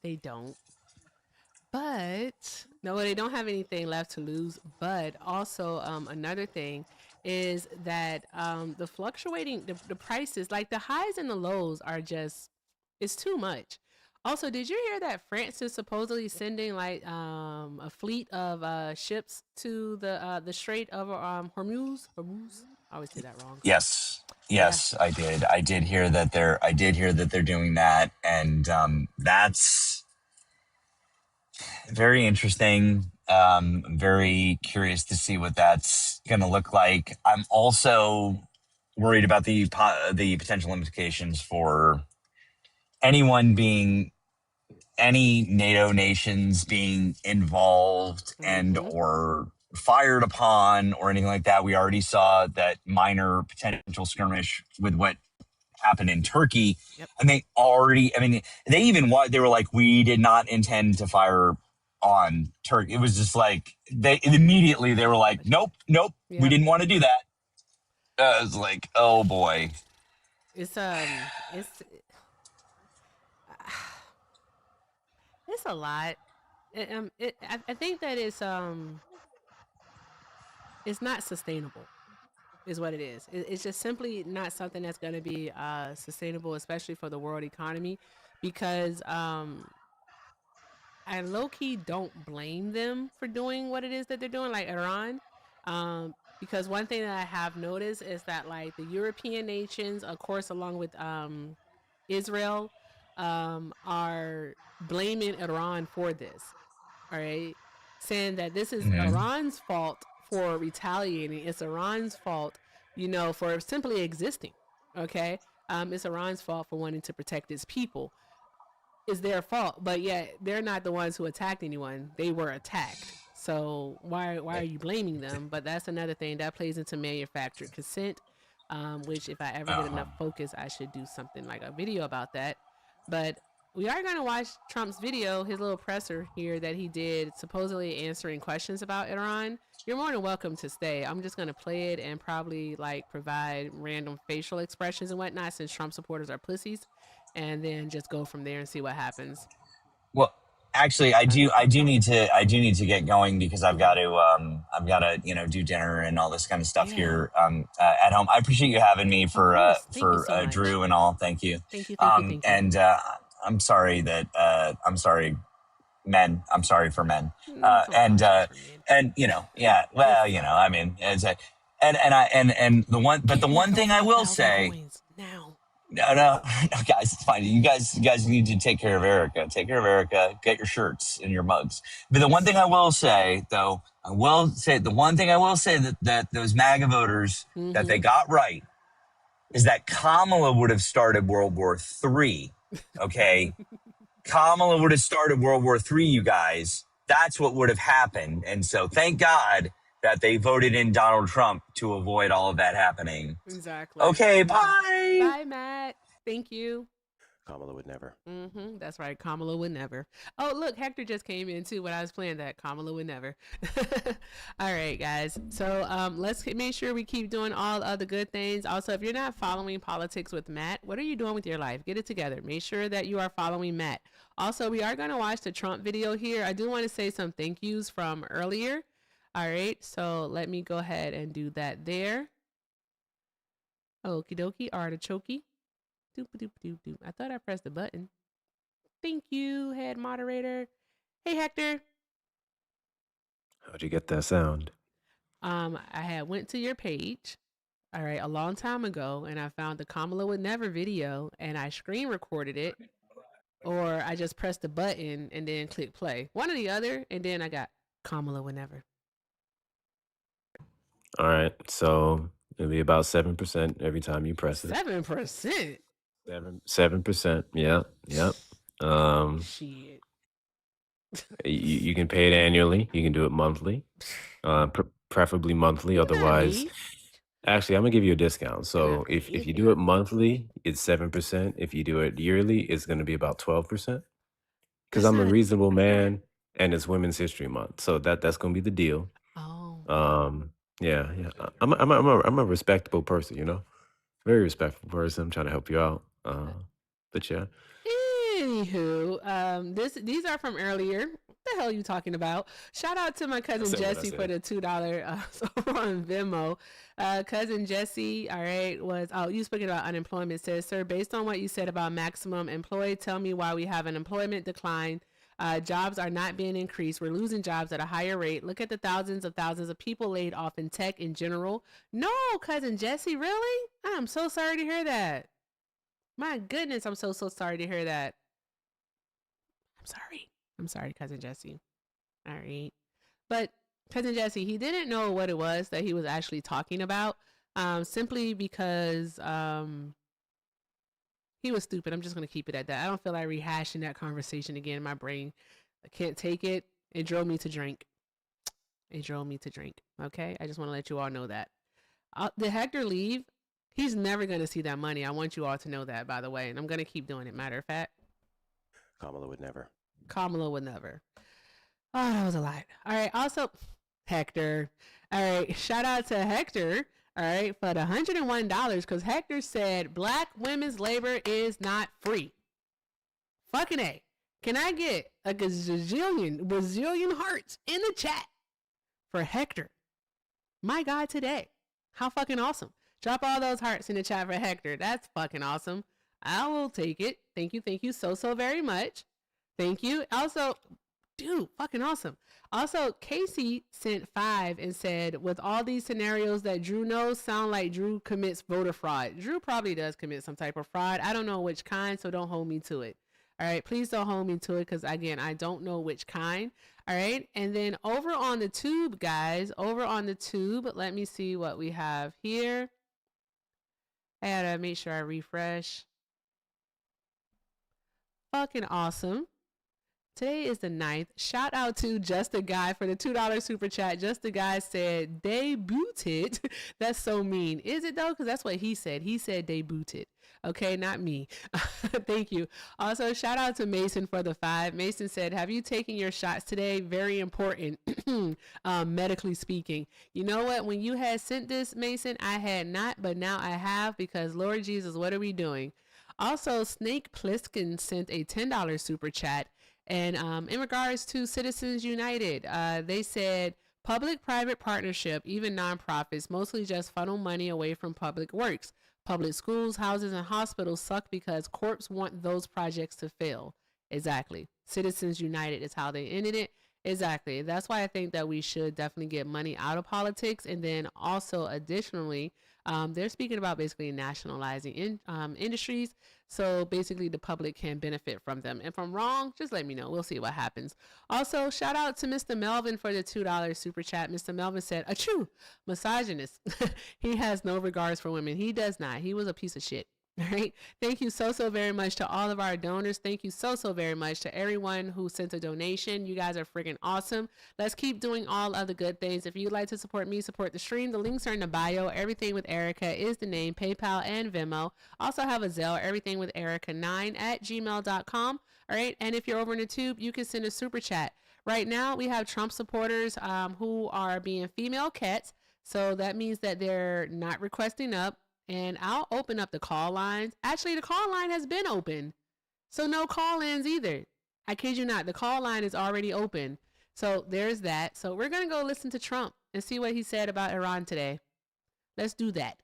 They don't. But no, they don't have anything left to lose. But also another thing is that the fluctuating, the prices, like the highs and the lows are just, it's too much. Also, did you hear that France is supposedly sending a fleet of ships to the Strait of Hormuz? I always say that wrong. Yes, yeah. I did. I did hear that they're doing that, and that's very interesting. I'm very curious to see what that's going to look like. I'm also worried about the potential implications for any NATO nations being involved and or fired upon or anything like that. We already saw that minor potential skirmish with what happened in Turkey. And they were like, we did not intend to fire on Turkey. It was just like, they were like, nope, we didn't want to do that. I was like, oh boy. It's a lot. I think that it's not sustainable, is what it is. It's just simply not something that's going to be sustainable, especially for the world economy, because I low-key don't blame them for doing what it is that they're doing, like Iran. Because one thing that I have noticed is that like the European nations, of course, along with Israel, are blaming Iran for this. All right. saying that this is Mhm. Iran's fault for retaliating. It's Iran's fault, for simply existing. Okay. It's Iran's fault for wanting to protect its people. It's their fault, but yet they're not the ones who attacked anyone. They were attacked. So why are you blaming them? But that's another thing that plays into manufactured consent, which if I ever get Uh-huh. enough focus, I should do something like a video about that. But we are going to watch Trump's video, his little presser here that he did, supposedly answering questions about Iran. You're more than welcome to stay. I'm just going to play it and probably provide random facial expressions and whatnot, since Trump supporters are pussies, and then just go from there and see what happens. Well, actually, I do need to get going because I've got to do dinner and all this kind of stuff here at home. I appreciate you having me for Drew and all. Thank you. Thank you. And I'm sorry that I'm sorry, men. I'm sorry for men. And yeah. Well, I mean, it's a, and the one thing I will say. No, guys, it's fine. You guys need to take care of Erica. Take care of Erica. Get your shirts and your mugs. But the one thing I will say, though, that those MAGA voters that they got right is that Kamala would have started World War III. Okay, Kamala would have started World War III. You guys, that's what would have happened. And so, thank God that they voted in Donald Trump to avoid all of that happening. Exactly. Okay, bye. Bye, Matt. Thank you. Kamala would never. That's right. Kamala would never. Oh, look, Hector just came in too when I was playing that. Kamala would never. All right, guys. So let's make sure we keep doing all other good things. Also, if you're not following Politics with Matt, what are you doing with your life? Get it together. Make sure that you are following Matt. Also, we are going to watch the Trump video here. I do want to say some thank yous from earlier. All right, so let me go ahead and do that there. Okie dokie, artichoke. Doop doop doop doop. I thought I pressed the button. Thank you, head moderator. Hey, Hector. How'd you get that sound? I had went to your page, all right, a long time ago, and I found the Kamala Would Never video, and I screen recorded it, or I just pressed the button and then click play. One or the other, and then I got Kamala Would Never. All right, so it'll be about 7% every time you press it. 7%. 7%. Yeah. Shit. You can pay it annually. You can do it monthly, preferably monthly. Otherwise, actually, I'm gonna give you a discount. So if you do it monthly, it's 7%. If you do it yearly, it's gonna be about 12%. Because I'm a reasonable man, and it's Women's History Month, so that's gonna be the deal. Oh. Yeah. I'm a respectable person, very respectful person. I'm trying to help you out. But yeah. Anywho, these are from earlier. What the hell are you talking about? Shout out to my cousin Jesse for the $2 on Venmo. Cousin Jesse, all right, you speaking about unemployment, says, sir, based on what you said about maximum employed, tell me why we have an employment decline. Jobs are not being increased. We're losing jobs at a higher rate. Look at the thousands of people laid off in tech in general. No, cousin Jesse, really? I'm so sorry to hear that. My goodness, I'm so sorry to hear that. I'm sorry, cousin Jesse. All right. But cousin Jesse, he didn't know what it was that he was actually talking about, simply because he was stupid. I'm just going to keep it at that. I don't feel like rehashing that conversation again in my brain. I can't take it. It drove me to drink. Okay? I just want to let you all know that. Did Hector leave? He's never going to see that money. I want you all to know that, by the way. And I'm going to keep doing it. Matter of fact. Kamala would never. Oh, that was a lot. All right. Also, Hector. All right. Shout out to Hector. All right. For the $101, because Hector said black women's labor is not free. Fucking A. Can I get a bazillion hearts in the chat for Hector? My God, today. How fucking awesome. Drop all those hearts in the chat for Hector. That's fucking awesome. I will take it. Thank you so very much. Thank you. Also, dude, fucking awesome. Also, Casey sent 5 and said, with all these scenarios that Drew knows, sound like Drew commits voter fraud. Drew probably does commit some type of fraud. I don't know which kind, so don't hold me to it. All right, please don't hold me to it because, again, I don't know which kind. All right, and then over on the tube, guys, over on the tube, let me see what we have here. I gotta make sure I refresh. Fucking awesome. Today is the 9th. Shout out to Just a Guy for the $2 super chat. Just a Guy said, debuted. That's so mean. Is it though? Because that's what he said. He said debuted. Okay, not me. Thank you. Also, shout out to Mason for the 5. Mason said, have you taken your shots today? Very important, medically speaking. You know what? When you had sent this, Mason, I had not, but now I have because Lord Jesus, what are we doing? Also, Snake Pliskin sent a $10 super chat. And in regards to Citizens United, they said public-private partnership, even nonprofits, mostly just funnel money away from public works. Public schools, houses, and hospitals suck because corps want those projects to fail. Exactly. Citizens United is how they ended it. Exactly. That's why I think that we should definitely get money out of politics. And then also additionally, they're speaking about basically nationalizing industries. So basically the public can benefit from them. If I'm wrong, just let me know. We'll see what happens. Also, shout out to Mr. Melvin for the $2 super chat. Mr. Melvin said, a true misogynist. He has no regards for women. He does not. He was a piece of shit. All right. Thank you so very much to all of our donors. Thank you so very much to everyone who sent a donation. You guys are freaking awesome. Let's keep doing all of the good things. If you'd like to support me, support the stream, the links are in the bio. Everything with Erica is the name, PayPal and Venmo. Also have a Zelle, everything with Erica9@gmail.com. All right. And if you're over in the tube, you can send a super chat. Right now, we have Trump supporters who are being female cats. So that means that they're not requesting up. And I'll open up the call lines. Actually, the call line has been open. So no call-ins either. I kid you not. The call line is already open. So there's that. So we're going to go listen to Trump and see what he said about Iran today. Let's do that.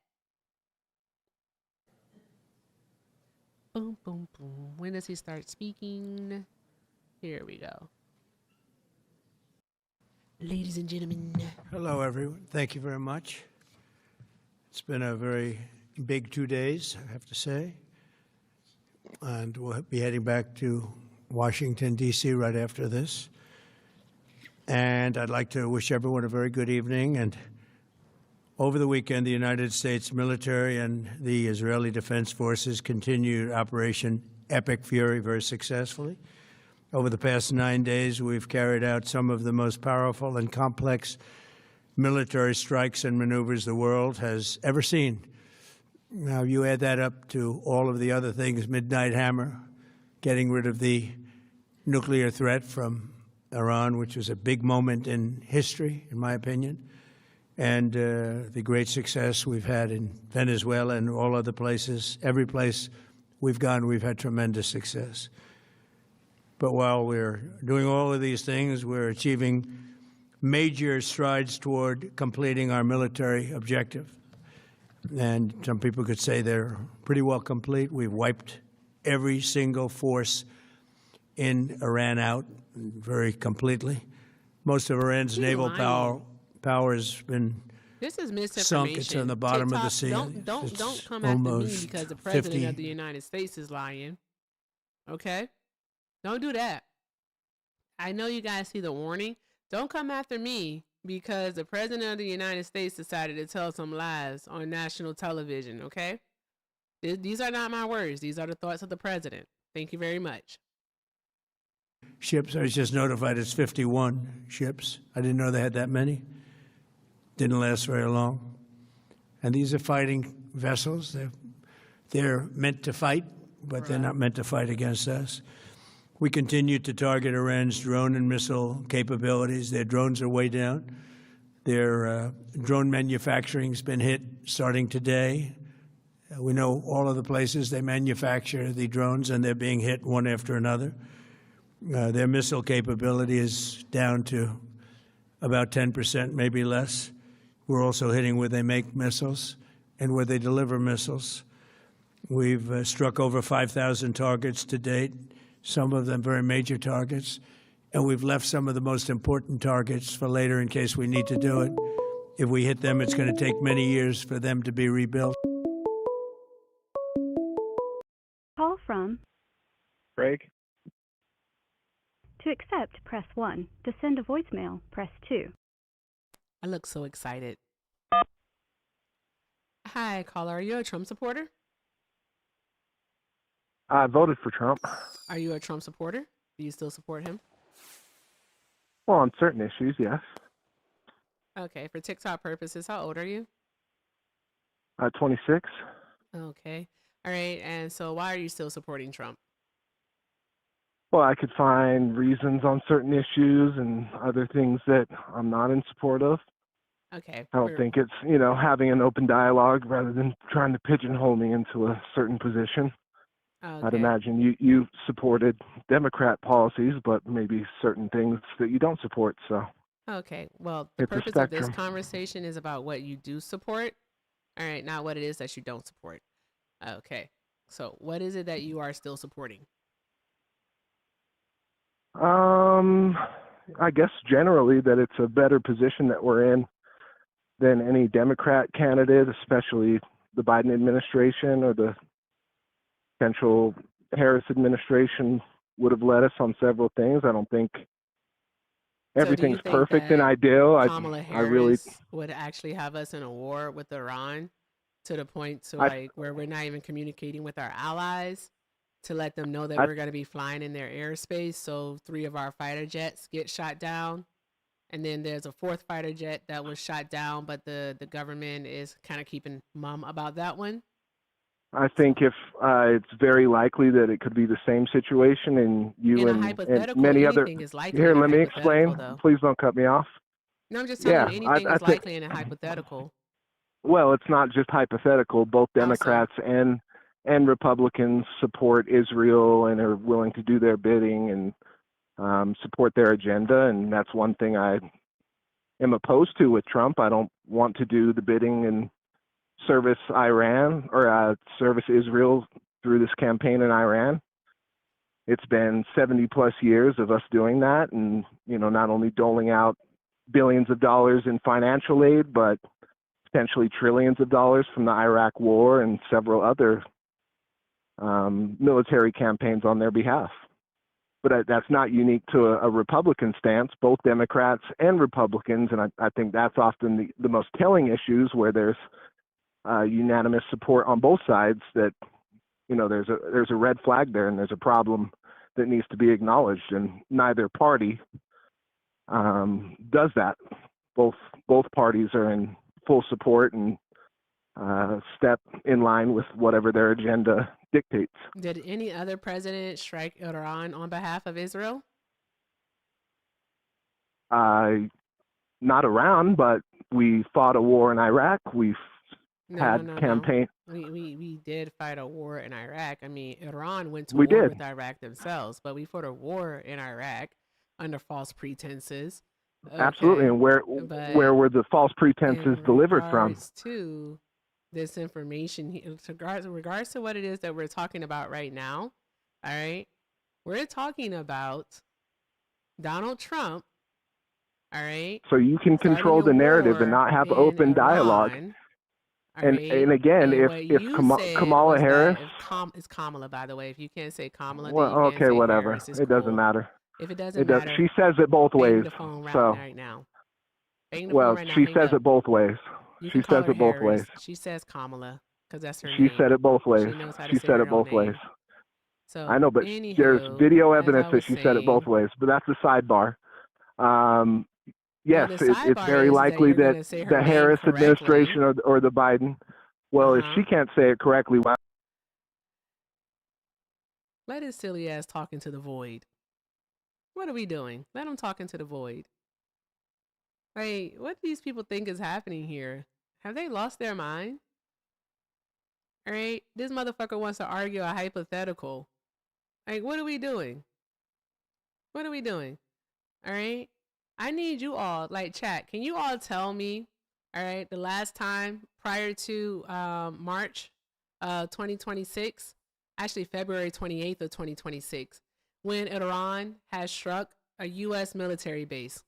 Boom, boom, boom. When does he start speaking? Here we go. Ladies and gentlemen. Hello, everyone. Thank you very much. It's been a very big 2 days, I have to say. And we'll be heading back to Washington, D.C. right after this. And I'd like to wish everyone a very good evening. And over the weekend, the United States military and the Israeli Defense Forces continued Operation Epic Fury very successfully. Over the past 9 days, we've carried out some of the most powerful and complex military strikes and maneuvers the world has ever seen. Now, you add that up to all of the other things, Midnight Hammer, getting rid of the nuclear threat from Iran, which was a big moment in history, in my opinion, and the great success we've had in Venezuela and all other places. Every place we've gone, we've had tremendous success. But while we're doing all of these things, we're achieving major strides toward completing our military objective. And some people could say they're pretty well complete. We've wiped every single force in Iran out very completely. Most of Iran's naval power has been this is misinformation. Sunk. It's on the bottom of the sea. Don't come after me because the president of the United States is lying. Okay? Don't do that. I know you guys see the warning. Don't come after me because the president of the United States decided to tell some lies on national television, okay? These are not my words. These are the thoughts of the president. Thank you very much. Ships, I was just notified it's 51 ships. I didn't know they had that many. Didn't last very long. And these are fighting vessels. They're meant to fight, but they're not meant to fight against us. We continue to target Iran's drone and missile capabilities. Their drones are way down. Their drone manufacturing has been hit starting today. We know all of the places they manufacture the drones, and they're being hit one after another. Their missile capability is down to about 10%, maybe less. We're also hitting where they make missiles and where they deliver missiles. We've struck over 5,000 targets to date, some of them very major targets, and we've left some of the most important targets for later in case we need to do it. If we hit them, it's going to take many years for them to be rebuilt. Call from Craig. To accept, press 1. To send a voicemail, press 2. I look so excited. Hi, caller. Are you a Trump supporter? I voted for Trump. Are you a Trump supporter? Do you still support him? Well, on certain issues, yes. Okay. For TikTok purposes, how old are you? 26. Okay. All right. And so why are you still supporting Trump? Well, I could find reasons on certain issues and other things that I'm not in support of. Okay. I don't think it's, having an open dialogue rather than trying to pigeonhole me into a certain position. Okay. I'd imagine you supported Democrat policies, but maybe certain things that you don't support. So Okay. Well, the it's a purpose of this spectrum. conversation is about what you do support. All right. Not what it is that you don't support. Okay. So what is it that you are still supporting? I guess generally that it's a better position that we're in than any Democrat candidate, especially the Biden administration or the potential Harris administration would have led us on several things. I don't think everything's perfect and ideal. Kamala Harris would actually have us in a war with Iran to the point to where we're not even communicating with our allies to let them know that we're going to be flying in their airspace. So 3 of our fighter jets get shot down. And then there's a 4th fighter jet that was shot down, but the government is kind of keeping mum about that one. I think if it's very likely that it could be the same situation, and you and many other. Here, let me explain. Though. Please don't cut me off. No, I'm just telling you, anything is likely in a hypothetical. Well, it's not just hypothetical. Both Democrats and Republicans support Israel and are willing to do their bidding and support their agenda, and that's one thing I am opposed to with Trump. I don't want to do the bidding and service Iran or service Israel through this campaign in Iran. It's been 70 plus years of us doing that, and not only doling out billions of dollars in financial aid, but potentially trillions of dollars from the Iraq War and several other military campaigns on their behalf. But that's not unique to a Republican stance. Both Democrats and Republicans, and I think that's often the most telling issues where there's unanimous support on both sides, that there's a red flag there and there's a problem that needs to be acknowledged, and neither party does that. Both parties are in full support and step in line with whatever their agenda dictates. Did any other president strike Iran on behalf of Israel? Not around, but we fought a war in Iraq. We've had campaign. We did fight a war in Iraq. I mean, Iran went to war with Iraq themselves, but we fought a war in Iraq under false pretenses. Okay. Absolutely, and where were the false pretenses delivered from? To this information, in regards to what it is that we're talking about right now, all right, we're talking about Donald Trump. All right. So you can control the narrative and not have open dialogue. And again, if Kamala Harris, it's Kamala, by the way. If you can't say Kamala, well, then you can't say whatever. Harris. It doesn't matter. If it doesn't matter, she says it both ways. The phone right now. Well, she says it both ways. She says it both ways. She says Kamala because that's her name. She said it both ways. She said it both ways. So I know, but there's video evidence that she said it both ways. But that's a sidebar. Yes, it's very likely that the Harris administration or the Biden. Well, if she can't say it correctly, why? Let his silly ass talk into the void. What are we doing? Let him talk into the void. Like, what do these people think is happening here? Have they lost their mind? All right, this motherfucker wants to argue a hypothetical. Like, what are we doing? What are we doing? All right, I need you all, like, chat. Can you all tell me, all right, the last time prior to March 2026, actually February 28th of 2026, when Iran has struck a U.S. military base?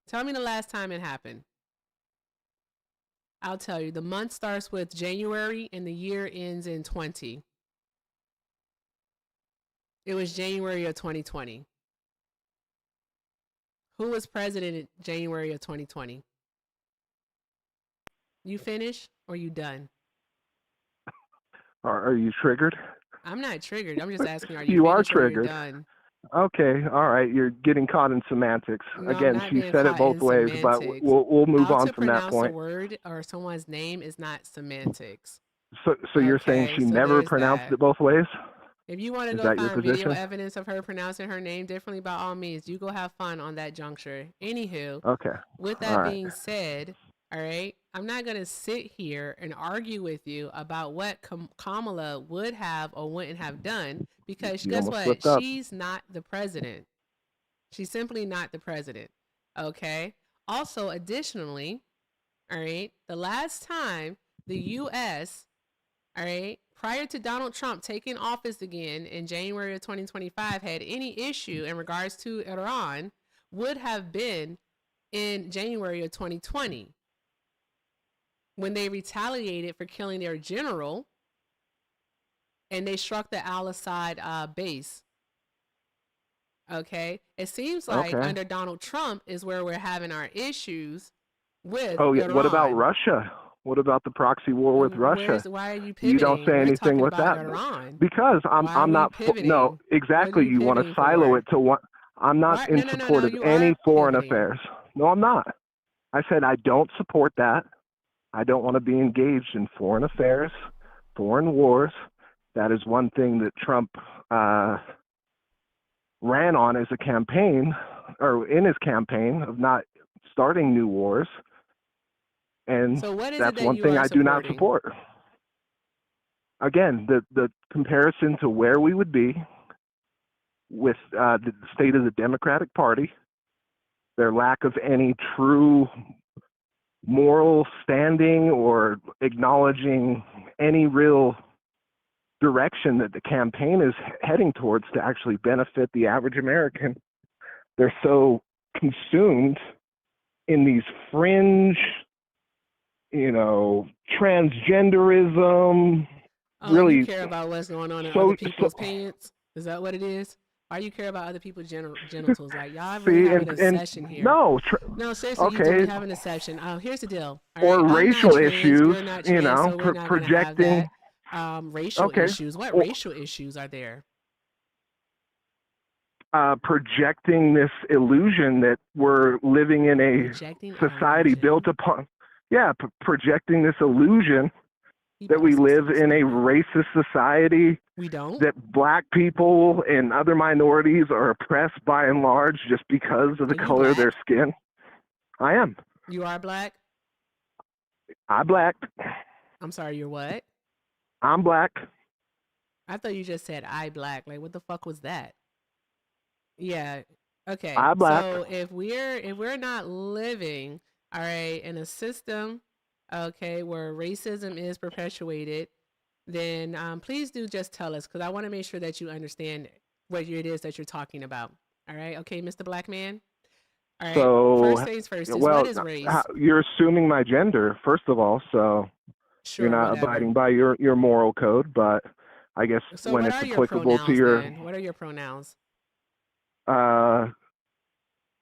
Tell me the last time it happened. I'll tell you. The month starts with January and the year ends in 20. It was January of 2020. Who was president in January of 2020? You finish or you done? Are you triggered? I'm not triggered. I'm just asking, are you You are finished or you're triggered. done? Okay, all right. You're getting caught in semantics. No, I'm Again, not she being said it caught in both ways, but semantics. we'll move How on to from that pronounce a point. word or someone's name is not semantics. So you're saying Okay, she so never there's pronounced that. it both ways? If you want to Is go that your find video position? evidence of her pronouncing her name differently, by all means, you go have fun on that juncture. Anywho, Okay. with All that right. being said, all right, I'm not going to sit here and argue with you about what Kamala would have or wouldn't have done because You guess almost what? slipped up. She's not the president. She's simply not the president. Okay. Also, additionally, all right, the last time the U.S., all right, prior to Donald Trump taking office again in January of 2025, had any issue in regards to Iran would have been in January of 2020 when they retaliated for killing their general and they struck the Al-Assad base. Okay. It seems like Okay. under Donald Trump is where we're having our issues with Oh, yeah. Iran. What about Russia? What about the proxy war with Russia? Why are you pivoting? You don't say We're anything talking with about that Iran. because Why are I'm we not pivoting? no, exactly. What are you You want to pivoting silo for? it to one. I'm not Why? in No, support of you any are foreign pivoting. affairs. No, I'm not. I said I don't support that. I don't want to be engaged in foreign affairs, foreign wars. That is one thing that Trump ran on as a campaign, or in his campaign, of not starting new wars. And So what is it that's that one you thing are I do not supporting? support. Again, the comparison to where we would be with the state of the Democratic Party, their lack of any true moral standing or acknowledging any real direction that the campaign is heading towards to actually benefit the average American. They're so consumed in these fringe, transgenderism. Oh, Really, you care about what's going on in other people's pants? Is that what it is? Why you care about other people's genitals? Like y'all really having a session here. No, seriously, okay. you really having a session. Here's the deal. All Or right, racial I'm not trans, issues, you're not trans, so we're not going to have projecting. that. Racial issues. What racial issues are there? Projecting this illusion that we're living in a society built upon, projecting this illusion that we live in a racist society. We don't. That black people and other minorities are oppressed by and large just because of the color of their skin. I am. You are black? I'm black. I'm sorry, you're what? I'm black. I thought you just said I black. Like, what the fuck was that? Yeah. Okay. I'm black. So if we're not living, all right, in a system, okay, where racism is perpetuated, then please do just tell us, because I want to make sure that you understand what it is that you're talking about. All right. Okay, Mr. Black Man. All right. So, first things first. What is race? You're assuming my gender, first of all, so sure, you're not whatever. abiding by your moral code. But I guess So when what it's are applicable your to your, then? What are your pronouns?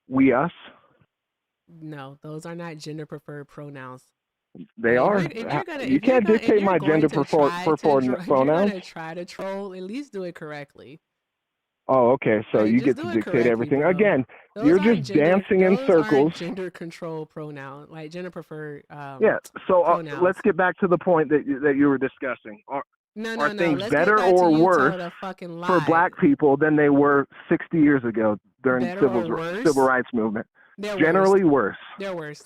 We, us. No, those are not gender preferred pronouns. They are. You can't dictate my gender preferred pronouns. If you're gonna try to troll, at least do it correctly. Oh, okay. So you get to dictate everything. Again, you're just dancing in circles. Gender control pronoun, like gender preferred. Yeah. So let's get back to the point that you were discussing. Are things better or worse for black people than they were 60 years ago during the civil rights movement? Generally worse. They're worse.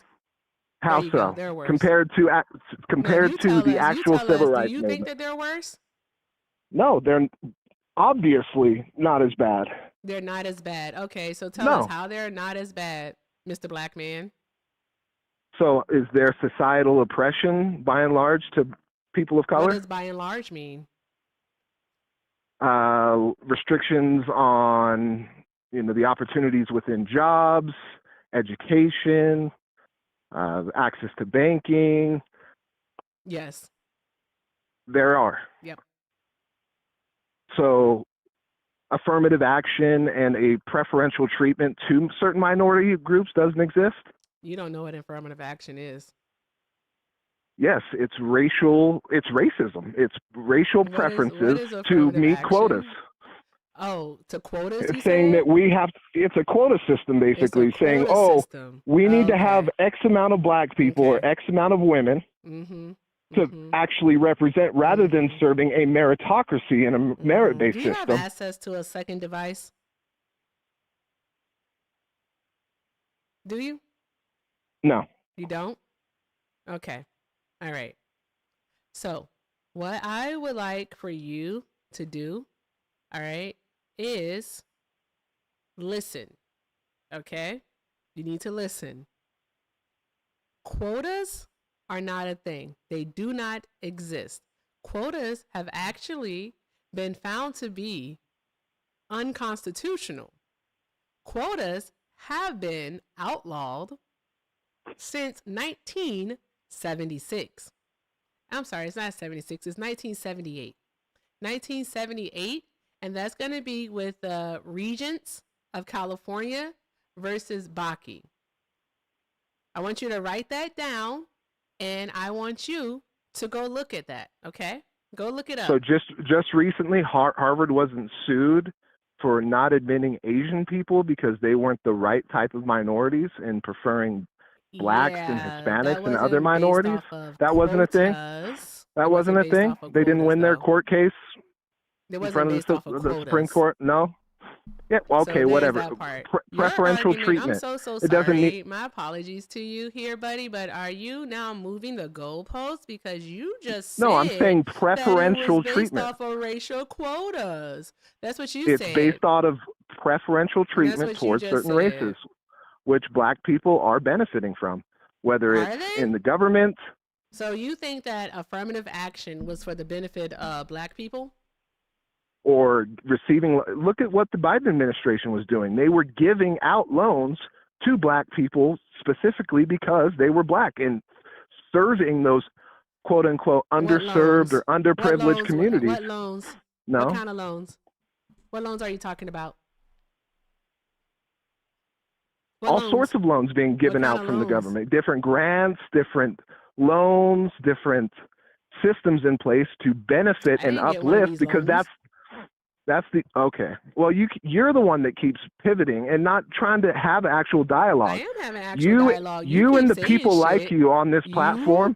How so? They're worse. Compared to the actual civil rights movement. Do you think that they're worse? No, they're obviously not as bad. They're not as bad. Okay, so tell us how they're not as bad, Mr. Black Man. So is there societal oppression by and large to people of color? What does by and large mean? Restrictions on the opportunities within jobs, education, access to banking. Yes. There are. Yep. So affirmative action and a preferential treatment to certain minority groups doesn't exist? You don't know what affirmative action is. Yes, it's racial. It's racism. It's racial preferences to meet quotas. Oh, to quotas? It's saying that we have. It's a quota system, basically saying, we need to have X amount of black people or X amount of women to actually represent, rather than serving a meritocracy and a merit-based system. Do you have access to a second device? Do you? No. You don't? Okay. All right. So what I would like for you to do, all right, is listen. Okay? You need to listen. Quotas are not a thing. They do not exist. Quotas have actually been found to be unconstitutional. Quotas have been outlawed since 1976. I'm sorry, it's not 76, it's 1978. 1978, and that's going to be with the Regents of California versus Bakke. I want you to write that down, and I want you to go look at that, okay? Go look it up. So just recently, Harvard wasn't sued for not admitting Asian people because they weren't the right type of minorities and preferring blacks and Hispanics and other minorities. That wasn't a thing. That wasn't a thing. They didn't win their court case in front of the Supreme Court. No. Yeah. Well, okay. So whatever. Preferential treatment. I'm so it doesn't sorry. need. My apologies to you here, buddy. But are you now moving the goalposts because you just said No, I'm saying preferential that it was treatment. based off of racial quotas. That's what you It's said. based out of preferential treatment towards certain races, which black people are benefiting from, whether it's in the government. So you think that affirmative action was for the benefit of black people? Or receiving, look at what the Biden administration was doing. They were giving out loans to black people specifically because they were black and serving those quote unquote underserved or underprivileged communities. What loans? No. What kind of loans? What loans are you talking about? All sorts of loans being given out from the government, different grants, different loans, different systems in place to benefit and uplift, because that's the okay. Well, you're the one that keeps pivoting and not trying to have actual dialogue. I am having actual dialogue. You and the people like you on this platform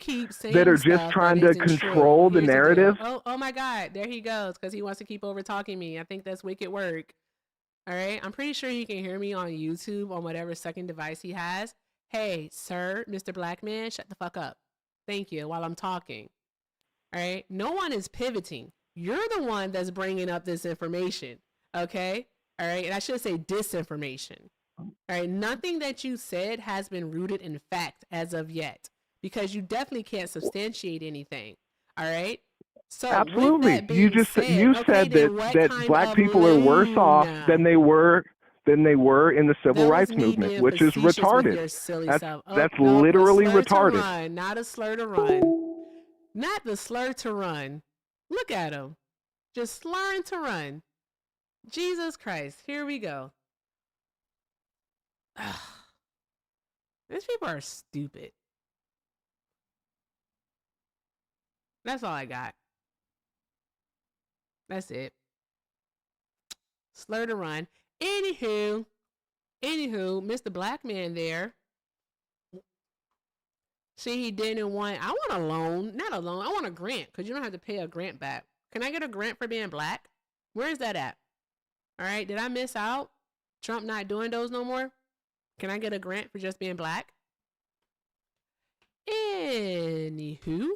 that are just trying to control the narrative. Oh my God, there he goes because he wants to keep over talking me. I think that's wicked work. All right, I'm pretty sure he can hear me on YouTube on whatever second device he has. Hey, sir, Mr. Black Man, shut the fuck up. Thank you. While I'm talking. All right, no one is pivoting. You're the one that's bringing up this information, okay? All right, and I should say disinformation. All right, nothing that you said has been rooted in fact as of yet, because you definitely can't substantiate anything. All right. So absolutely, you said that black people are worse off than they were in the civil rights movement, which is retarded. That's literally retarded. Run, not a slur to run. Not the slur to run. Look at him. Just slurring to run. Jesus Christ. Here we go. These people are stupid. That's all I got. That's it. Slur to run. Anywho, Mr. Black Man there. See, he didn't want, I want a loan, not a loan, I want a grant, because you don't have to pay a grant back. Can I get a grant for being black? Where is that at? All right, did I miss out? Trump not doing those no more? Can I get a grant for just being black? Anywho,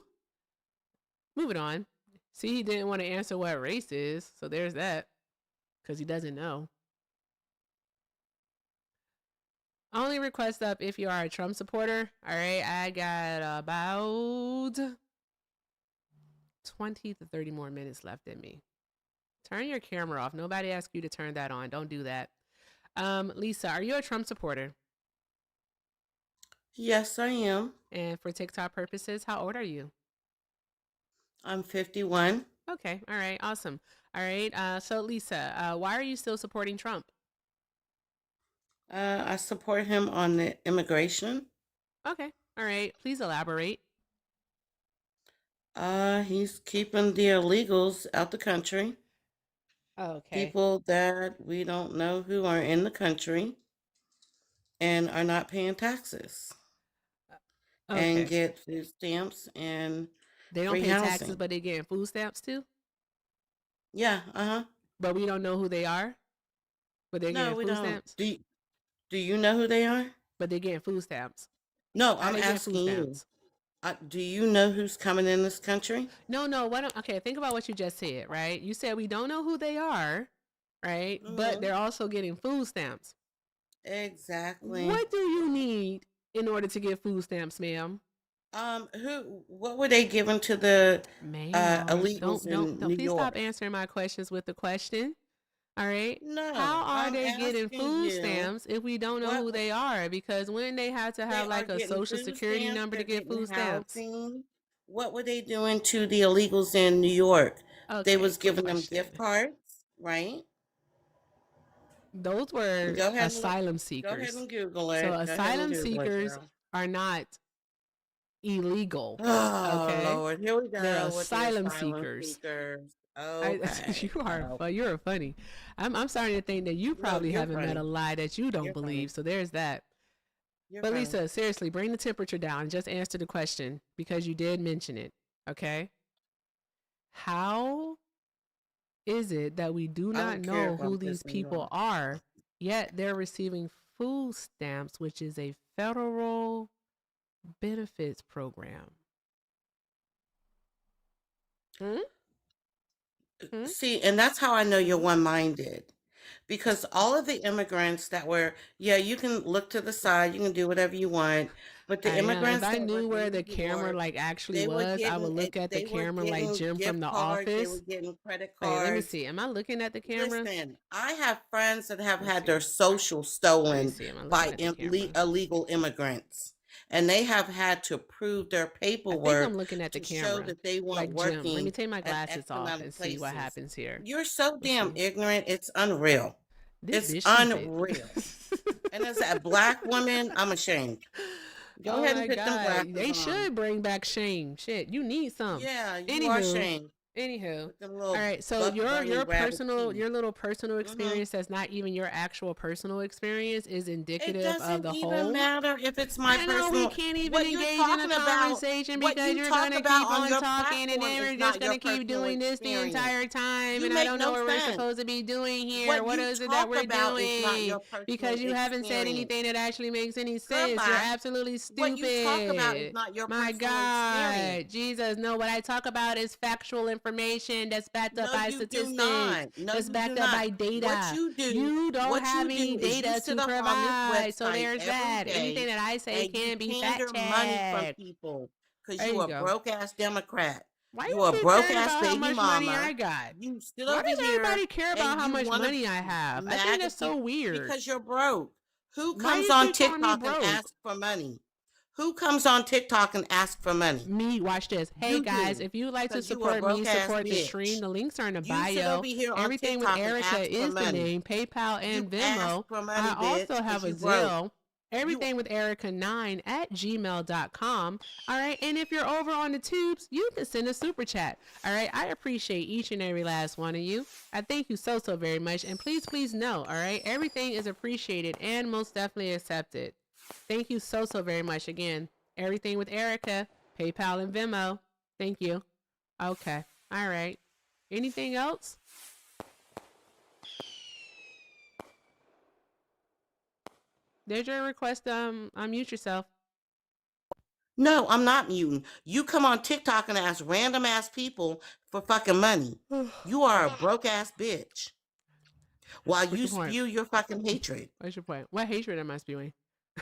moving on. See, he didn't want to answer what race is, so there's that, because he doesn't know. Only request up if you are a Trump supporter. All right, I got about 20 to 30 more minutes left in me. Turn your camera off. Nobody asked you to turn that on. Don't do that. Lisa, are you a Trump supporter? Yes, I am. And for TikTok purposes, how old are you? I'm 51. Okay. All right. Awesome. All right. So Lisa, why are you still supporting Trump? I support him on the immigration. Okay. All right. Please elaborate. He's keeping the illegals out the country. Okay. People that we don't know who are in the country and are not paying taxes. Okay. And get food stamps and they don't free pay housing. taxes, but they getting food stamps too. Yeah. But we don't know who they are. But they're getting food stamps. Do you know who they are? But they're getting food stamps. No, I'm asking you. Do you know who's coming in this country? No. Okay, think about what you just said, right? You said we don't know who they are, right? But they're also getting food stamps. Exactly. What do you need in order to get food stamps, ma'am? What were they given to the illegals in New York? Please stop answering my questions with the question. All right. No. How are they getting food stamps if we don't know who they are? Because when they had to have like a social security number to get food stamps. What were they doing to the illegals in New York? Okay, they was giving them gift cards, right? Those were asylum seekers. Go ahead and Google it. So asylum seekers are not illegal. Oh, okay? Lord. Here we go. They're asylum seekers. Okay. You're funny. I'm starting to think that you probably haven't met a lie that you don't believe. So there's that. But Lisa, seriously, bring the temperature down and just answer the question because you did mention it. Okay. How is it that we do not know who these people are, yet they're receiving food stamps, which is a federal benefits program? See, and that's how I know you're one-minded. Because all of the immigrants that were, you can look to the side, you can do whatever you want, but the immigrants if I knew where the camera like actually was, I would look at the camera like Jim from The Office. They were getting credit cards. Wait, let me see. Am I looking at the camera? Listen, I have friends that have had their social stolen by illegal immigrants. And they have had to prove their paperwork. I think I'm looking at the camera. Show that they weren't like working. Jim. Let me take my glasses off and see what happens here. You're so damn ignorant. It's unreal. It's unreal. And as a black woman, I'm ashamed. Go ahead and put them glasses They on. should bring back shame. Shit, you need some. Yeah, you are ashamed. Anywho, all right. So your little personal experience that's not even your actual personal experience is indicative of the whole. It doesn't even matter if it's my personal. We can't even engage in a conversation because you're gonna keep on talking, and then we're just gonna keep doing this the entire time, and I don't know what we're supposed to be doing here. What is it that we're doing? Because you haven't said anything that actually makes any sense. You're absolutely stupid. What you talk about is not your personal experience. Jesus, no. What I talk about is factual information that's backed up by statistics. That's backed up by data. What you don't have any data to provide. So there's that. Anything that I say can be fact checked. Money from people because you a broke ass Democrat. Why you a broke ass baby mama? Money I got? You still Why over does here everybody care about how much money I have? I think that's so weird. Because you're broke. Who comes on TikTok and asks for money? Who comes on TikTok and asks for money? Me. Watch this. Hey guys, if you'd like to support me, support the stream. The links are in the bio. Everything with Erica is the name. PayPal and Venmo. I also have a Zelle. Everything with Erica9@gmail.com. All right. And if you're over on the tubes, you can send a super chat. All right. I appreciate each and every last one of you. I thank you so very much. And please know, all right, everything is appreciated and most definitely accepted. Thank you so very much. Again, everything with Erica, PayPal and Venmo. Thank you. Okay. All right. Anything else? There's your request. Unmute yourself. No, I'm not muting. You come on TikTok and ask random ass people for fucking money. You are a broke ass bitch. While you spew your fucking hatred. What's your point? What hatred am I spewing?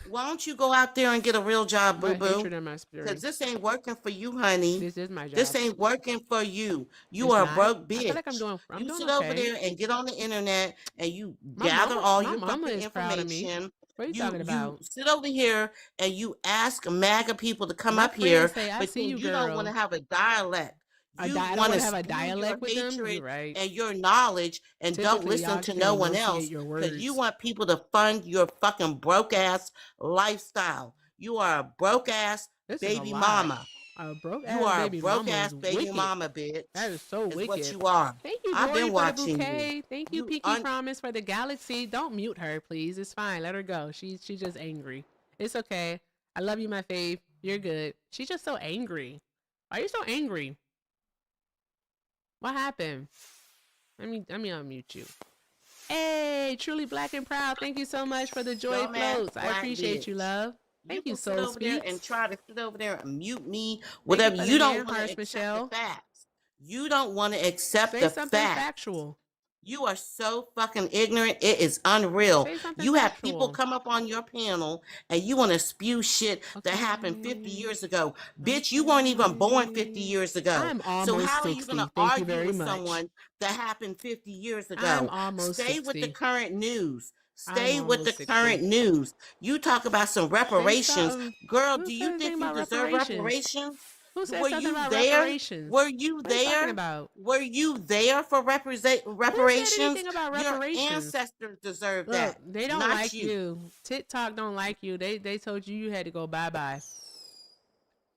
Why don't you go out there and get a real job, boo boo? Because this ain't working for you, honey. This is my job. This ain't working for you. You are a broke bitch. I feel like I'm doing over there and get on the internet and you gather all your fucking information. What are you talking about? You sit over here and you ask MAGA people to come up here, but then you don't want to have a dialect. You I don't want want to to have a spew your dialect with them. You're hatred right. and your knowledge and don't Typically, listen y'all to can no one enunciate else your because you words. want people to fund your fucking broke ass lifestyle. You are a broke ass This is a baby lot. mama. A broke You ass are a baby broke mama ass is baby wicked. mama, bitch. That is so Is what wicked. you are. Thank you, I've Glory, been for the watching bouquet. Thank you, You Pinky Promise, for the galaxy. Don't mute her, please. It's fine. Let her go. She's just angry. It's okay. I love you, my fave. You're good. She's just so angry. Why are you so angry? What happened? Let me unmute you. Hey, truly black and proud. Thank you so much for the joy dumbass floats. I black appreciate you, bitch. love. Thank you, can sit Soul over there Speaks. and try to sit over there and mute me, Thank you whatever. for You the don't man want to hearts, accept Michelle. the facts. You don't want to accept Say the something facts. factual. You are so fucking ignorant. It is unreal. Say something You have factual. people come up on your panel and you want to spew shit that happened 50 years ago. Bitch, you weren't even born 50 years ago. I'm So almost how are you 60. going to Thank you argue very with much. someone that happened 50 years ago? I'm almost Stay 60. with the current news. I'm Stay with the almost 60. current news. You talk about some Say reparations. something. Girl, Who do said you anything think you about deserve reparations? reparations? Who said Were something you about there? reparations? Were you What are you talking there? about? Were you there for Who said reparations? anything about Your reparations? ancestors deserve Look, that, they don't not like you. you. TikTok don't like you. They told you had to go bye-bye.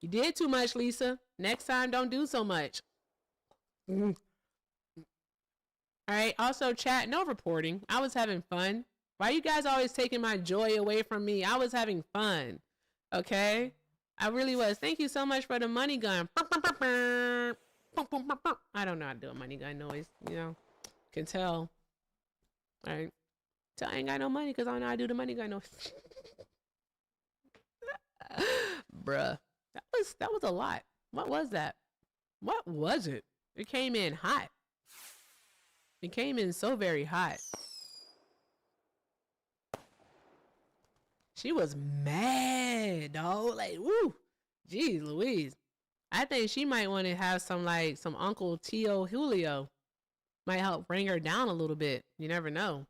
You did too much, Lisa. Next time, don't do so much. All right. Also, chat, no reporting. I was having fun. Why you guys always taking my joy away from me? I was having fun. Okay? I really was. Thank you so much for the money gun. I don't know how to do a money gun noise. You know, can tell. All right. Tell I ain't got no money because I don't know how to do the money gun noise. Bruh. That was a lot. What was that? What was it? It came in hot. It came in so very hot. She was mad, dog. Like, woo. Jeez Louise. I think she might want to have some Uncle Tio Julio. Might help bring her down a little bit. You never know.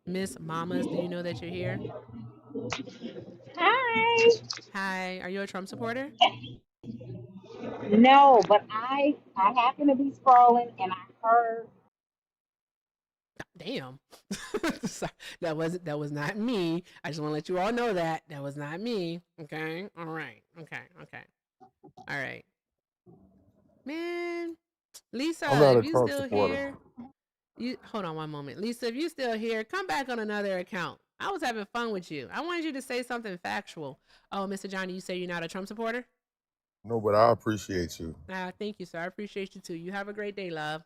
Miss Mamas, do you know that you're here? Hi. Hi. Are you a Trump supporter? No, but I happen to be scrolling and I heard. Damn. Sorry. That was not me. I just want to let you all know that was not me. Okay. All right. Okay. All right. Man, Lisa, I'm not a if you Trump still supporter. here, you hold on one moment. Lisa, if you still here, come back on another account. I was having fun with you. I wanted you to say something factual. Oh, Mr. Johnny, you say you're not a Trump supporter? No, but I appreciate you. Thank you, sir. I appreciate you too. You have a great day, love.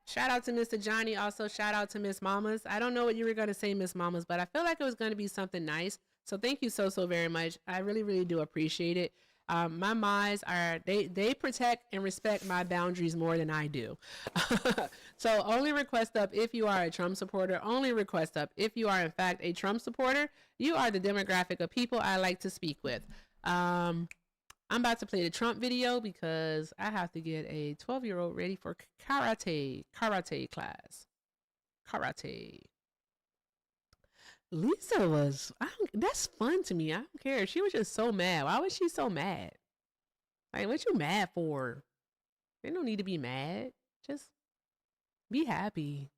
Shout out to Mr. Johnny. Also, shout out to Miss Mamas. I don't know what you were going to say, Miss Mamas, but I feel like it was going to be something nice. So thank you so very much. I really, really do appreciate it. My Mas they protect and respect my boundaries more than I do. So only request up if you are a Trump supporter. Only request up if you are in fact a Trump supporter. You are the demographic of people I like to speak with. I'm about to play the Trump video because I have to get a 12-year-old ready for karate class. Karate. Lisa that's fun to me. I don't care. She was just so mad. Why was she so mad? Like, what you mad for? They don't need to be mad. Just be happy.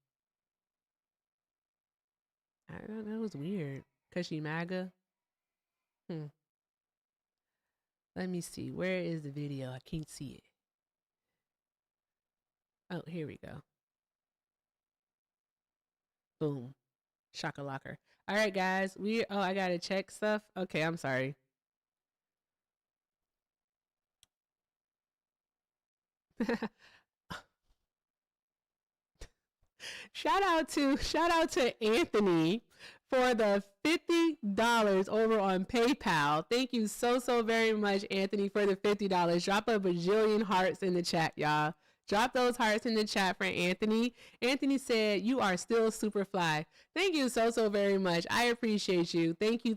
I don't know. That was weird. Cause she MAGA. Let me see. Where is the video? I can't see it. Oh, here we go. Boom. Shaka-locker. All right, guys. I gotta check stuff. Okay, I'm sorry. Shout out to Anthony for the $50 over on PayPal. Thank you so very much, Anthony, for the $50. Drop a bajillion hearts in the chat, y'all. Drop those hearts in the chat for Anthony. Anthony said, "You are still super fly." Thank you so very much. I appreciate you. Thank you.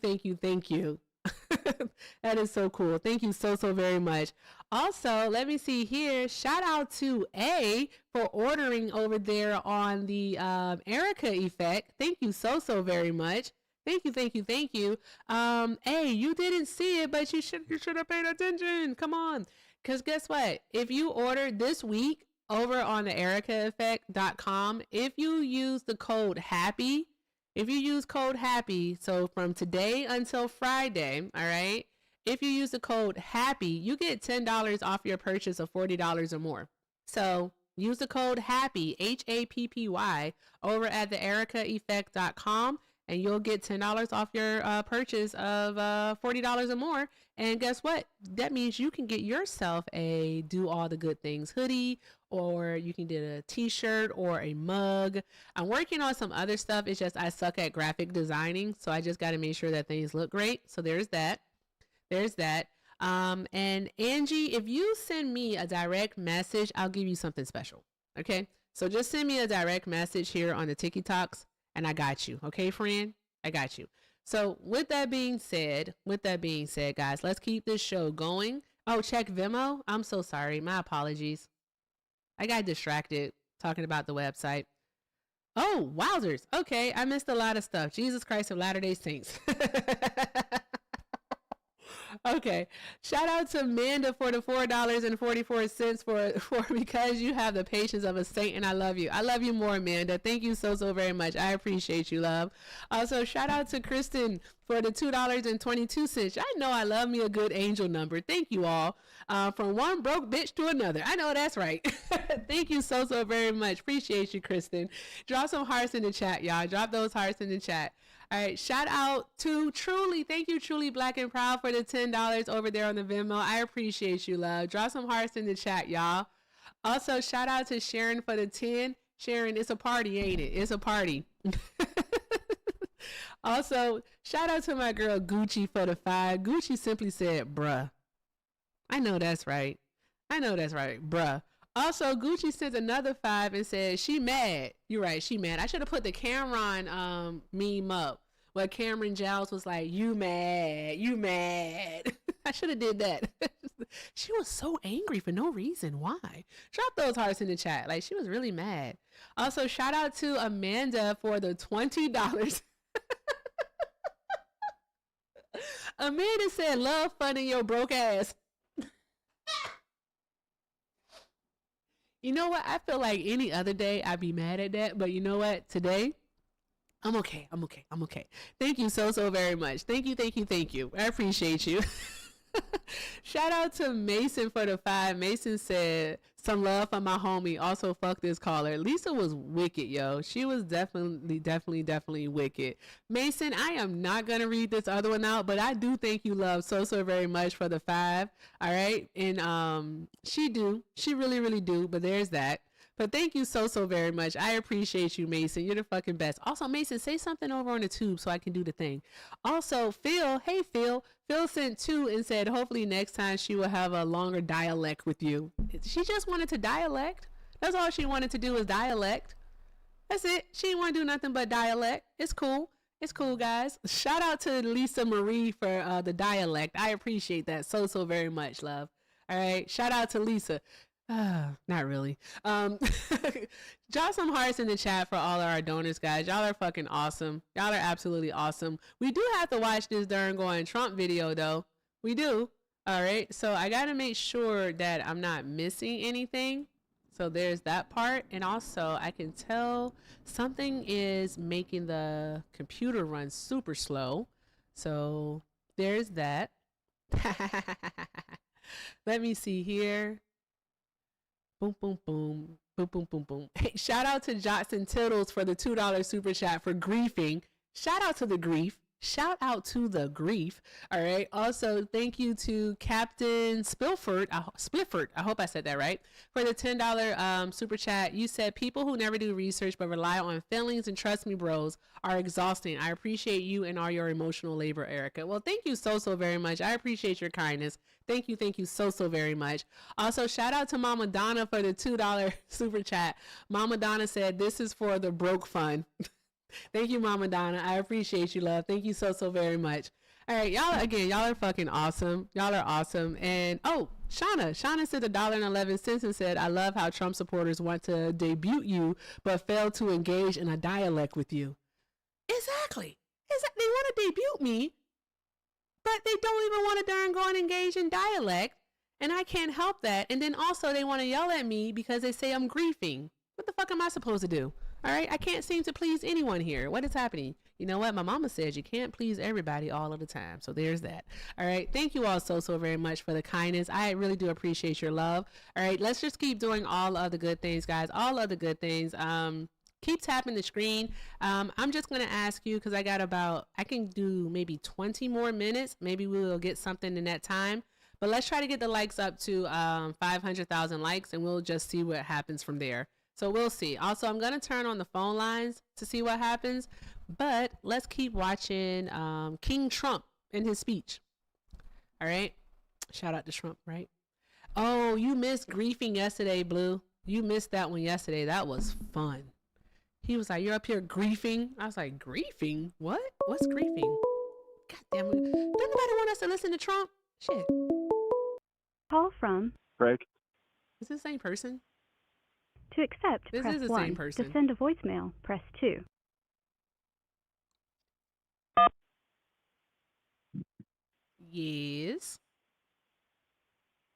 That is so cool. Thank you so very much. Also, let me see here. Shout out to A for ordering over there on the Erica effect. Thank you so very much. Thank you, thank you, thank you. Hey, you didn't see it, but you should have paid attention. Come on. Because guess what? If you ordered this week over on the ericaeffect.com, if you use the code HAPPY, so from today until Friday, all right, if you use the code HAPPY, you get $10 off your purchase of $40 or more. So use the code HAPPY, HAPPY, over at the ericaeffect.com, and you'll get $10 off your purchase of $40 or more. And guess what? That means you can get yourself a Do All the Good Things hoodie, or you can get a t-shirt or a mug. I'm working on some other stuff. It's just I suck at graphic designing, so I just got to make sure that things look great. So there's that. And Angie, if you send me a direct message, I'll give you something special. Okay? So just send me a direct message here on the TikToks, and I got you. Okay, friend? I got you. So with that being said, guys, let's keep this show going. Oh, check Venmo. I'm so sorry. My apologies. I got distracted talking about the website. Oh, wowzers. Okay, I missed a lot of stuff. Jesus Christ of Latter-day Saints. Okay, shout out to Amanda for the $4.44 for because you have the patience of a saint, and I love you. I love you more, Amanda. Thank you so very much. I appreciate you, love. Also, shout out to Kristen for the $2.22. I know I love me a good angel number. Thank you all. From one broke bitch to another. I know that's right. Thank you so very much. Appreciate you, Kristen. Drop some hearts in the chat, y'all. Drop those hearts in the chat. All right, shout out to Truly. Thank you, Truly Black and Proud, for the $10 over there on the Venmo. I appreciate you, love. Drop some hearts in the chat, y'all. Also, shout out to Sharon for the 10. Sharon, it's a party, ain't it? It's a party. Also, shout out to my girl Gucci for the 5. Gucci simply said, bruh. I know that's right. Bruh. Also, Gucci sent another 5 and said, she mad. You're right, she mad. I should have put the Cameron meme up where Cameron Giles was like, you mad. I should have did that. She was so angry for no reason. Why? Drop those hearts in the chat. Like, she was really mad. Also, shout out to Amanda for the $20. Amanda said, love funding your broke ass. You know what? I feel like any other day I'd be mad at that. But you know what? Today, I'm okay. Thank you so very much. Thank you. I appreciate you. Shout out to Mason for the 5. Mason said, some love for my homie. Also, fuck this caller. Lisa was wicked, yo. She was definitely wicked. Mason, I am not going to read this other one out, but I do thank you, love, so very much for the 5. All right. And she really do. But there's that. But thank you so very much. I appreciate you, Mason. You're the fucking best. Also, Mason, say something over on the tube so I can do the thing. Also, Phil, hey, Phil sent 2 and said, hopefully next time she will have a longer dialect with you. She just wanted to dialect. That's all she wanted to do was dialect. That's it. She didn't want to do nothing but dialect. It's cool, guys. Shout out to Lisa Marie for the dialect. I appreciate that so very much, love. All right. Shout out to Lisa. Not really. Drop some hearts in the chat for all of our donors, guys. Y'all are fucking awesome. Y'all are absolutely awesome. We do have to watch this darn going Trump video, though. We do. All right. So I got to make sure that I'm not missing anything. So there's that part. And also, I can tell something is making the computer run super slow. So there's that. Let me see here. Boom, boom, boom. Boom, boom, boom, boom. Hey, shout out to Johnson Tittles for the $2 super chat for griefing. Shout out to the grief. All right. Also, thank you to Captain Splifford. I hope I said that right. For the $10 super chat. You said people who never do research but rely on feelings and trust me, bros, are exhausting. I appreciate you and all your emotional labor, Erica. Well, thank you so very much. I appreciate your kindness. Thank you so very much. Also, shout out to Mama Donna for the $2 super chat. Mama Donna said, this is for the broke fund. Thank you, Mama Donna. I appreciate you, love. Thank you so very much. All right, y'all are fucking awesome. Y'all are awesome. And Shauna said $1.11 and said, I love how Trump supporters want to debut you, but fail to engage in a dialect with you. Exactly. they want to debut me, but they don't even want to darn go and engage in dialect, and I can't help that. And then also they want to yell at me because they say I'm griefing. What the fuck am I supposed to do? All right, I can't seem to please anyone here. What is happening? You know what? My mama says you can't please everybody all of the time. So there's that. All right, thank you all so very much for the kindness. I really do appreciate your love. All right, let's just keep doing all of the good things, guys. All of the good things. Keep tapping the screen. I'm just going to ask you, because I can do maybe 20 more minutes. Maybe we'll get something in that time. But let's try to get the likes up to 500,000 likes, and we'll just see what happens from there. So we'll see. Also, I'm going to turn on the phone lines to see what happens. But let's keep watching King Trump and his speech. All right. Shout out to Trump, right? Oh, you missed griefing yesterday, Blue. You missed that one yesterday. That was fun. He was like, you're up here griefing. I was like, griefing? What? What's griefing? God damn it. Don't nobody want us to listen to Trump? Shit. Call from Craig. Is this the same person? To accept, This press is the 1. same person. To send a voicemail, press 2. Yes.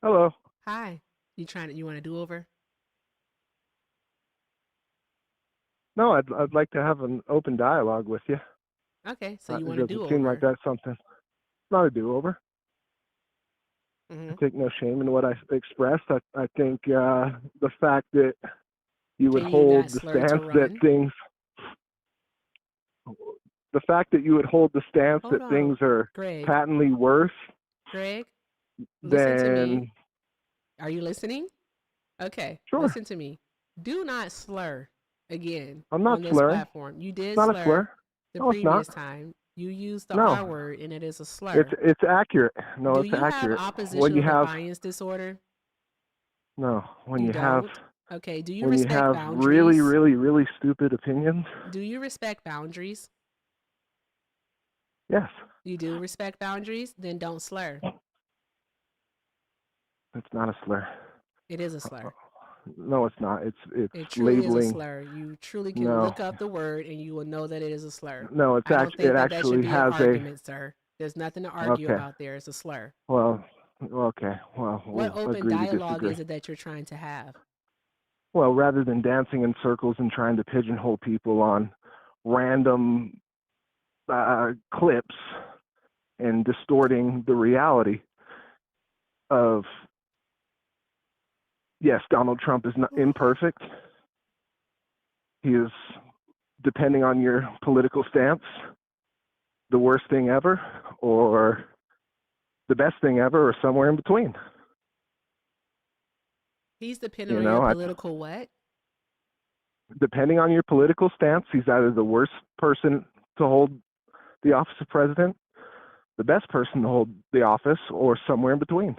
Hello. Hi. You want to do over? No, I'd like to have an open dialogue with you. Okay, so you want to It do doesn't seem over? like that's something. Not a do-over. Mm-hmm. I take no shame in what I expressed. I think the fact that you would Can you hold not the slur to stance that run? things, the fact that you would hold the stance Hold that on, things are Greg. patently worse Greg, listen to me. than Are you listening? Okay, sure. listen to me. Do not slur again I'm not on this slurring. platform. You did It's not a slur slur. the No, it's not. previous time. You used the No, R word, and it is a slur. it's accurate. No, Do it's you have accurate. When oppositional you have defiance disorder? no, when You you have don't? Okay. Do you when you respect have really, boundaries? really, really stupid opinions, Do you respect boundaries? yes, You do respect boundaries? Then don't slur. it's not a slur. It is a slur. No, it's not. It's It truly is a labeling. slur. You truly can No, look up the word and you will know that it is a slur. no, it's I don't think it that should actually be an has a. argument, sir. There's nothing to argue Okay, about there. It's a slur. well, okay, well, What we'll open agree to dialogue disagree. is it that you're trying to have? Well, rather than dancing in circles and trying to pigeonhole people on random clips and distorting the reality of, yes, Donald Trump is not imperfect. He is, depending on your political stance, the worst thing ever or the best thing ever or somewhere in between. He's depending You on your know, political what? depending on your political stance, he's either the worst person to hold the office of president, the best person to hold the office, or somewhere in between.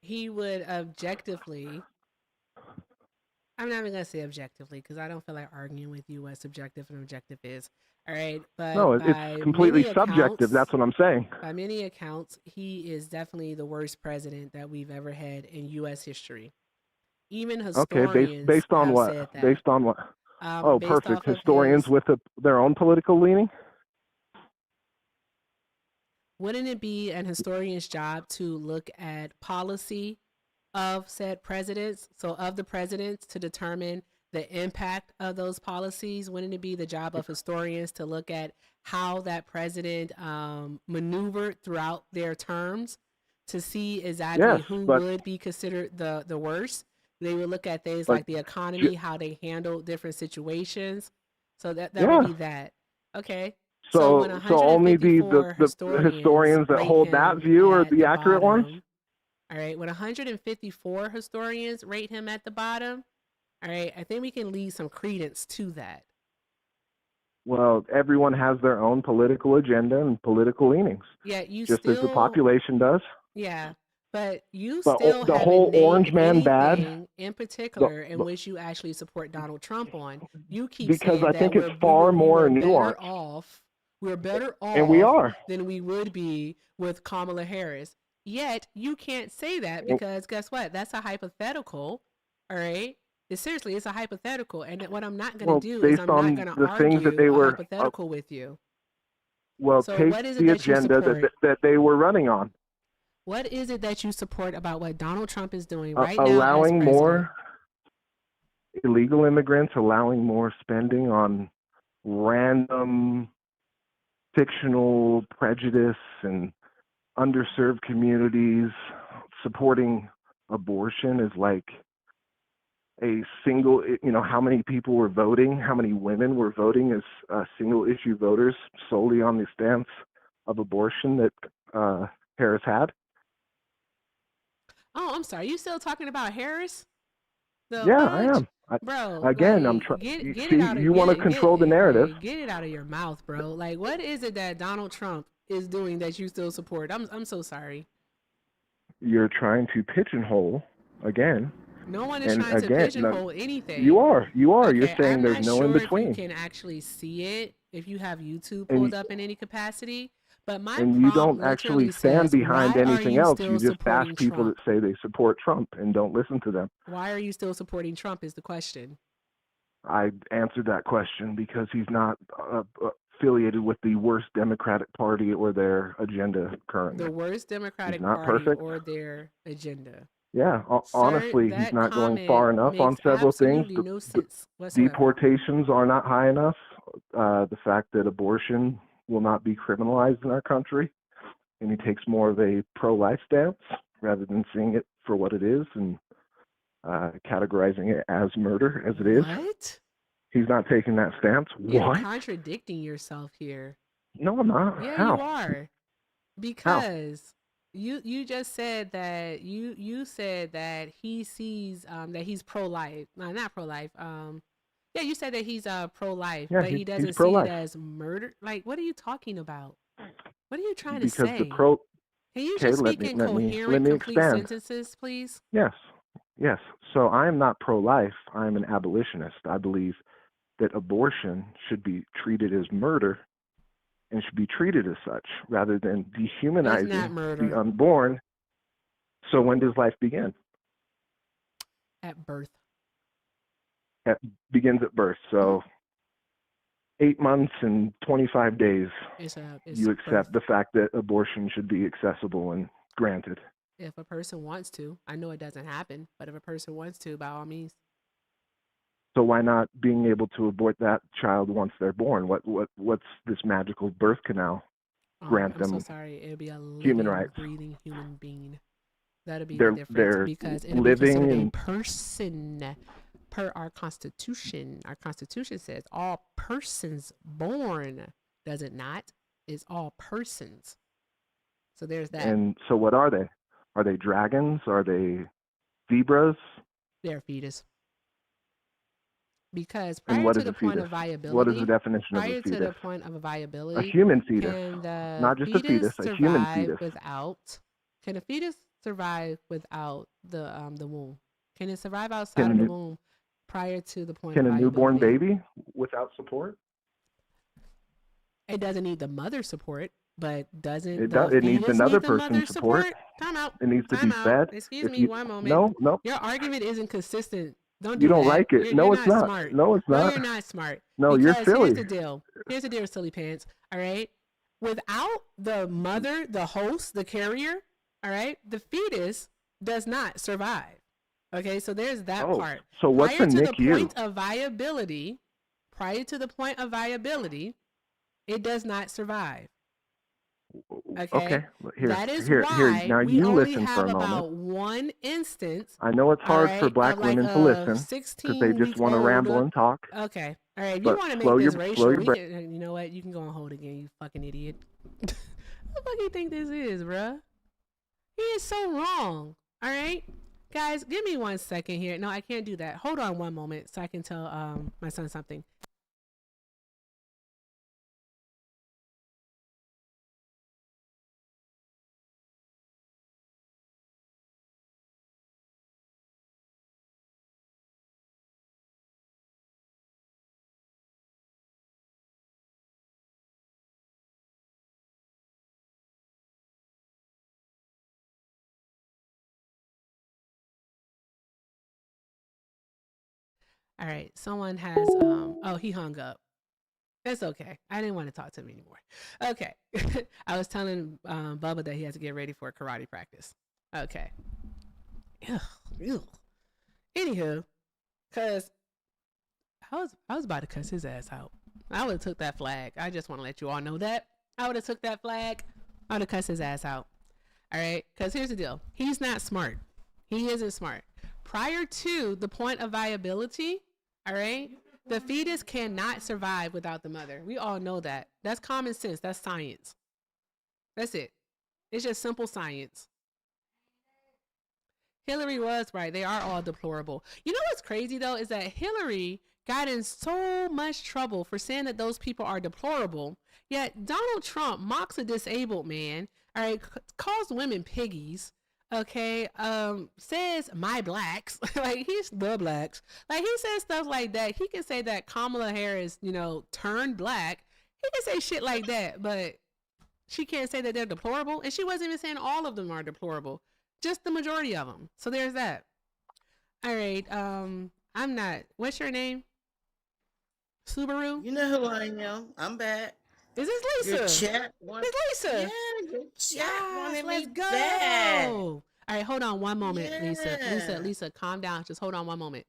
He would objectively, I'm not even going to say objectively because I don't feel like arguing with you what subjective and objective is. All right. No, But it's by completely many subjective. accounts, That's what I'm saying. by many accounts, he is definitely the worst president that we've ever had in U.S. history. Even Okay, historians based on have what? said that. Based on what? Oh, Based perfect. off of Historians his, with their own political leaning? wouldn't it be an historian's job to look at policy of said presidents, so of the presidents, to determine the impact of those policies? Wouldn't it be the job of historians to look at how that president maneuvered throughout their terms to see exactly Yes, who but would be considered the worst? They would look at things but like the economy, how they handled different situations. So that yeah. would be that. Okay. So when So only the 154 historians that rate hold that him view are at the accurate ones? bottom, all right, when 154 historians rate him at the bottom, all right, I think we can lead some credence to that. Well, everyone has their own political agenda and political leanings, Yeah, you just as the still, population does. yeah, but you But still the haven't whole named orange man bad, anything in particular in which you actually support Donald Trump on. You keep because saying I that think it's far we more were better nuanced. off. We're better And we off are. than we would be with Kamala Harris. Yet you can't say that because guess what? That's a hypothetical. All right. Seriously, it's a hypothetical. And what I'm not going to Well, do is based I'm not on going to the things that argue they a were, hypothetical with you. Well, So take what is it the that you agenda support? that they were running on. What is it that you support about what Donald Trump is doing right now as Allowing president? more illegal immigrants, allowing more spending on random fictional prejudice and underserved communities, supporting abortion is like a single, how many people were voting, how many women were voting as single issue voters solely on the stance of abortion that Harris had. Oh, I'm sorry. You still talking about Harris? The Yeah, I fudge? am. Bro, Again, I'm like trying. get See, it out of you want to control the narrative. get it out of your mouth, bro. Like what is it that Donald Trump is doing that you still support? I'm so sorry. You're trying to pigeonhole again. No one is And trying to again, pigeonhole anything. you are. Okay, You're saying I'm there's not no in sure if you between. can actually see it, if you have YouTube And pulled up in any capacity. But my and you prompt don't actually literally stand says, behind why are anything you else. still You just bash supporting people Trump? that say they support Trump and don't listen to them. Why are you still supporting Trump is the question. I answered that question because he's not affiliated with the worst Democratic Party or their agenda currently. The worst Democratic He's not Party perfect. or their agenda. Yeah, Sir, honestly, he's that not going comment far enough on makes several things. absolutely no sense whatsoever. Deportations are not high enough. The fact that abortion will not be criminalized in our country, and he takes more of a pro-life stance rather than seeing it for what it is and categorizing it as murder as it is. What? He's not taking that stance. You're What? contradicting yourself here. No, I'm not. Yeah, How? you are. Because you just said that you said that he sees that he's pro-life. No, not pro-life. Yeah, you said that he's pro-life, Yeah, but he he's doesn't see pro-life. it as murder. Like, what are you talking about? What are you trying to Because the say? pro. Can you Okay, just let speak me in let me coherent, complete expand. sentences, please? Yes, yes. So I am not pro-life. I am an abolitionist. I believe that abortion should be treated as murder and should be treated as such rather than It's dehumanizing not the murder. unborn. So when does life begin? At birth. It begins at birth. So 8 months and 25 days, It's you accept the fact that abortion should be accessible and granted. if a person wants to. I know it doesn't happen, but if a person wants to, by all means. So why not being able to abort that child once they're born? What's this magical birth canal grant I'm them so sorry. It'll be a human living, rights? breathing human being. That'll be the They're difference because it'll be living considered a and person per our Constitution. Our Constitution says all persons born. Does it not? It's all persons. So there's that. and so what are they? Are they dragons? Are they zebras? They're fetus. Because And prior what to is the a point fetus? of viability, What is the definition of a prior to the fetus? point of A viability, human fetus, can the not just a fetus, a human survive fetus. without? Can a fetus survive without the womb? Can it survive outside Can a, of the new, womb prior to the point can of a newborn viability? baby without support? It doesn't need the mother support, but doesn't It the does. It needs fetus another need the mother person's support. support? Time out. It needs to be Time out. fed. Excuse If me you one moment. no, Your argument isn't consistent. Don't you do don't that. like it. You're No, it's not not. smart. No, it's No, not. you're not smart. No, you're Because here's silly. the deal. Here's the deal, silly pants. All right. Without the mother, the host, the carrier, all right, the fetus does not survive. Okay, so there's that Oh, part. so what's Prior a to the NICU? point of viability, it does not survive. Okay. Here, That is here. why Now we you only listen for have a moment. about one instance. I know it's All hard for right, black of like women to a listen because they 16 just week want to ramble old. and talk. Okay. All right. If you But want to slow make your this slow racial, your we brain. can, you know what? You can go on hold again, you fucking idiot. What the fuck you think this is, bruh? He is so wrong. All right. Guys, give me 1 second here. No, I can't do that. Hold on one moment so I can tell my son something. All right. Someone has oh, he hung up. That's okay. I didn't want to talk to him anymore. Okay. I was telling Bubba that he has to get ready for karate practice. Okay. Ugh. Anywho, because I was about to cuss his ass out. I would have took that flag. I just want to let you all know that. I would have took that flag. I would have cussed his ass out. All right? Because here's the deal. He's not smart. He isn't smart. Prior to the point of viability, all right, the fetus cannot survive without the mother. We all know that. That's common sense. That's science. That's it. It's just simple science. Hillary was right. They are all deplorable. You know what's crazy, though, is that Hillary got in so much trouble for saying that those people are deplorable, yet Donald Trump mocks a disabled man, all right, calls women piggies, okay, says my blacks, like he's the blacks, like he says stuff like that. He can say that Kamala Harris, you know, turned black. He can say shit like that, but she can't say that they're deplorable, and she wasn't even saying all of them are deplorable, just the majority of them. So there's that. All right, I'm not. What's your name? Subaru? You know who I am. I'm back. Is this Lisa? Your chat It's Lisa. Yeah, your chat wanted Let's me go. back. All right, hold on one moment, Yeah. Lisa, calm down. Just hold on one moment.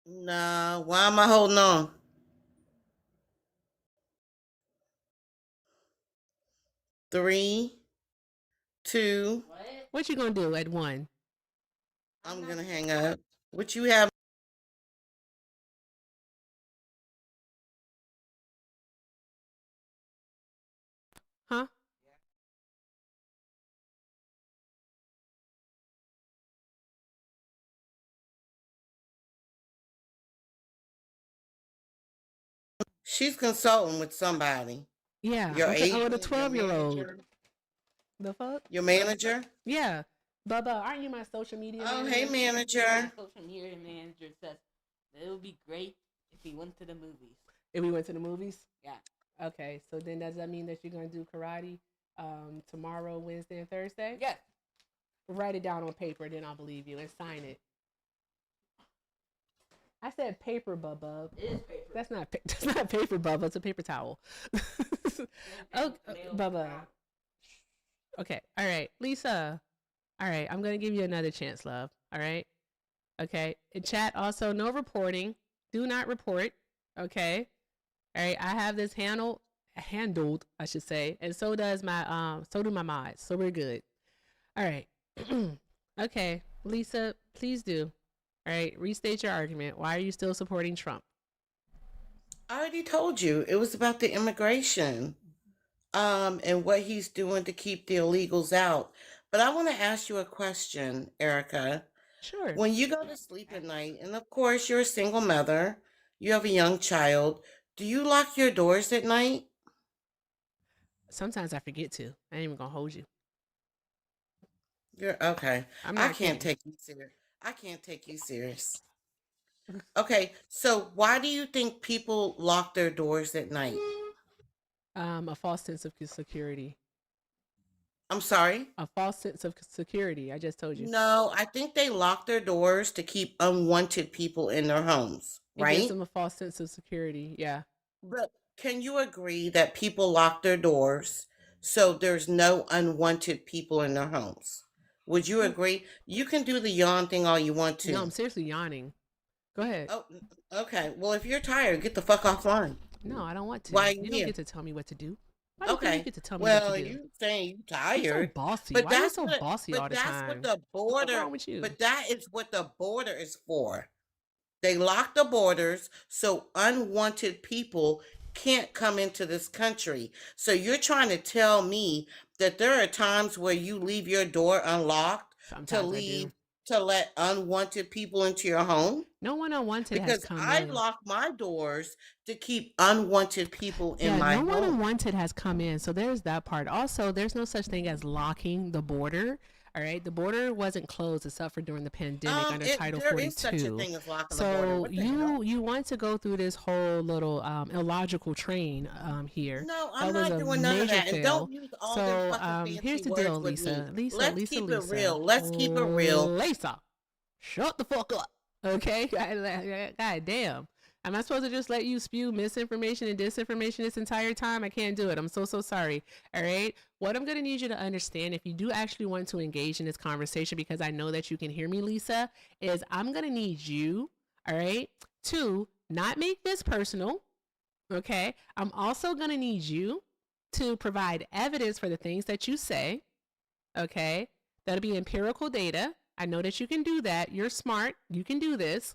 Nah, why am I holding on? 3, 2. What you gonna do at 1? I'm gonna hang up. What you have? Huh? She's consulting with somebody. Yeah. Your Okay. agent, Oh, the your 12-year-old. manager? The fuck? Your manager? Yeah. Bubba, aren't you my social media Oh, manager? hey, manager. Social media manager says it would be great if we went to the movies. If we went to the movies? Yeah. Okay. So then does that mean that you're gonna do karate tomorrow, Wednesday, and Thursday? Yes. Write it down on paper, then I'll believe you and sign it. I said paper, Bubba. It is paper. That's not paper, Bubba. It's a paper towel. Oh, Bubba. Okay. All right, Lisa. All right, I'm gonna give you another chance, love. All right. Okay. In chat, also no reporting. Do not report. Okay. All right. I have this handled, I should say, and so does my so do my mods. So we're good. All right. Okay, Lisa, please do. All right, restate your argument. Why are you still supporting Trump? I already told you. It was about the immigration. And what he's doing to keep the illegals out. But I want to ask you a question, Erica. Sure. When you go to sleep at night, and of course you're a single mother, you have a young child, do you lock your doors at night? Sometimes I forget to. I ain't even gonna hold you. You're okay. I can't take you serious. I can't take you serious. Okay, so why do you think people lock their doors at night? A false sense of security. I'm sorry? A false sense of security. I just told you. No, I think they lock their doors to keep unwanted people in their homes, It right? gives them a false sense of security. Yeah. But can you agree that people lock their doors so there's no unwanted people in their homes? Would you agree? You can do the yawn thing all you want to. No, I'm seriously yawning. Go ahead. Oh, okay. Well, if you're tired, get the fuck offline. No, I don't want to. Why you don't here? get to tell me what to do. Why do you think Okay. you get to tell me what Well, to do? you saying you You're tired. so bossy. But Why are you that's so what bossy all the that's time? what the What's border wrong with you? but that is what the border is for. They lock the borders so unwanted people can't come into this country. So you're trying to tell me that there are times where you leave your door unlocked Sometimes to let unwanted people into your home? No one unwanted has Because come I in. lock my doors to keep unwanted people in my no one home. unwanted has come in. So there's that part. Also, there's no such thing as locking the border. All right, the border wasn't closed except for during the pandemic under Title 42. There is such a thing as locking the border. So What the hell? you want to go through this whole little illogical train here. No, That I'm was not a doing none of major that. And fail. don't use all So them fucking here's fancy the words deal, with Lisa. me. Let's keep it real. Let's keep it real. Lisa, shut the fuck up. Okay, God damn. Am I supposed to just let you spew misinformation and disinformation this entire time? I can't do it. I'm so sorry. All right. What I'm going to need you to understand, if you do actually want to engage in this conversation, because I know that you can hear me, Lisa, is I'm going to need you, all right, to not make this personal. Okay. I'm also going to need you to provide evidence for the things that you say. Okay. That'll be empirical data. I know that you can do that. You're smart. You can do this.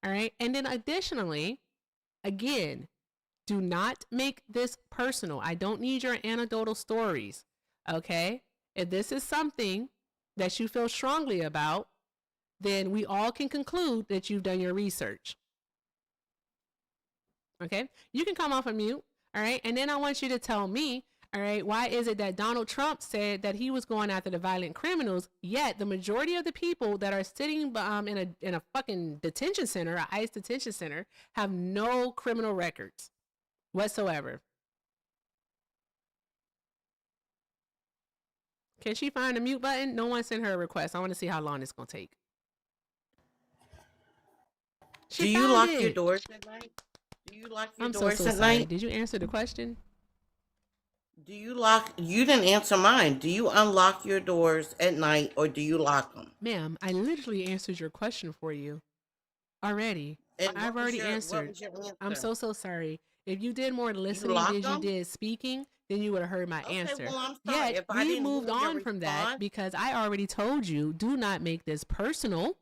All right. And then additionally, again, do not make this personal. I don't need your anecdotal stories. Okay. If this is something that you feel strongly about, then we all can conclude that you've done your research. Okay. You can come off of mute. All right. And then I want you to tell me, all right, why is it that Donald Trump said that he was going after the violent criminals, yet the majority of the people that are sitting in a fucking detention center, an ICE detention center, have no criminal records whatsoever? Can she find a mute button? No one sent her a request. I want to see how long it's going to take. Do you lock your doors at night? Do you lock your doors at night? Did you answer the question? Do you lock? You didn't answer mine. Do you unlock your doors at night or do you lock them? Ma'am, I literally answered your question for you already. I've already answered. What was your answer? I'm so sorry. If you did more listening than you did speaking, then you would have heard my answer. Well, I'm sorry. Yet we moved on from that because I already told you, do not make this personal.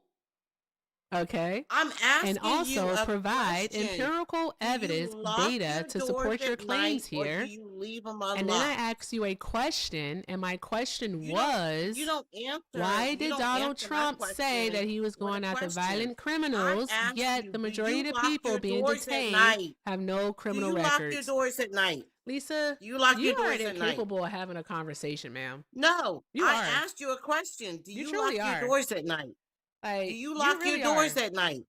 Okay. I'm asking and also you a provide question. empirical evidence, data to support your claims here. Or do you leave them unlocked? And then I asked you a question, and my question was, you don't answer. Why did Donald Trump say that he was going after violent criminals, yet the majority of the people being detained have no criminal records? Do you lock your doors at night? Lisa, you lock your doors are at night. incapable of having a conversation, ma'am. No, I asked you a question. Do you truly lock your doors at night? Like, do you lock really your doors at night?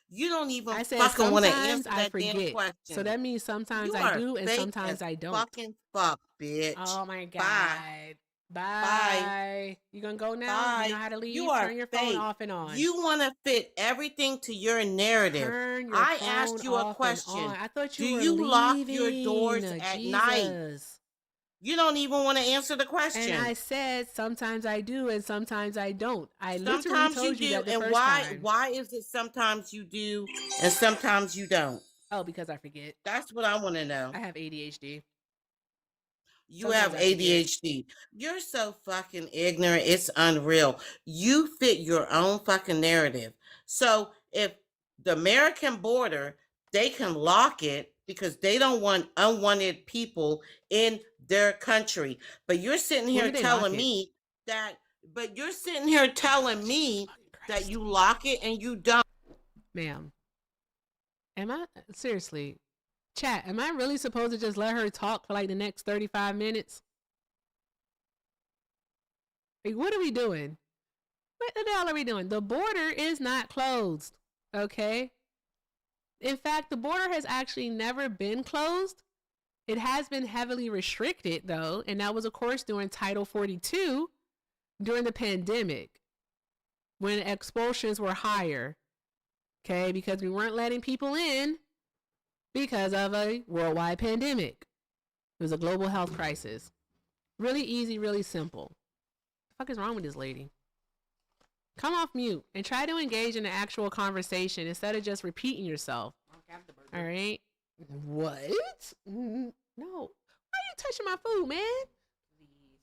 You don't even fucking want to answer that damn question. So that means sometimes I do and sometimes I don't. Fucking fuck, bitch. Oh my god. Bye. You gonna go now? Bye. You know how to leave? You are Turn your fake. phone off and on. You want to fit everything to your narrative. Turn your I phone asked you a off question. and on. I thought you do were you lock leaving. your doors at night? You don't even want to answer the question. And I said sometimes I do and sometimes I don't. I literally Sometimes told you you that do. the And first time. why is it sometimes you do and sometimes you don't? Oh, because I forget. That's what I want to know. I have ADHD. You have ADHD. You're so fucking ignorant. It's unreal. You fit your own fucking narrative. So if the American border, they can lock it because they don't want unwanted people in their country. But you're sitting here telling me that, you lock it and you don't. Ma'am, am I, seriously, chat, am I really supposed to just let her talk for like the next 35 minutes? Like, what are we doing? What the hell are we doing? The border is not closed, okay? In fact, the border has actually never been closed. It has been heavily restricted, though, and that was, of course, during Title 42 during the pandemic when expulsions were higher, okay? Because we weren't letting people in because of a worldwide pandemic. It was a global health crisis. Really easy, really simple. What the fuck is wrong with this lady? Come off mute and try to engage in an actual conversation instead of just repeating yourself. All right? What? No. Why are you touching my food, man? Please.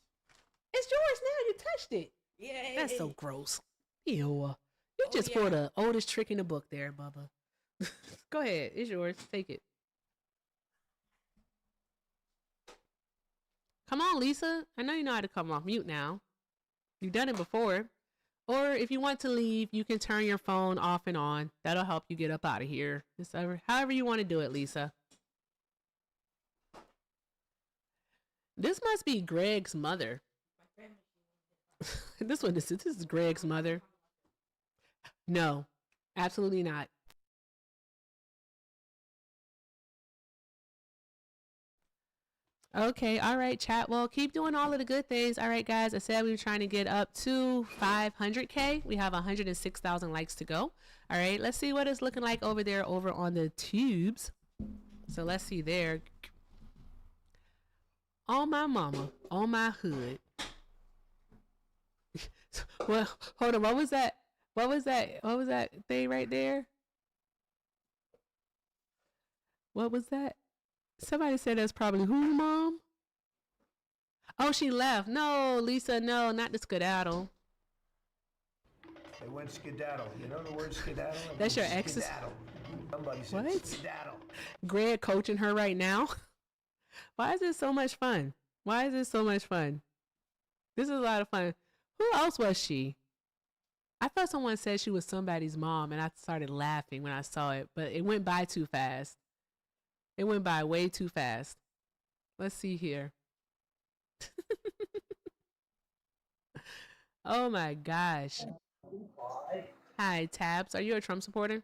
It's yours now. You touched it. Yeah. That's so gross. Ew. You just pulled the oldest trick in the book there, Bubba. Go ahead. It's yours. Take it. Come on, Lisa. I know you know how to come off mute now. You've done it before. Or if you want to leave, you can turn your phone off and on. That'll help you get up out of here. However you want to do it, Lisa. This must be Greg's mother. This is Greg's mother. No, absolutely not. Okay, all right, chat. Well, keep doing all of the good things. All right, guys, I said we were trying to get up to 500K. We have 106,000 likes to go. All right, let's see what it's looking like over there over on the tubes. So let's see there. On my mama, on my hood. Well, hold on. What was that? What was that? What was that thing right there? What was that? Somebody said that's probably who, Mom? Oh, she left. No, Lisa, no, not the skedaddle. They went skedaddle. You know the word skedaddle? That's your ex's. Skedaddle. Somebody said What? skedaddle. Greg coaching her right now. Why is this so much fun? Why is this so much fun? This is a lot of fun. Who else was she? I thought someone said she was somebody's mom, and I started laughing when I saw it, but it went by too fast. It went by way too fast. Let's see here. Oh my gosh. Hi, Tabs. Are you a Trump supporter?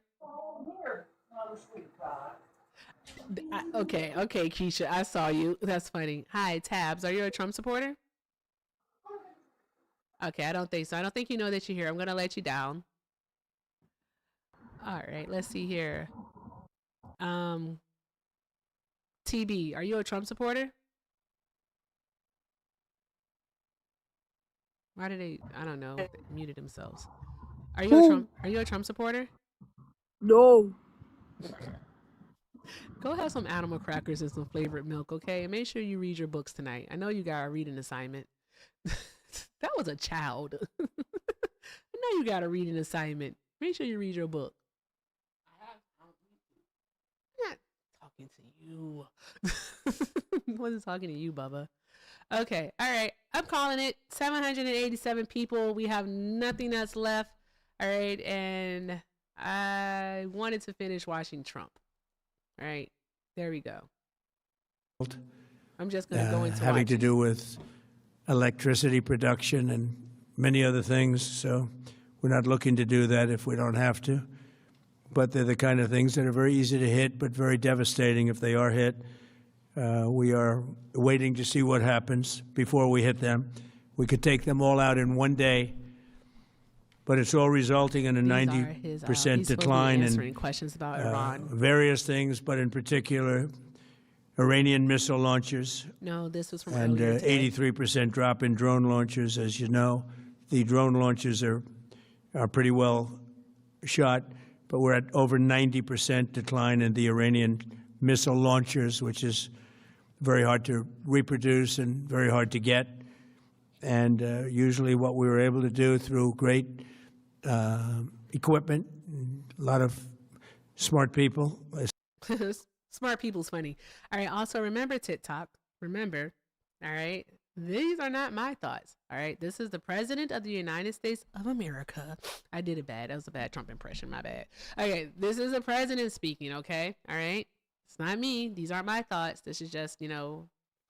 Okay, Keisha, I saw you. That's funny. Hi, Tabs. Are you a Trump supporter? Okay, I don't think so. I don't think you know that you're here. I'm going to let you down. All right, let's see here. TB, are you a Trump supporter? Why did they, I don't know, they muted themselves. Are you a Trump supporter? No. Go have some animal crackers and some flavored milk, okay? And make sure you read your books tonight. I know you got a reading assignment. That was a child. I know you got a reading assignment. Make sure you read your book. I'm not talking to you. I wasn't talking to you, Bubba. Okay, all right. I'm calling it 787 people. We have nothing else left. All right, and I wanted to finish watching Trump. All right, there we go. I'm just going to go into having to watching. do with electricity production and many other things. So we're not looking to do that if we don't have to. But they're the kind of things that are very easy to hit, but very devastating if they are hit. We are waiting to see what happens before we hit them. We could take them all out in one day, but it's all resulting in a 90% decline in questions about Iran. various things, but in particular, Iranian missile launchers. No, this was from and earlier today. 83% drop in drone launchers. As you know, the drone launchers are pretty well shot, but we're at over 90% decline in the Iranian missile launchers, which is very hard to reproduce and very hard to get. And usually what we were able to do through great equipment, a lot of smart people. Smart people's funny. All right. Also, remember TikTok. Remember. All right. These are not my thoughts. All right. This is the President of the United States of America. I did it bad. That was a bad Trump impression. My bad. Okay. This is the president speaking. Okay. All right. It's not me. These aren't my thoughts. This is just,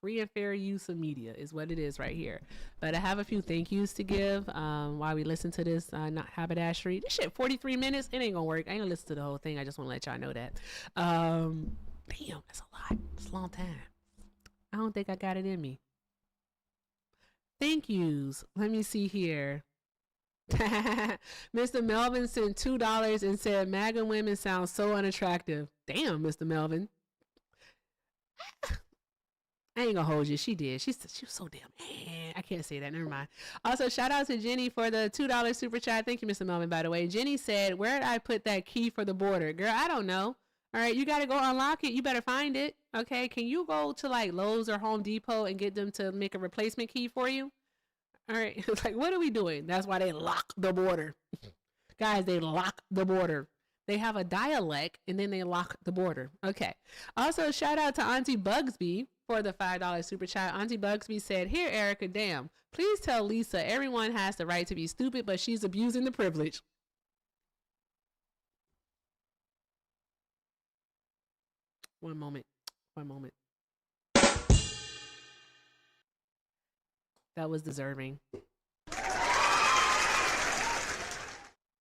free and fair use of media is what it is right here. But I have a few thank yous to give while we listen to this not haberdashery. This shit, 43 minutes. It ain't gonna work. I ain't gonna listen to the whole thing. I just want to let y'all know that. Damn, that's a lot. It's a long time. I don't think I got it in me. Thank yous. Let me see here. Mr. Melvin sent $2 and said MAGA women sound so unattractive. Damn, Mr. Melvin. I ain't gonna hold you. She did. She was so damn. I can't say that. Never mind. Also, shout out to Jenny for the $2 super chat. Thank you, Mr. Melvin, by the way. Jenny said, where did I put that key for the border? Girl, I don't know. All right, you got to go unlock it. You better find it. Okay, can you go to like Lowe's or Home Depot and get them to make a replacement key for you? All right, like what are we doing? That's why they lock the border. Guys, they lock the border. They have a dialect and then they lock the border. Okay. Also, shout out to Auntie Bugsby for the $5 super chat. Auntie Bugsby said, here, Erica, damn, please tell Lisa everyone has the right to be stupid, but she's abusing the privilege. One moment. That was deserving.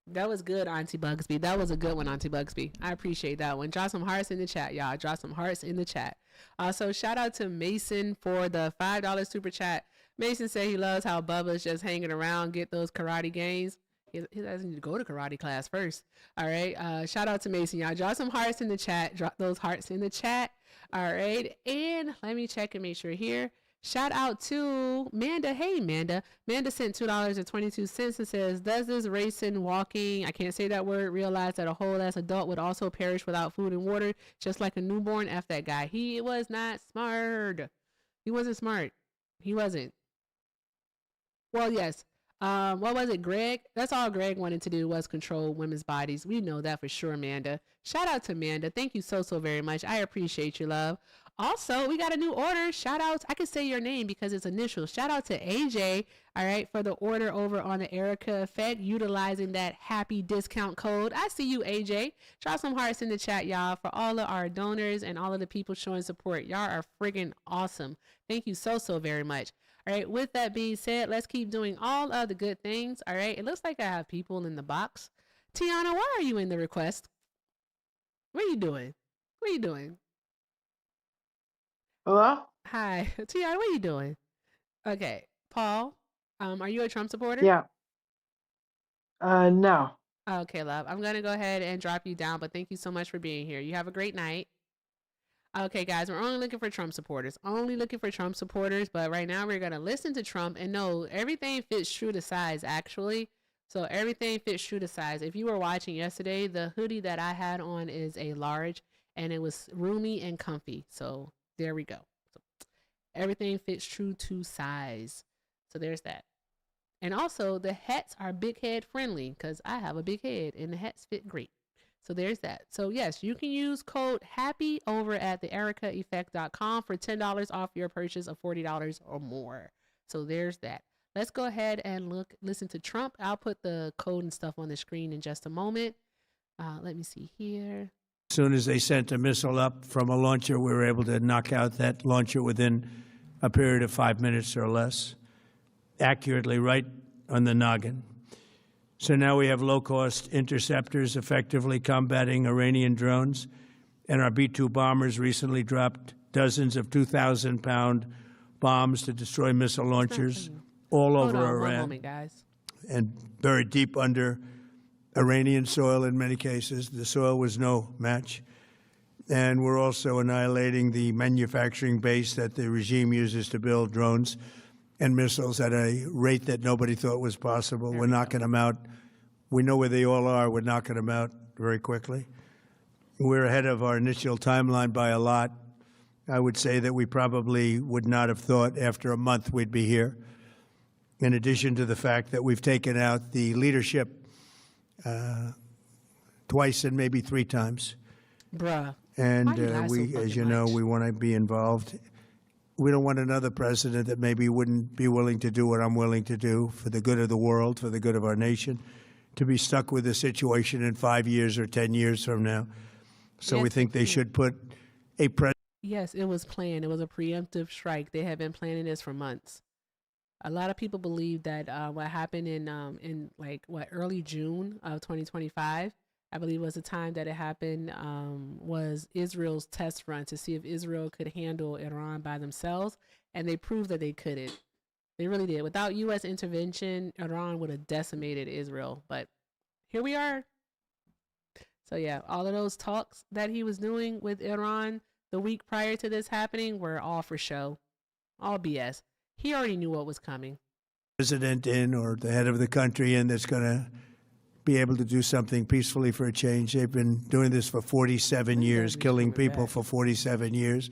That was good, Auntie Bugsby. That was a good one, Auntie Bugsby. I appreciate that one. Drop some hearts in the chat, y'all. Drop some hearts in the chat. Also, shout out to Mason for the $5 super chat. Mason said he loves how Bubba's just hanging around, get those karate gains. He doesn't need to go to karate class first. All right. Shout out to Mason. Y'all drop some hearts in the chat. Drop those hearts in the chat. All right. And let me check and make sure here. Shout out to Manda. Hey, Manda. Manda sent $2.22 and says, does this racing, walking, I can't say that word, realize that a whole ass adult would also perish without food and water, just like a newborn? F that guy. He was not smart. He wasn't smart. He wasn't. Well, yes. What was it, Greg? That's all Greg wanted to do was control women's bodies. We know that for sure, Amanda. Shout out to Amanda. Thank you so very much. I appreciate you, love. Also, we got a new order. Shout out. I can say your name because it's initials. Shout out to AJ, all right, for the order over on the Erica Effect, utilizing that happy discount code. I see you, AJ. Drop some hearts in the chat, y'all, for all of our donors and all of the people showing support. Y'all are friggin' awesome. Thank you so very much. All right, with that being said, let's keep doing all of the good things. All right, it looks like I have people in the box. Tiana, why are you in the request? What are you doing? What are you doing? Hello? Hi, Tiana, what are you doing? Okay, Paul, are you a Trump supporter? Yeah. No. Okay, love. I'm going to go ahead and drop you down, but thank you so much for being here. You have a great night. Okay, guys, we're only looking for Trump supporters. Only looking for Trump supporters, but right now we're going to listen to Trump and no, everything fits true to size, actually. So everything fits true to size. If you were watching yesterday, the hoodie that I had on is a large, and it was roomy and comfy. So there we go. So everything fits true to size. So there's that. And also, the hats are big head friendly because I have a big head, and the hats fit great. So there's that. So yes, you can use code HAPPY over at theericaeffect.com for $10 off your purchase of $40 or more. So there's that. Let's go ahead and listen to Trump. I'll put the code and stuff on the screen in just a moment. Let me see here. As soon as they sent a missile up from a launcher, we were able to knock out that launcher within a period of 5 minutes or less, accurately right on the noggin. So now we have low-cost interceptors effectively combating Iranian drones, and our B-2 bombers recently dropped dozens of 2,000-pound bombs to destroy missile launchers all over Iran. One moment, guys. And buried deep under Iranian soil in many cases. The soil was no match. And we're also annihilating the manufacturing base that the regime uses to build drones and missiles at a rate that nobody thought was possible. We're knocking them out. We know where they all are. We're knocking them out very quickly. We're ahead of our initial timeline by a lot. I would say that we probably would not have thought after a month we'd be here. In addition to the fact that we've taken out the leadership twice and maybe 3 times. Bruh. And we, as you know, we want to be involved. We don't want another president that maybe wouldn't be willing to do what I'm willing to do for the good of the world, for the good of our nation, to be stuck with a situation in 5 years or 10 years from now. So we think they should put a president. Yes, it was planned. It was a preemptive strike. They have been planning this for months. A lot of people believe that what happened in early June of 2025, I believe was the time that it happened, was Israel's test run to see if Israel could handle Iran by themselves. And they proved that they couldn't. They really did. Without U.S. intervention, Iran would have decimated Israel. But here we are. So yeah, all of those talks that he was doing with Iran the week prior to this happening were all for show. All BS. He already knew what was coming. President in or the head of the country in that's going to be able to do something peacefully for a change. They've been doing this for 47 years, killing people for 47 years,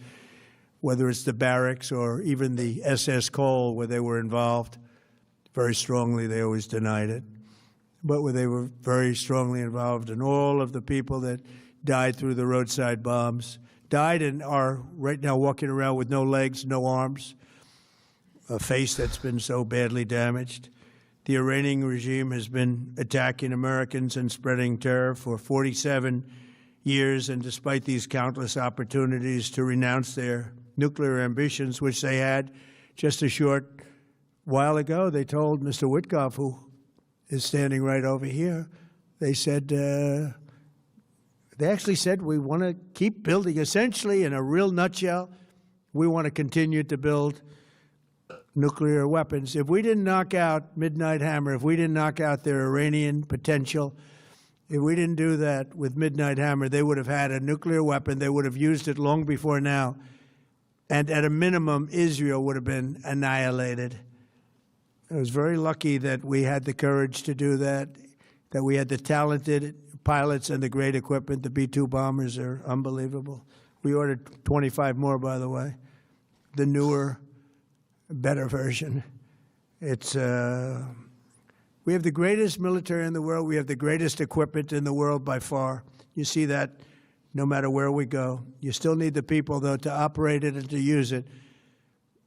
whether it's the barracks or even the SS Cole where they were involved. Very strongly, they always denied it. But where they were very strongly involved, and all of the people that died through the roadside bombs died and are right now walking around with no legs, no arms, a face that's been so badly damaged. The Iranian regime has been attacking Americans and spreading terror for 47 years, and despite these countless opportunities to renounce their nuclear ambitions, which they had just a short while ago, they told Mr. Witkoff, who is standing right over here, they said, they actually said, we want to keep building. Essentially, in a real nutshell, we want to continue to build nuclear weapons. If we didn't knock out Midnight Hammer, if we didn't knock out their Iranian potential, if we didn't do that with Midnight Hammer, they would have had a nuclear weapon. They would have used it long before now. And at a minimum, Israel would have been annihilated. I was very lucky that we had the courage to do that we had the talented pilots and the great equipment. The B-2 bombers are unbelievable. We ordered 25 more, by the way. The newer, better version. It's we have the greatest military in the world. We have the greatest equipment in the world by far. You see that no matter where we go. You still need the people, though, to operate it and to use it.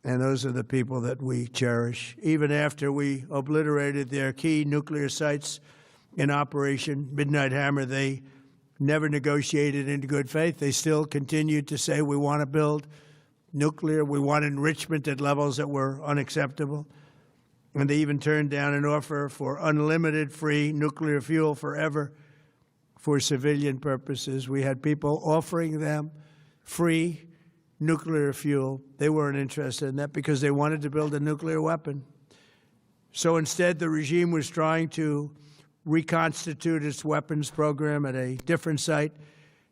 And those are the people that we cherish. Even after we obliterated their key nuclear sites in Operation Midnight Hammer, they never negotiated in good faith. They still continued to say, we want to build nuclear. We want enrichment at levels that were unacceptable. And they even turned down an offer for unlimited free nuclear fuel forever for civilian purposes. We had people offering them free nuclear fuel. They weren't interested in that because they wanted to build a nuclear weapon. So instead, the regime was trying to reconstitute its weapons program at a different site.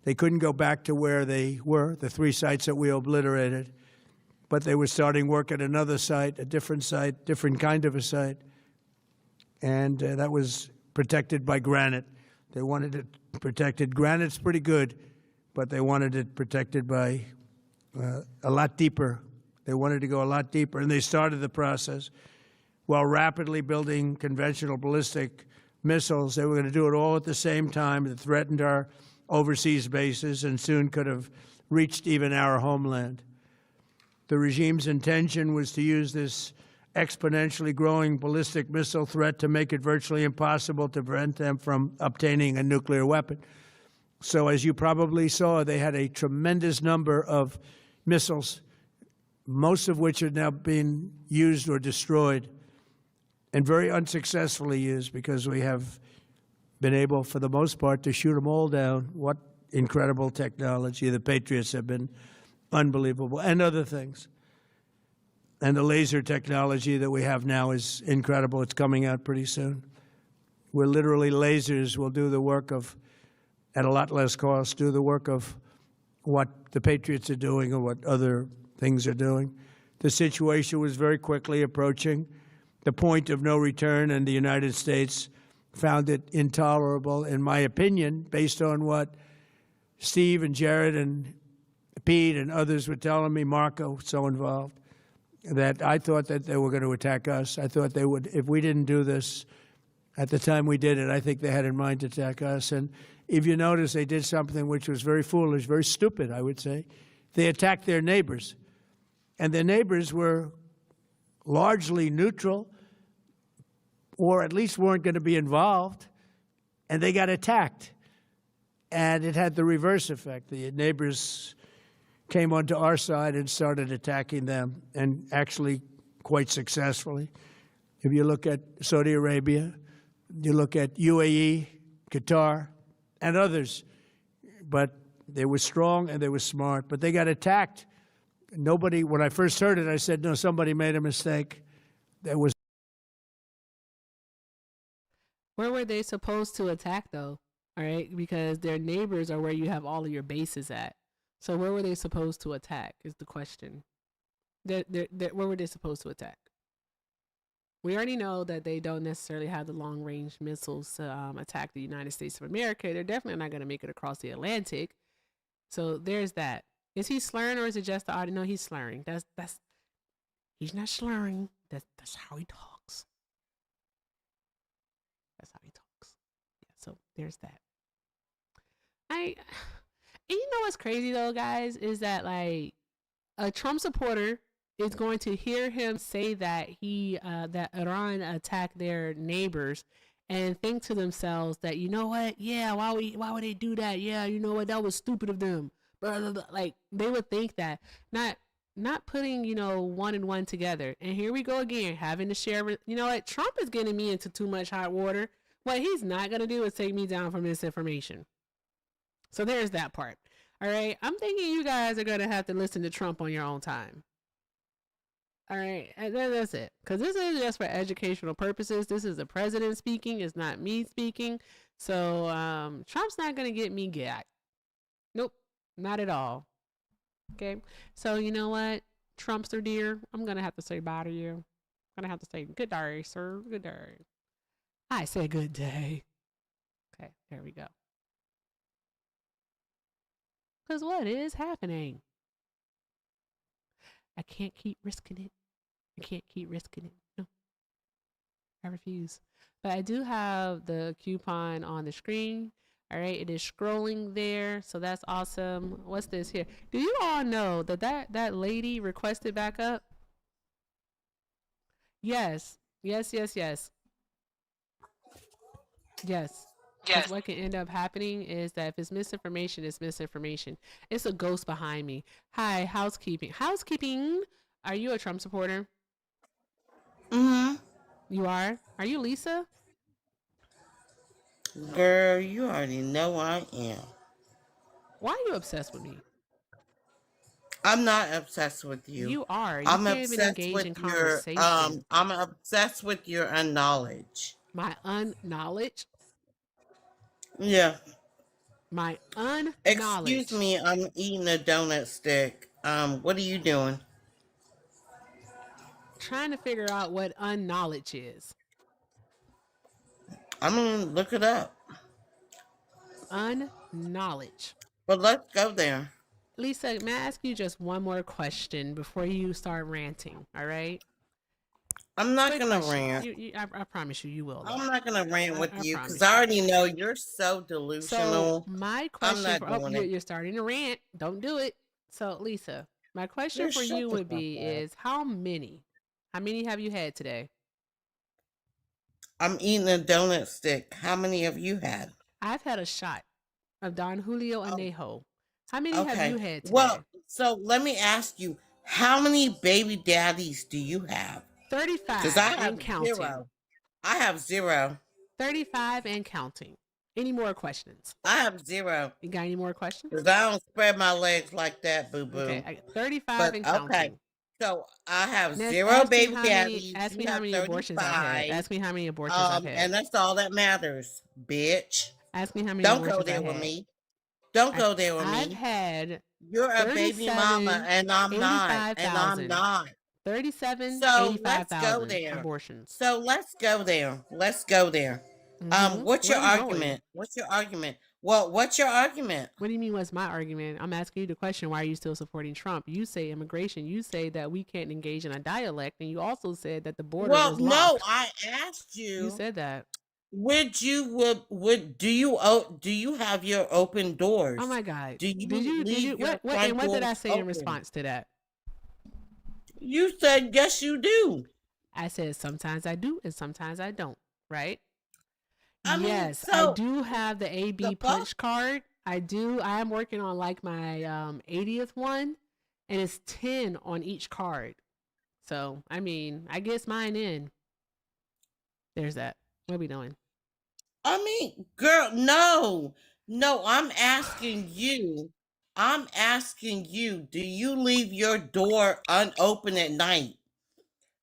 They couldn't go back to where they were, the 3 sites that we obliterated, but they were starting work at another site, a different site, different kind of a site, and that was protected by granite. They wanted it protected. Granite's pretty good, but they wanted it protected by a lot deeper. They wanted to go a lot deeper, and they started the process while rapidly building conventional ballistic missiles. They were going to do it all at the same time. It threatened our overseas bases and soon could have reached even our homeland. The regime's intention was to use this exponentially growing ballistic missile threat to make it virtually impossible to prevent them from obtaining a nuclear weapon. So as you probably saw, they had a tremendous number of missiles, most of which are now being used or destroyed, and very unsuccessfully used because we have been able, for the most part, to shoot them all down. What incredible technology. The Patriots have been unbelievable, and other things. And the laser technology that we have now is incredible. It's coming out pretty soon. Where literally lasers will do the work of, at a lot less cost, do the work of what the Patriots are doing or what other things are doing. The situation was very quickly approaching the point of no return, and the United States found it intolerable, in my opinion, based on what Steve and Jared and Pete and others were telling me, Marco, so involved, that I thought that they were going to attack us. I thought they would, if we didn't do this at the time we did it, I think they had in mind to attack us. And if you notice, they did something which was very foolish, very stupid, I would say. They attacked their neighbors. And their neighbors were largely neutral, or at least weren't going to be involved, and they got attacked. And it had the reverse effect. The neighbors came onto our side and started attacking them, and actually quite successfully. If you look at Saudi Arabia, you look at UAE, Qatar, and others, but they were strong and they were smart, but they got attacked. Nobody, when I first heard it, I said, no, somebody made a mistake. There was. Where were they supposed to attack, though? All right, because their neighbors are where you have all of your bases at. So where were they supposed to attack is the question. Where were they supposed to attack? We already know that they don't necessarily have the long-range missiles to attack the United States of America. They're definitely not going to make it across the Atlantic. So there's that. Is he slurring, or is it just the audio? No, he's slurring. He's not slurring. That's how he talks. That's how he talks. Yeah, so there's that. And you know what's crazy though, guys, is that like a Trump supporter is going to hear him say that that Iran attacked their neighbors and think to themselves that, you know what? Yeah, why would they do that? Yeah, you know what? That was stupid of them. Blah, blah, blah. Like they would think that, not putting, one and one together. And here we go again, having to share. You know what? Trump is getting me into too much hot water. What he's not going to do is take me down from misinformation. So there's that part. All right. I'm thinking you guys are going to have to listen to Trump on your own time. All right, and that's it. Because this is just for educational purposes. This is the president speaking. It's not me speaking. So Trump's not going to get me got. Nope, not at all. Okay, so you know what? Trumpster dear, I'm going to have to say bye to you. I'm going to have to say good day, sir. Good day. I say good day. Okay, there we go. Because what is happening? I can't keep risking it. I can't keep risking it. No, I refuse. But I do have the coupon on the screen. All right, it is scrolling there, so that's awesome. What's this here? Do you all know that lady requested backup? Yes, yes, yes, yes. Yes. Because what can end up happening is that if it's misinformation, it's misinformation. It's a ghost behind me. Hi, housekeeping. Housekeeping. Are you a Trump supporter? Mm-hmm. You are? Are you Lisa? Girl, you already know I am. Why are you obsessed with me? I'm not obsessed with you. You are. You I'm can't even obsessed engage with in your conversation. I'm obsessed with your unknowledge. My unknowledge? Yeah. My unknowledge. Excuse me, I'm eating a donut stick. What are you doing? Trying to figure out what unknowledge is. I'm gonna look it up. Unknowledge. But let's go there. Lisa, may I ask you just one more question before you start ranting, all right? I'm not gonna rant. I promise you, you will. I'm not gonna rant with you promise because I already know you're so delusional. So my I'm question not doing it. you're starting to rant. Don't do it. So Lisa, my question Just for shut you the would fuck be up. is how many have you had today? I'm eating a donut stick. How many have you had? I've had a shot of Don Julio Anejo. How many have Okay. you had today? Well, so let me ask you, how many baby daddies do you have? 35 Because I have and counting. 0. I have 0. 35 and counting. Any more questions? I have 0. You got any more questions? Because I don't spread my legs like that, boo boo. Okay, I got 35 and counting. Okay. So I have Next, 0 baby daddies. Ask me You how have many abortions I've had. 35. Ask me how many abortions I've had. And that's all that matters, bitch. Ask me how many Don't abortions go there I've with had. me. Don't go there with I've me. had You're a baby mama, and I'm not. And I'm not. 37, So 85,000 there. abortions. So let's go there. Let's go there. What's your argument? What's your argument? Well, what's your argument? What do you mean what's my argument? I'm asking you the question, why are you still supporting Trump? You say immigration. You say that we can't engage in a dialect, and you also said that the border was locked. No, I asked you. You said that. Would do you have your open doors? Oh my God. Do you leave your what front and what did I doors say in open? response to that? You said yes you do. I said sometimes I do and sometimes I don't, right? I do have the AB punch card. I am working on like my 80th one, and it's 10 on each card. So I mean, I guess mine in. There's that. What are we doing? I mean, girl, no, I'm asking you. Do you leave your door unopened at night?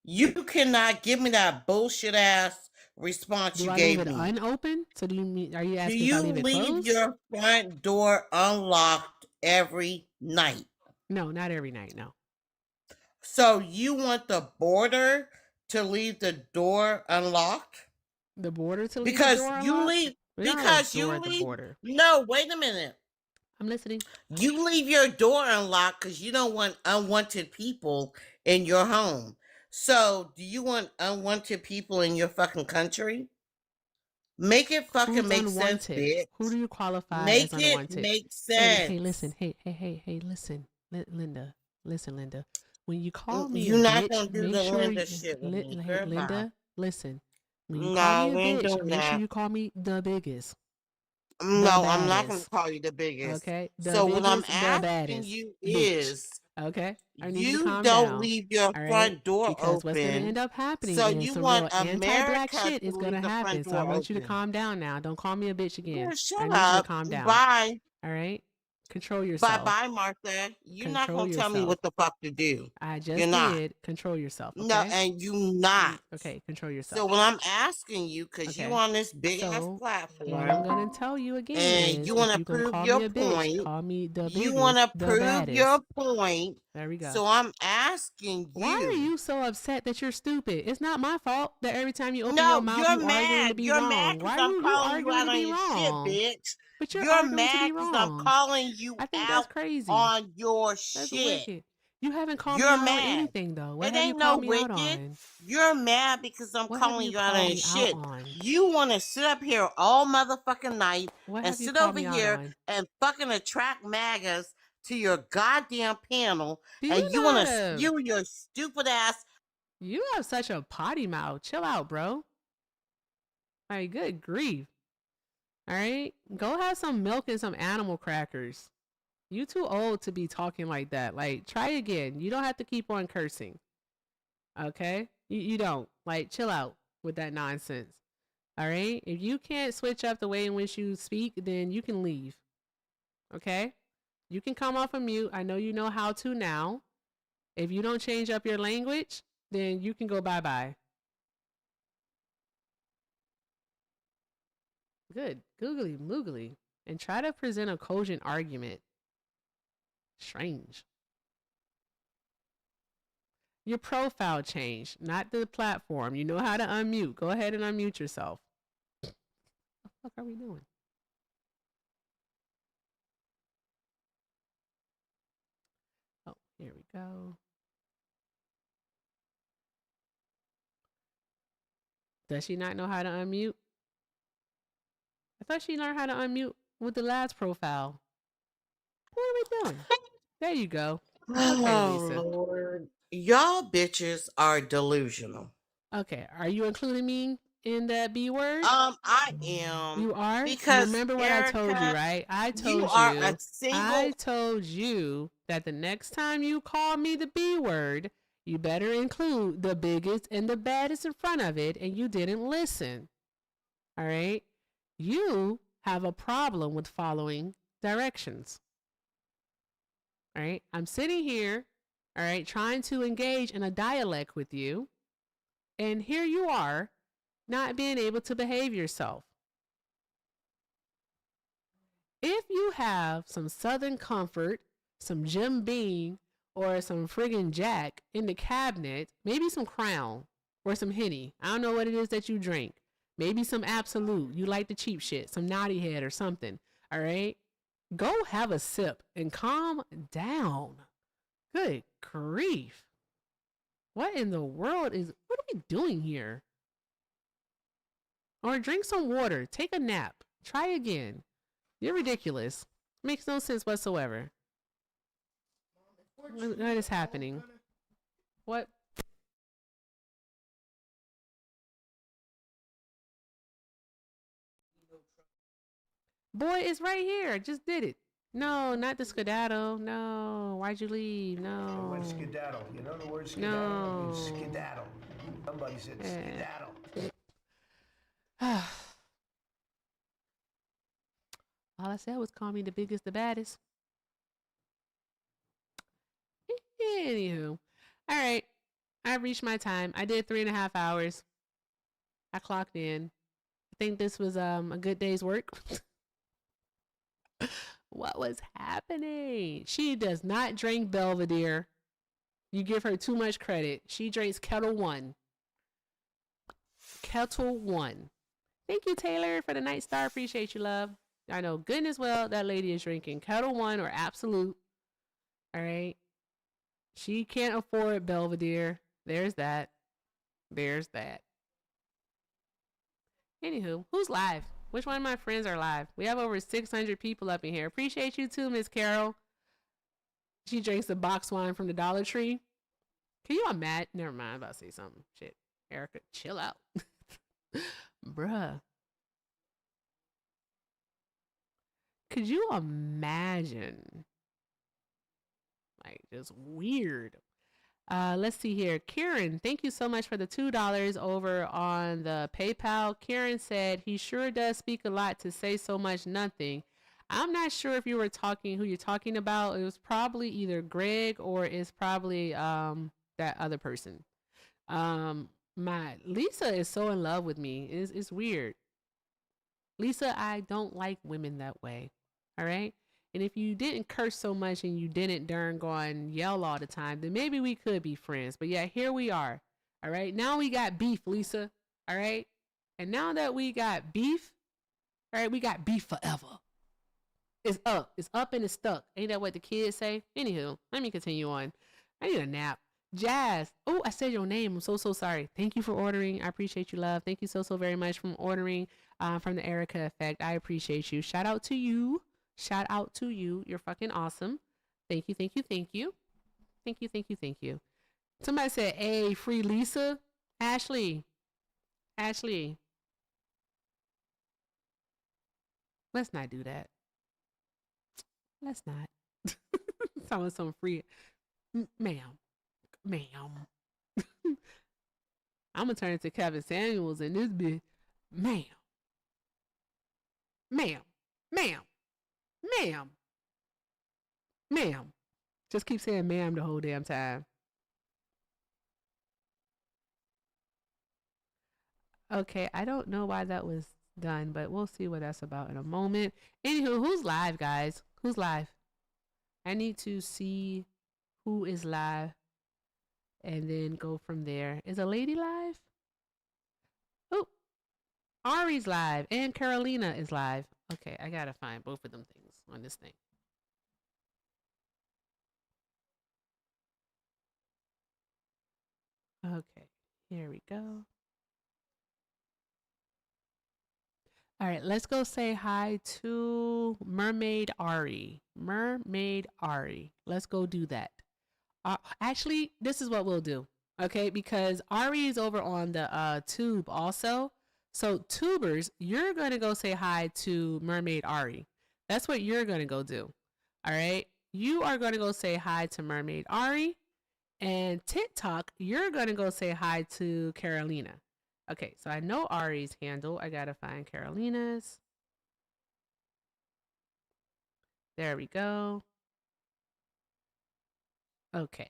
You cannot give me that bullshit ass response you gave me. Do I leave it unopened? So are you asking if I leave it closed? Do you leave your front door unlocked every night? No, not every night, no. So you want the border to leave the door unlocked? The border to leave the door unlocked? Because you leave the border. No, wait a minute. I'm listening. You leave your door unlocked because you don't want unwanted people in your home. So, do you want unwanted people in your fucking country? Make it fucking make sense, bitch. Who do you qualify as unwanted? Make it make sense. Hey, listen. Hey, listen. Linda. Listen, Linda. When you call me you're a not bitch, gonna do the Linda shit with me. Hey, Linda, listen. When you No, call me we a ain't bitch, doing make sure that. you call me the biggest. No, I'm not going to call you the biggest. Okay. So what I'm asking you is, okay, I need you to calm don't down. leave your front door because open. what's going to end up happening So is you some want real anti-black America shit to is going to leave the front happen. So door I want you to open. calm down now. Don't call me a bitch again. Girl, I shut need you to up. calm down. Bye. All right. Control yourself. Bye-bye, Martha. You're not Control going to tell me yourself. what the fuck to do. I just You're not. did. Control yourself. Okay? No, and you not. Okay, control yourself. So when I'm asking you, because you on this big ass What platform, I'm gonna tell you again and is, you if want to you gonna prove call your me a bitch, point, call me the you biggest, want to the prove baddest. your point. There we go. So I'm asking you. Why are you so upset that you're stupid? It's not my fault that every time you open No, your mouth, you're you arguing to mad. be You're wrong. mad Why because are I'm you calling you arguing out to on be your shit, wrong? bitch. But you're You're arguing to mad be because I'm wrong. calling you I think out that's crazy. on your That's shit. wicked. You haven't called me You're out on mad. anything though. What It have you ain't no called me out wicked. on? You're mad because I'm What have calling you you out called on me your out shit. on? You want to sit up here all motherfucking night What and have you sit called over me out here on? and fucking attract MAGAs to your goddamn panel, Do and you want to not. spew your stupid ass. You have such a potty mouth. Chill out, bro. Like, good grief. All right? Go have some milk and some animal crackers. You too old to be talking like that. Like, try again. You don't have to keep on cursing. Okay? You don't. Like, chill out with that nonsense. All right? If you can't switch up the way in which you speak, then you can leave. Okay? You can come off of mute. I know you know how to now. If you don't change up your language, then you can go bye-bye. Good. Googly moogly. And try to present a cogent argument. Strange. Your profile changed, not the platform. You know how to unmute. Go ahead and unmute yourself. What the fuck are we doing? Oh, here we go. Does she not know how to unmute? I thought she learned how to unmute with the last profile. What are we doing? There you go. Okay, Oh, Lisa. Lord. Y'all bitches are delusional. Okay, are you including me in that B word? I am. You are? Because Remember what I told you, Erica, right? I you told are you. a single. I told you that the next time you call me the B word, you better include the biggest and the baddest in front of it, and you didn't listen. All right? You have a problem with following directions. All right? I'm sitting here, all right, trying to engage in a dialect with you, and here you are, not being able to behave yourself. If you have some Southern Comfort, some Jim Beam, or some friggin' Jack in the cabinet, maybe some Crown or some Henny. I don't know what it is that you drink. Maybe some Absolute. You like the cheap shit, some Naughty Head or something. All right? Go have a sip and calm down. Good grief. What in the world what are we doing here? Or drink some water. Take a nap. Try again. You're ridiculous. Makes no sense whatsoever. What is happening? What? Boy, it's right here. I just did it. No, not the skedaddle. No. Why'd you leave? No. What's skedaddle? You know the word skedaddle? No. It means skedaddle. Somebody said skedaddle. All I said was call me the biggest, the baddest. Anywho. All right. I reached my time. I did 3.5 hours. I clocked in. I think this was a good day's work. What was happening? She does not drink Belvedere. You give her too much credit. She drinks Kettle One. Kettle One. Thank you, Taylor, for the night star. Appreciate you, love. I know goodness well that lady is drinking Kettle One or Absolute. All right. She can't afford Belvedere. There's that. There's that. Anywho, who's live? Which one of my friends are live? We have over 600 people up in here. Appreciate you too, Miss Carol. She drinks the box wine from the Dollar Tree. Can you imagine? Never mind. I'm about to say something. Shit. Erica, chill out. Bruh. Could you imagine? Like, just weird. Let's see here. Kieran, thank you so much for the $2 over on the PayPal. Kieran said he sure does speak a lot to say so much nothing. I'm not sure if you were talking who you're talking about. It was probably either Greg or it's probably that other person. My Lisa is so in love with me. It's weird. Lisa, I don't like women that way. All right. And if you didn't curse so much and you didn't darn go and yell all the time, then maybe we could be friends. But yeah, here we are. All right. Now we got beef, Lisa. All right. And now that we got beef, all right, we got beef forever. It's up. It's up and it's stuck. Ain't that what the kids say? Anywho, let me continue on. I need a nap. Jazz. Oh, I said your name. I'm so sorry. Thank you for ordering. I appreciate you, love. Thank you so very much for ordering from the Erica Effect. I appreciate you. Shout out to you. Shout out to you. You're fucking awesome. Thank you, thank you, thank you. Thank you, thank you, thank you. Somebody said, hey, free Lisa. Ashley. Let's not do that. Let's not. Someone some free. Ma'am. I'm gonna turn into Kevin Samuels in this bitch. Ma'am. Just keep saying ma'am the whole damn time. Okay, I don't know why that was done, but we'll see what that's about in a moment. Anywho, who's live, guys? Who's live? I need to see who is live and then go from there. Is a lady live? Oh, Ari's live and Carolina is live. Okay, I gotta find both of them things on this thing. Okay, here we go. All right, let's go say hi to Mermaid Ari. Let's go do that. Actually, this is what we'll do. Okay, because Ari is over on the tube also. So tubers, you're going to go say hi to Mermaid Ari. That's what you're going to go do. All right. You are going to go say hi to Mermaid Ari. And TikTok, you're going to go say hi to Carolina. Okay, so I know Ari's handle. I got to find Carolina's. There we go. Okay.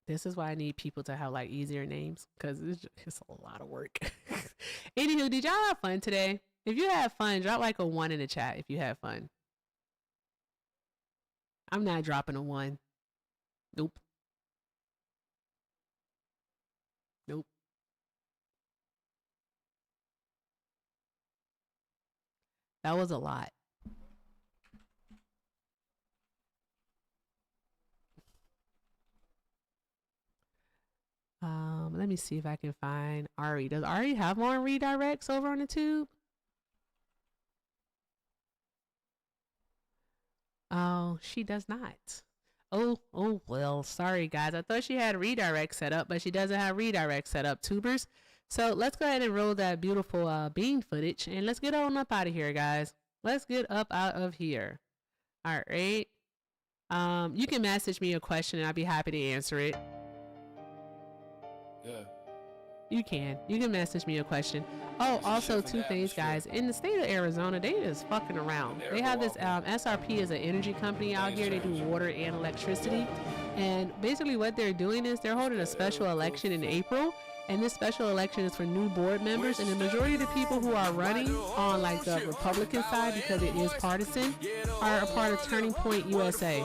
This is why I need people to have like easier names because it's a lot of work. Anywho, did y'all have fun today? If you had fun, drop like a 1 in the chat if you had fun. I'm not dropping a 1. Nope. That was a lot. Let me see if I can find Ari. Does Ari have more redirects over on the tube? Oh, she does not. Oh, well, sorry guys. I thought she had redirect set up, but she doesn't have redirect set up, tubers. So let's go ahead and roll that beautiful bean footage and let's get on up out of here, guys. Let's get up out of here. All right. You can message me a question and I'll be happy to answer it. Yeah. You can message me a question. Oh, also 2 things, guys. In the state of Arizona, they just fucking around. They have this SRP is an energy company out here. They do water and electricity. And basically what they're doing is they're holding a special election in April. And this special election is for new board members. And the majority of the people who are running on like the Republican side, because it is partisan, are a part of Turning Point USA.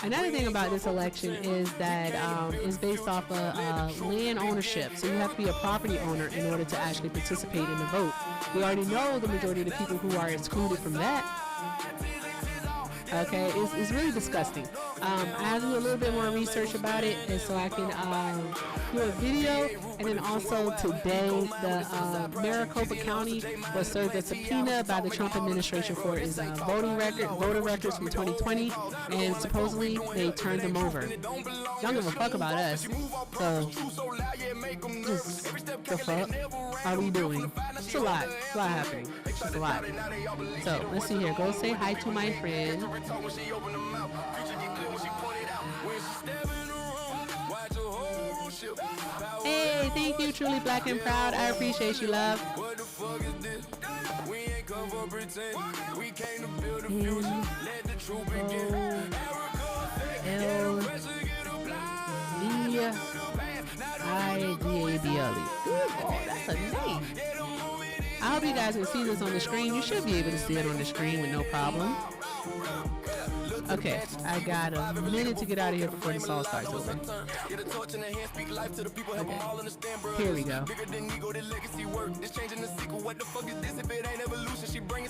Another thing about this election is that it's based off of land ownership. So you have to be a property owner in order to actually participate in the vote. We already know the majority of the people who are excluded from that. Okay, it's really disgusting. I have to do a little bit more research about it, and so I can do a video. And then also today, the Maricopa County was served a subpoena by the Trump administration for his voter records from 2020, and supposedly they turned them over. Don't give a fuck about us. So, just the fuck are we doing? It's a lot. It's a lot happening. It's just a lot. So let's see here. Go say hi to my friend. Hey, thank you, Truly Black and Proud. I appreciate you, love. L-V-I-D-A-B-L-E. Oh, that's a name. I hope you guys can see this on the screen. You should be able to see it on the screen with no problem. Okay, I got a minute to get out of here before the song starts over. Okay. Here we go.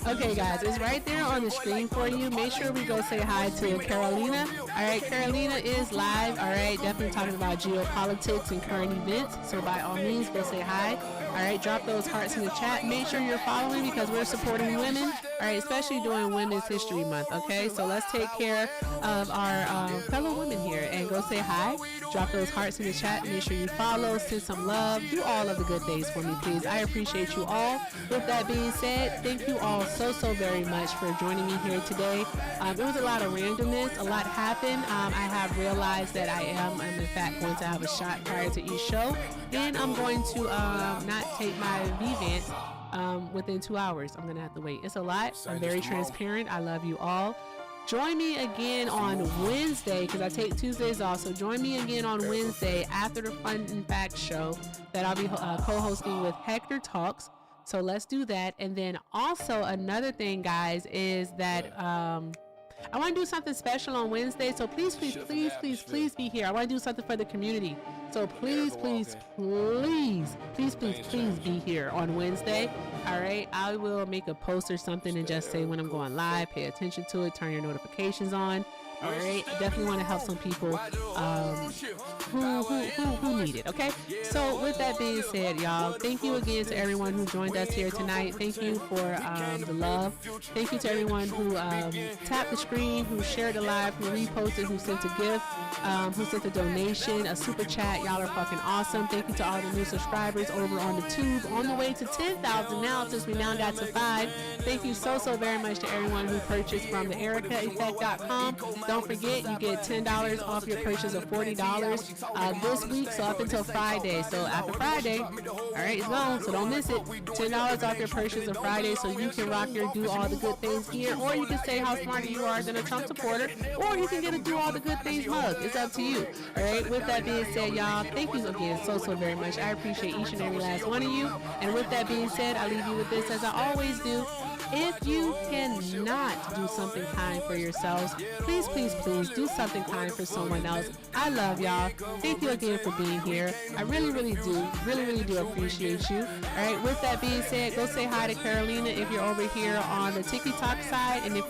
Okay, guys, it's right there on the screen for you. Make sure we go say hi to Carolina. All right, Carolina is live. All right, definitely talking about geopolitics and current events. So by all means, go say hi. All right, drop those hearts in the chat. Make sure you're following because we're supporting women. All right, especially during Women's History Month. Okay, so let's take care of our fellow women here and go say hi. Drop those hearts in the chat. Make sure you follow, send some love, do all of the good things for me, please. I appreciate you all. With that being said, thank you all so very much for joining me here today. It was a lot of randomness. A lot happened. I have realized that I'm in fact going to have a shot prior to each show, and I'm going to not take my Vivant within 2 hours. I'm gonna have to wait. It's a lot. I'm very transparent. I love you all. Join me again on Wednesday because I take Tuesdays off. So join me again on Wednesday after the Fun and Fact show that I'll be co-hosting with Hector Talks. So let's do that. And then also another thing, guys, is that I want to do something special on Wednesday. So please be here. I want to do something for the community. So please be here on Wednesday. All right, I will make a post or something and just say when I'm going live. Pay attention to it. Turn your notifications on. All right, I definitely want to help some people who need it. Okay, so with that being said, y'all, thank you again to everyone who joined us here tonight. Thank you for the love. Thank you to everyone who tapped the screen, who shared the live, who reposted, who sent a gift, who sent a donation, a super chat. Y'all are fucking awesome. Thank you to all the new subscribers over on the tube, on the way to 10,000 now, since we now got to 5. Thank you so very much to everyone who purchased from the EricaEffect.com. Don't forget, you get $10 off your purchase of $40 this week, so up until Friday. So after Friday, all right, it's gone, so don't miss it. $10 off your purchase of Friday, so you can rock your do all the good things gear, or you can say how smart you are than a Trump supporter, or you can get a do all the good things mug. It's up to you. All right, with that being said, y'all, thank you again so very much. I appreciate each and every last one of you. And with that being said, I leave you with this as I always do. If you cannot do something kind for yourselves, please do something kind for someone else. I love y'all. Thank you again for being here. I really do appreciate you. All right, with that being said, go say hi to Carolina if you're over here on the TikTok side, and if